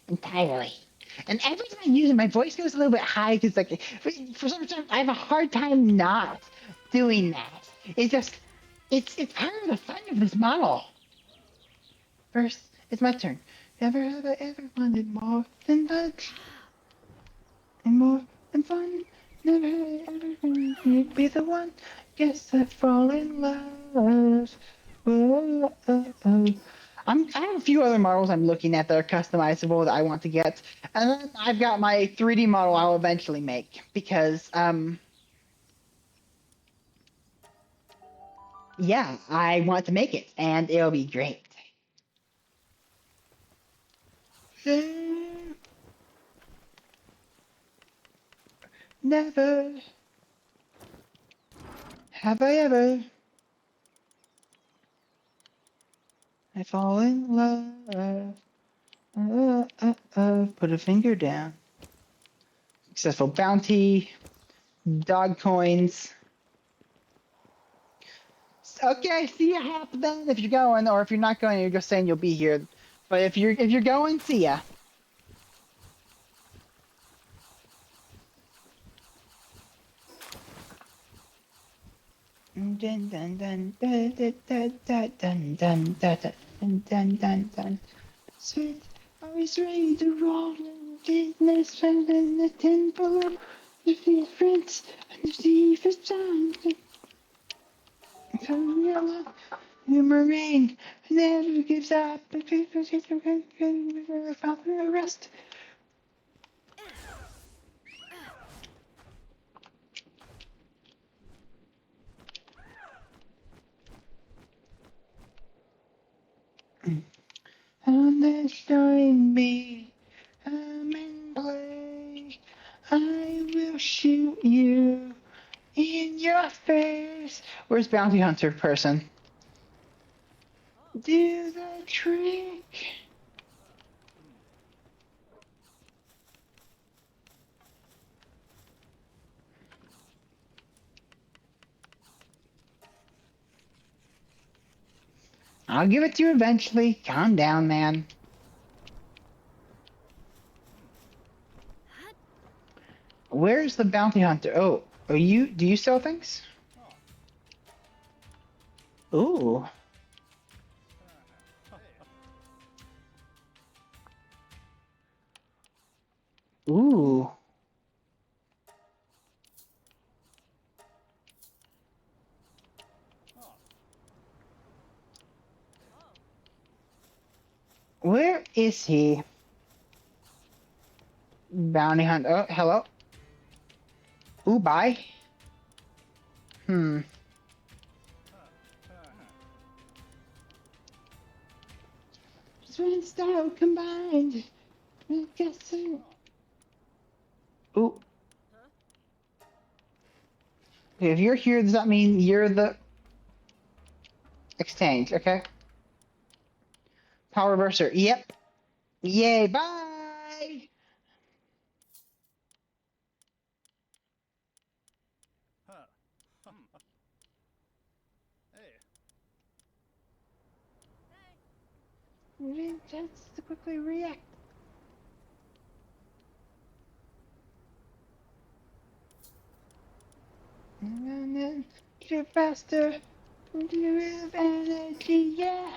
Speaker 1: entirely. And every time I use it, my voice goes a little bit high because, like, for some reason, I have a hard time not doing that. It's just, it's part of the fun of this model. First, it's my turn. Never have I ever wanted more than that, and more than fun. Never have I ever wanted to be the one. Guess I fall in love. Whoa, oh, oh. I have a few other models I'm looking at that are customizable that I want to get, and then I've got my 3D model I'll eventually make because yeah, I want to make it and it'll be great. Never have I ever I fall in love. Put a finger down. Successful bounty, dog coins. Okay, see ya hop then if you're going, or if you're not going, you're just saying you'll be here. But if you're going, see ya. Dun dun dun dun dun dun dun dun dun dun dun dun dun. Sweet, always ready to roll in business, spending the temple of the friends and the sea for sound. Come yellow, boomerang, never gives up. The people get the rest. And they showing me I'm in play. I will shoot you in your face. Where's Bounty Hunter person? Do the trick. I'll give it to you eventually. Calm down, man. Where's the bounty hunter? Oh, are you? Do you sell things? Ooh. Ooh. Where is he? Bounty hunter. Oh, hello. Ooh, bye. Hmm. Twin style combined. Guessing. Ooh. If you're here, does that mean you're the exchange? Okay. Power reverser. Yep. Yay. Bye. Just to quickly react. And then get faster. You have energy, yeah.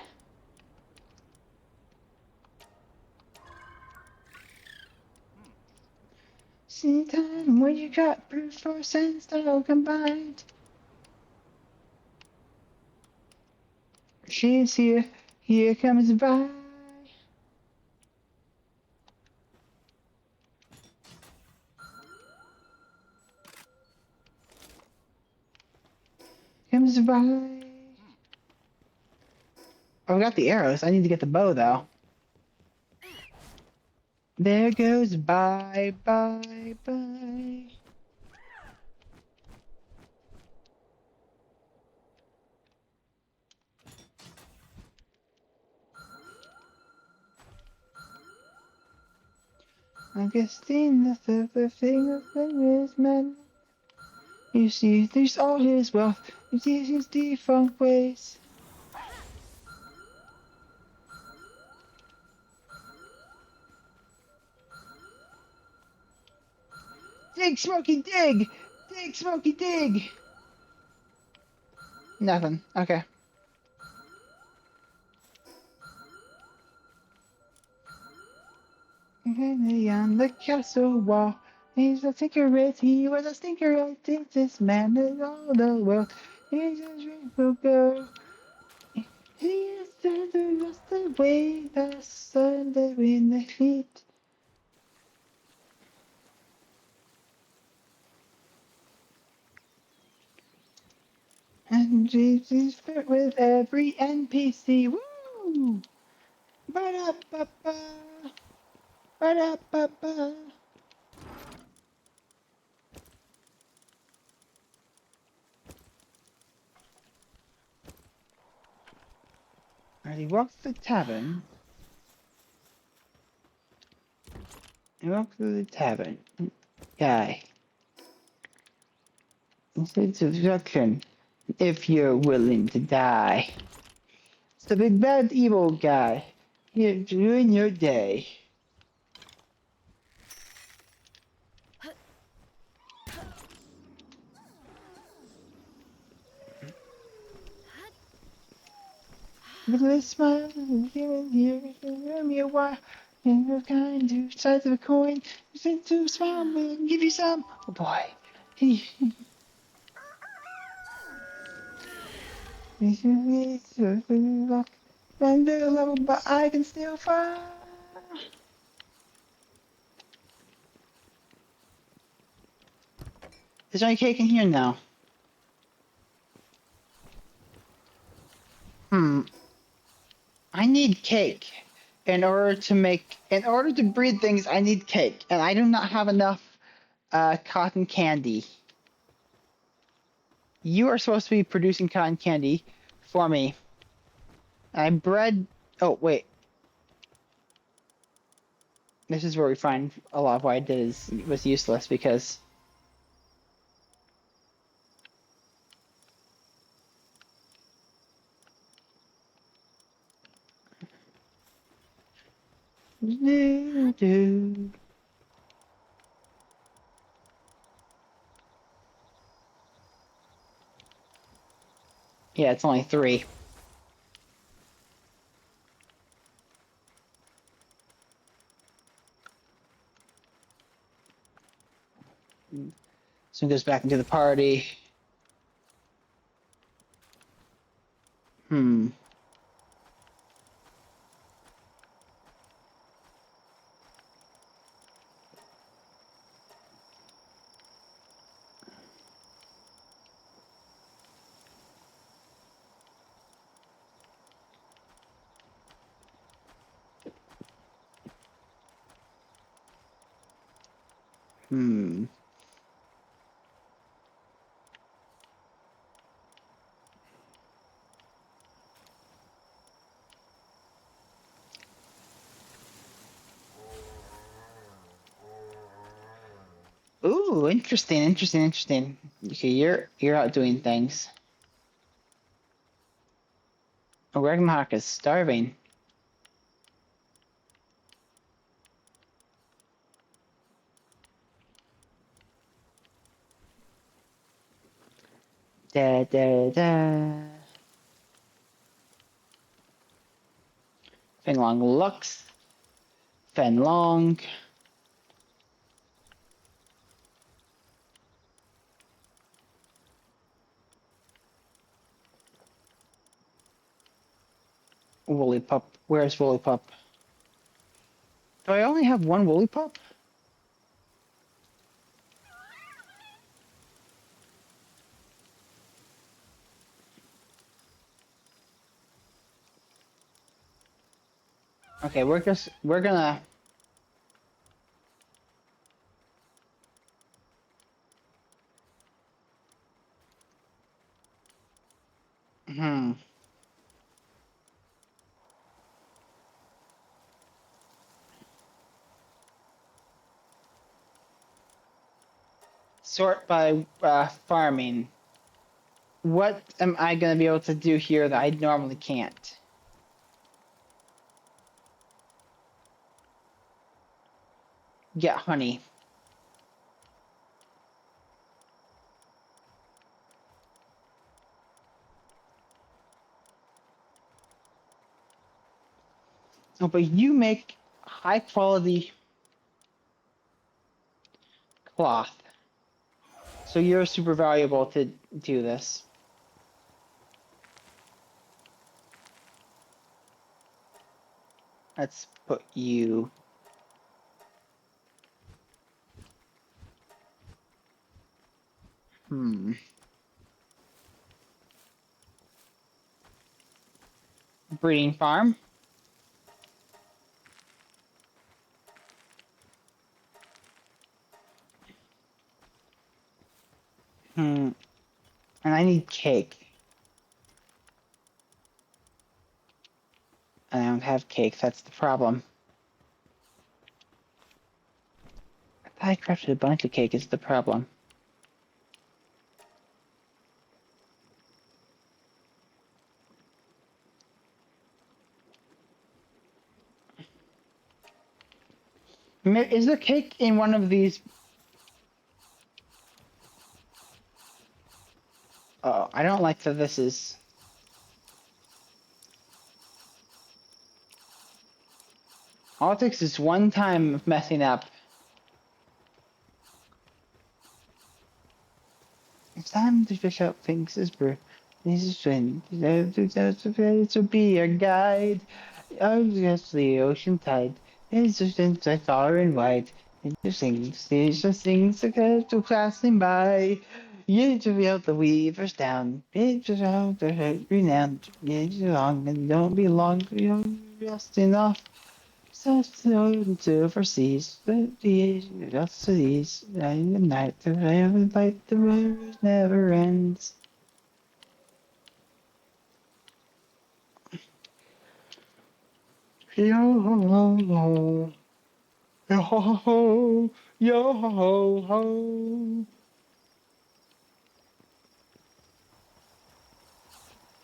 Speaker 1: See time when you got brute force and style combined. She's here. Here comes by. Comes by. Oh, I got the arrows. I need to get the bow though. There goes bye, bye, bye. Augustine, the third thing of his man. You see, there's all his wealth. You see his defunct ways. Dig, Smokey, dig! Dig, Smokey, dig! Nothing. Okay. On the castle wall, he's a tinker, he was a stinker, I think this man is all the world. He's a dreadful girl. He is the rust away, the sun, the wind, the heat. And Jesus fit with every NPC. Woo! Ba-da-ba-ba. Ba-da-ba-ba. As he walks to the tavern, he walks through the tavern. Guy. It's introduction. If you're willing to die. It's the big bad evil guy. Here to ruin your day. With a smile, feeling here, give me a while. And you're kind, two sides of a coin. You think to smile, but I can give you some. Oh boy. Under level, but I can still fly. Is there any cake in here now? I need cake. In order to breed things, I need cake. And I do not have enough cotton candy. You are supposed to be producing cotton candy for me. I bred. Oh, wait. This is where we find a lot of what I did was useless because. Do, do. Yeah, it's only 3. So he goes back into the party. Hmm. Hmm. Ooh, interesting, interesting, interesting. Okay, you're out doing things. Ragnarok is starving. Da da da. Fenlong Lux. Fenlong. Woolly Pup. Where's Woolly Pup? Do I only have one Woolly Pup? Okay, we're gonna. Hmm. Sort by farming. What am I gonna be able to do here that I normally can't? Get honey. Oh, but you make high quality cloth, so you're super valuable to do this. Let's put you. Hmm. Breeding farm. Hmm. And I need cake. And I don't have cake. That's the problem. I thought I crafted a bunch of cake. Is the problem? Is there cake in one of these? Oh, I don't like that this is. All it takes is one time of messing up. It's time to fish out things as brew. This is when to be a guide. Oh, yes, the ocean tide. It's just inside far and wide. It's just things that go passing by. You to be able to weave us down. It's just out there renowned. It's long and don't be long. You're just enough. Such to overseas, but the just to these, and the night, the rain, light, the rivers never ends. Yo ho ho, yo ho ho, yo ho ho.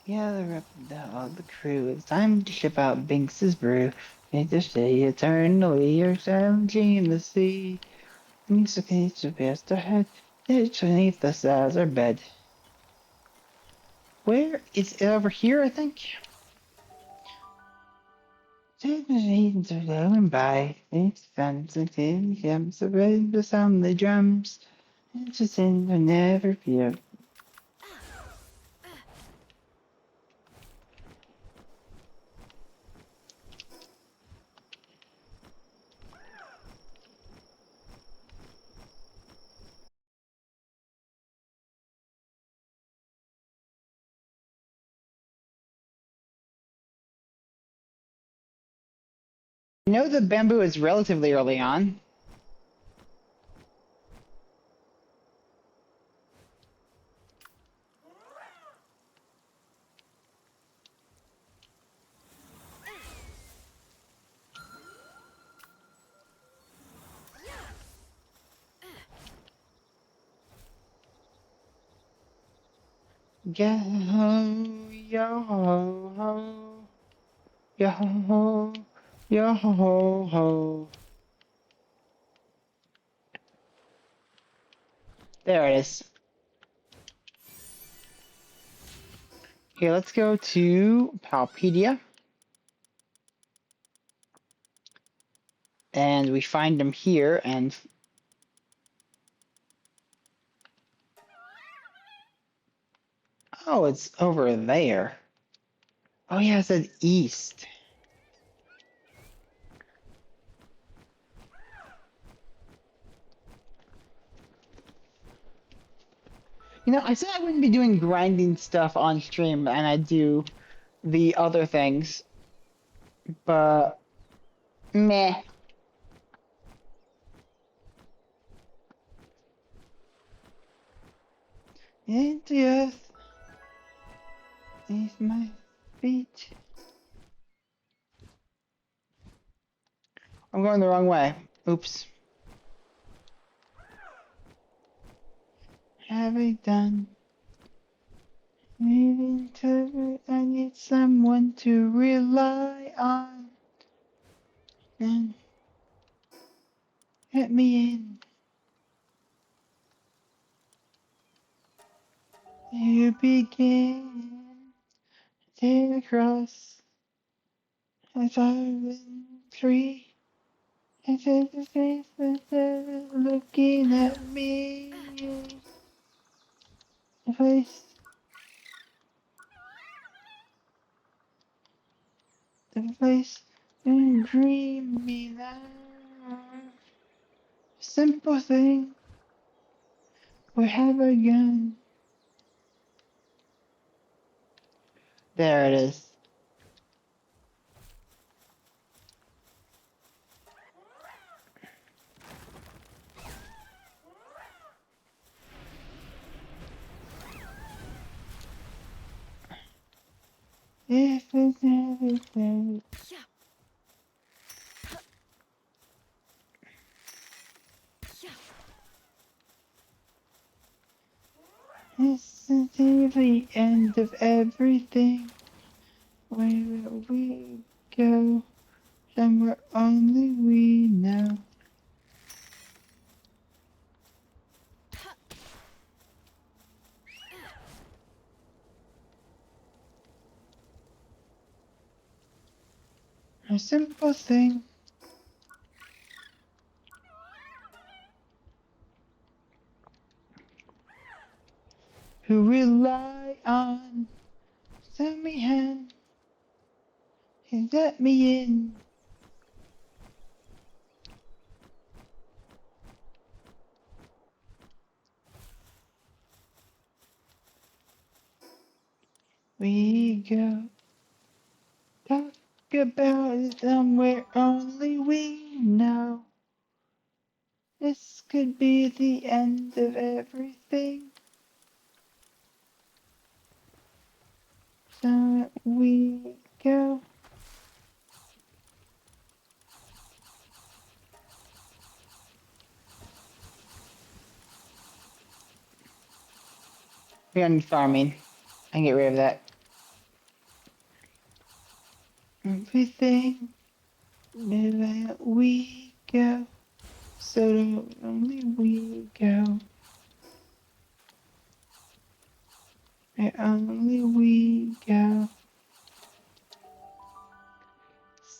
Speaker 1: Gather up the crew. It's time to ship out Binks's brew. Can't you stay eternally? You're challenging in the sea. It's okay to past our head. It's beneath us as our bed. Where is it? Over here, I think. Machines are going by. It's fancy gems of the sound the drums. It's just in the never fear. I know the bamboo is relatively early on. Yo ho, yo ho ho, yo ho ho, yo ho ho. There it is. Okay, let's go to Palpedia, and we find him here, and oh, it's over there. Oh yeah, it said east. You know, I said I wouldn't be doing grinding stuff on stream, and I do the other things, but meh. Into the earth is my feet. I'm going the wrong way. Oops. Have I done? Moving to I need someone to rely on. And let me in. You begin to across as I've been free. And take the face that they're looking at me. The face, the face, and dream me now. Simple thing, we have a gun. There it is. If it's everything, it's the end of everything. Where will we go? Somewhere only we know. A simple thing. Who rely on send me hand and let me in. We go talk about it somewhere only we know. This could be the end of everything. So we go. We don't need farming. I can get rid of that. Everything. Where we go, so only we go. Where only we go.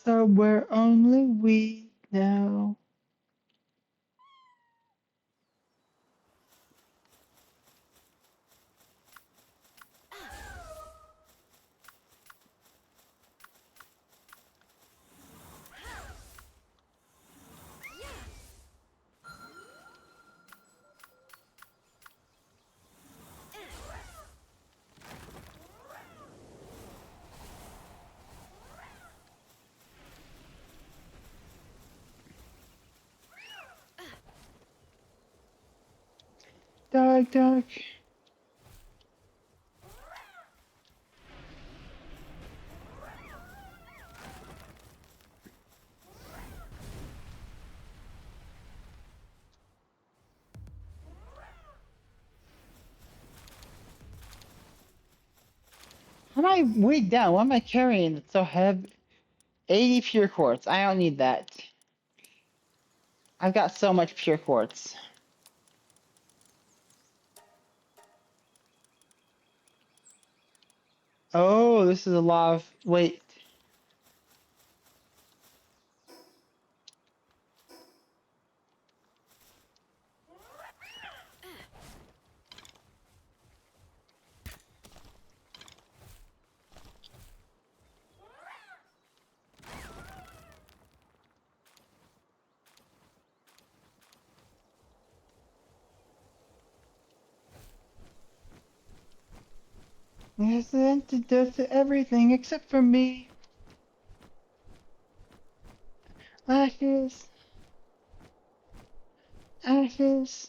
Speaker 1: So where only we know. Dog, dog. How am I weighed down? What am I carrying that's so heavy? 80 pure quartz. I don't need that. I've got so much pure quartz. Oh, this is a lot of. Wait. There's an antidote to everything except for me. Ashes, ashes.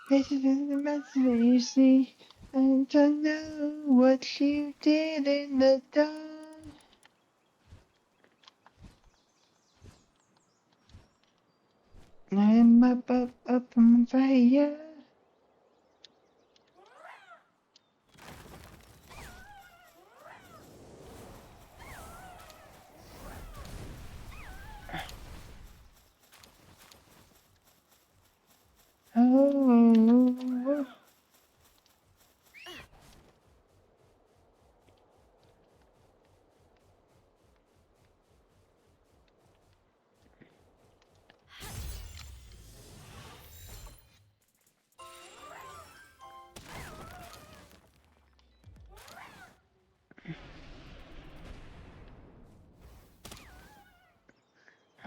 Speaker 1: This is the message you see. And to know what you did in the dark. I'm up on fire. Oh,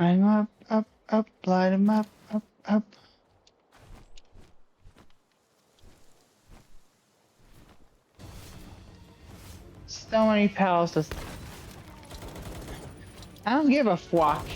Speaker 1: I'm up, light 'em up. So many pals. I don't give a fuck.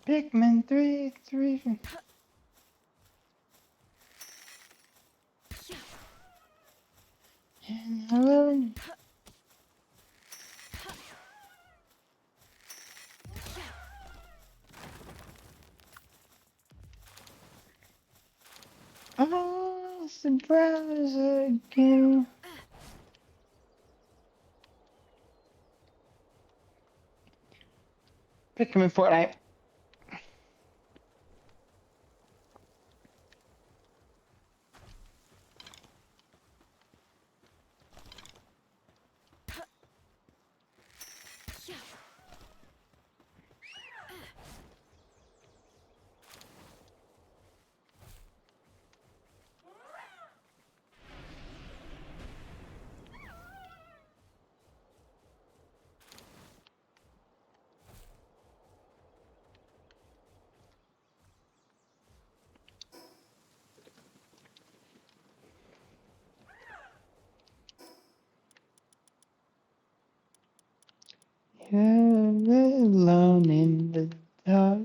Speaker 1: Pikmin 3. And 11. Oh, it's the browser again. Pikmin Fortnite. You're alone in the dark.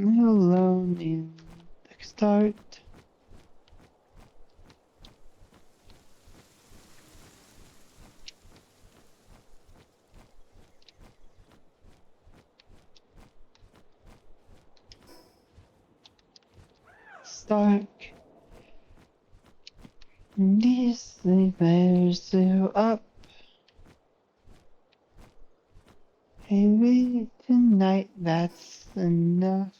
Speaker 1: alone in the start. Stark. These sleepers you up. Maybe tonight that's enough.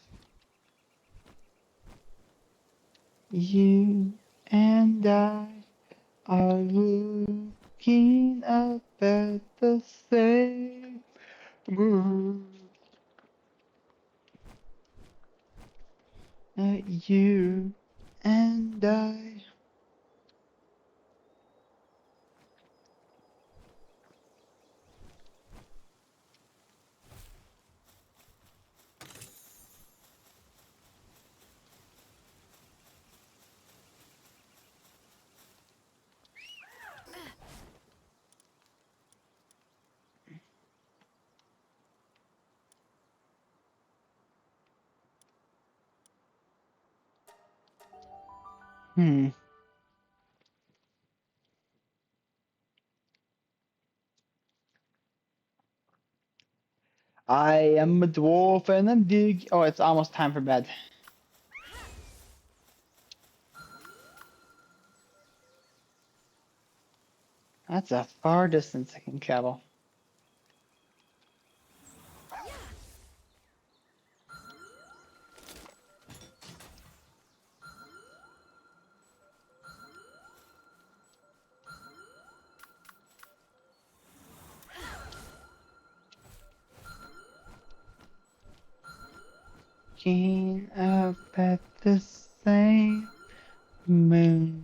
Speaker 1: You and I are looking up at the same moon. You and I. Hmm. I am a dwarf and I'm big. Oh, it's almost time for bed. That's a far distance I can travel. Looking up at the same moon.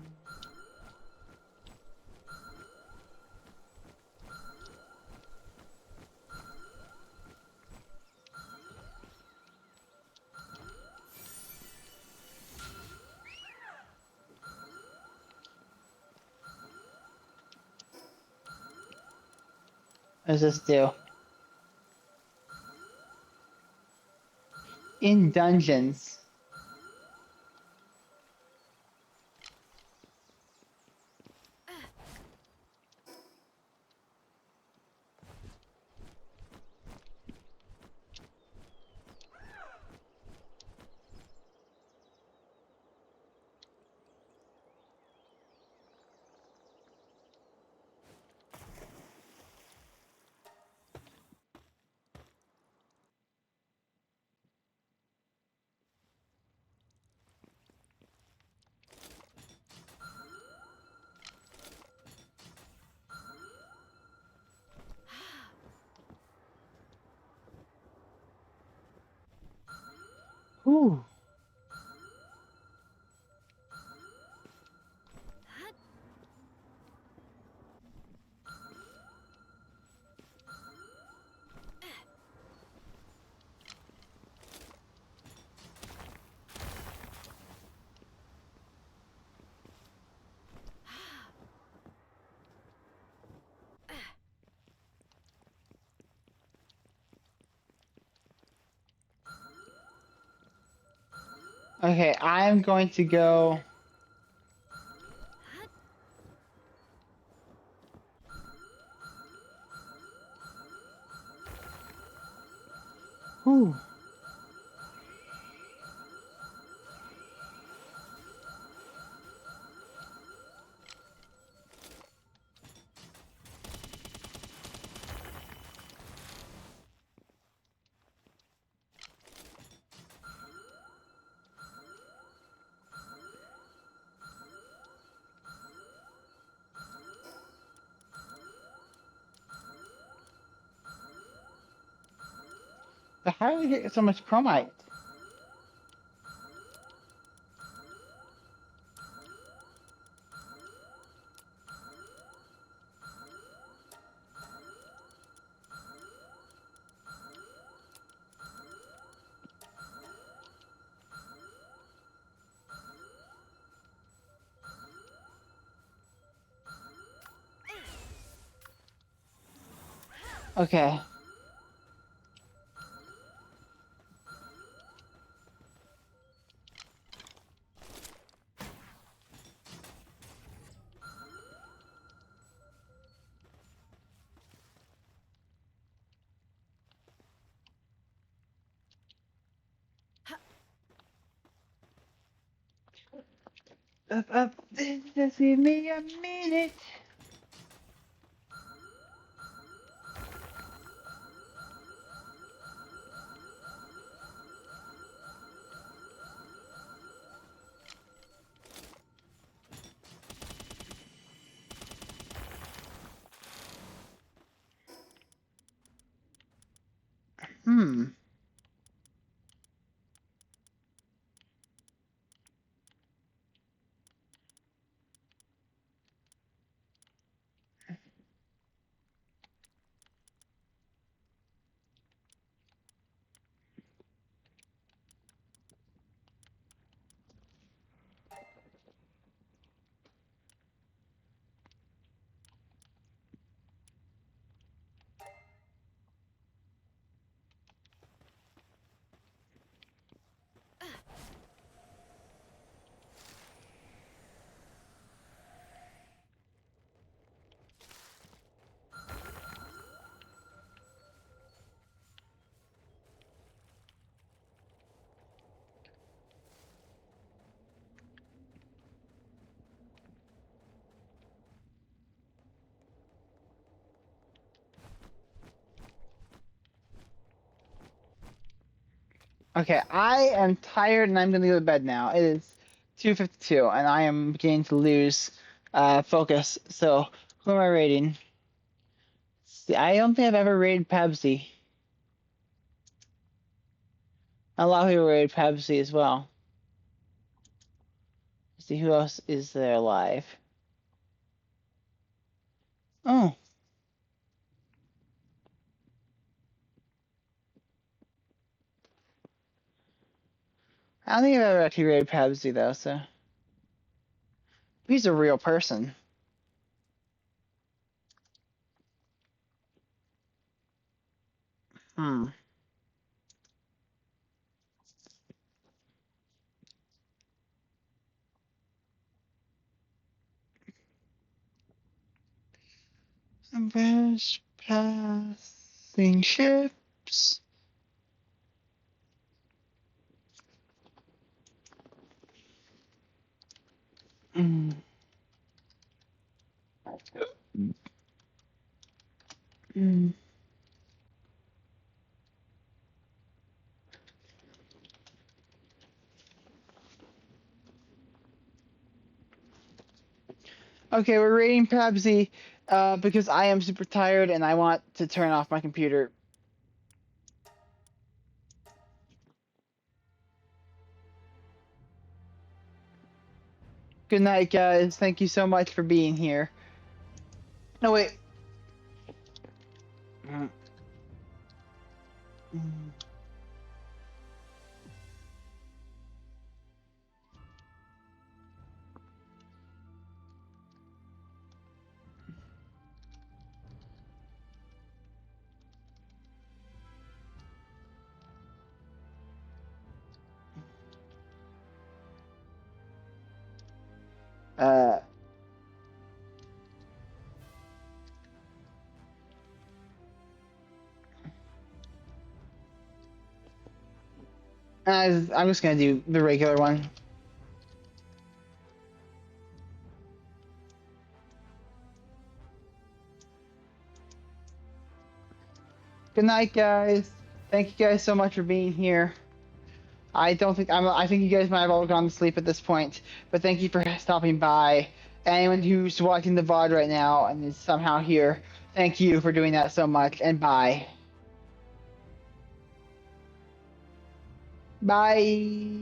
Speaker 1: What does this do? In dungeons. Ooh. Okay, I'm going to go. Ooh. But how did I get so much chromite? Okay. up. Just give me a minute. Hmm. Okay, I am tired and I'm gonna go to bed now. It is 2:52 and I am beginning to lose focus. So who am I rating? See, I don't think I've ever rated Pepsi. A lot of people rated Pepsi as well. Let's see who else is there alive. Oh, I don't think I've ever actually rated Pepsi though. So he's a real person. Hmm. Where's passing ships? Mm. Mm. Okay, we're rating Pepsi because I am super tired and I want to turn off my computer. Good night, guys. Thank you so much for being here. No, wait. Mm. Mm. Uh, I'm just gonna do the regular one. Good night, guys. Thank you guys so much for being here. I don't think I think you guys might have all gone to sleep at this point, but thank you for stopping by. Anyone who's watching the VOD right now and is somehow here, thank you for doing that so much, and bye. Bye.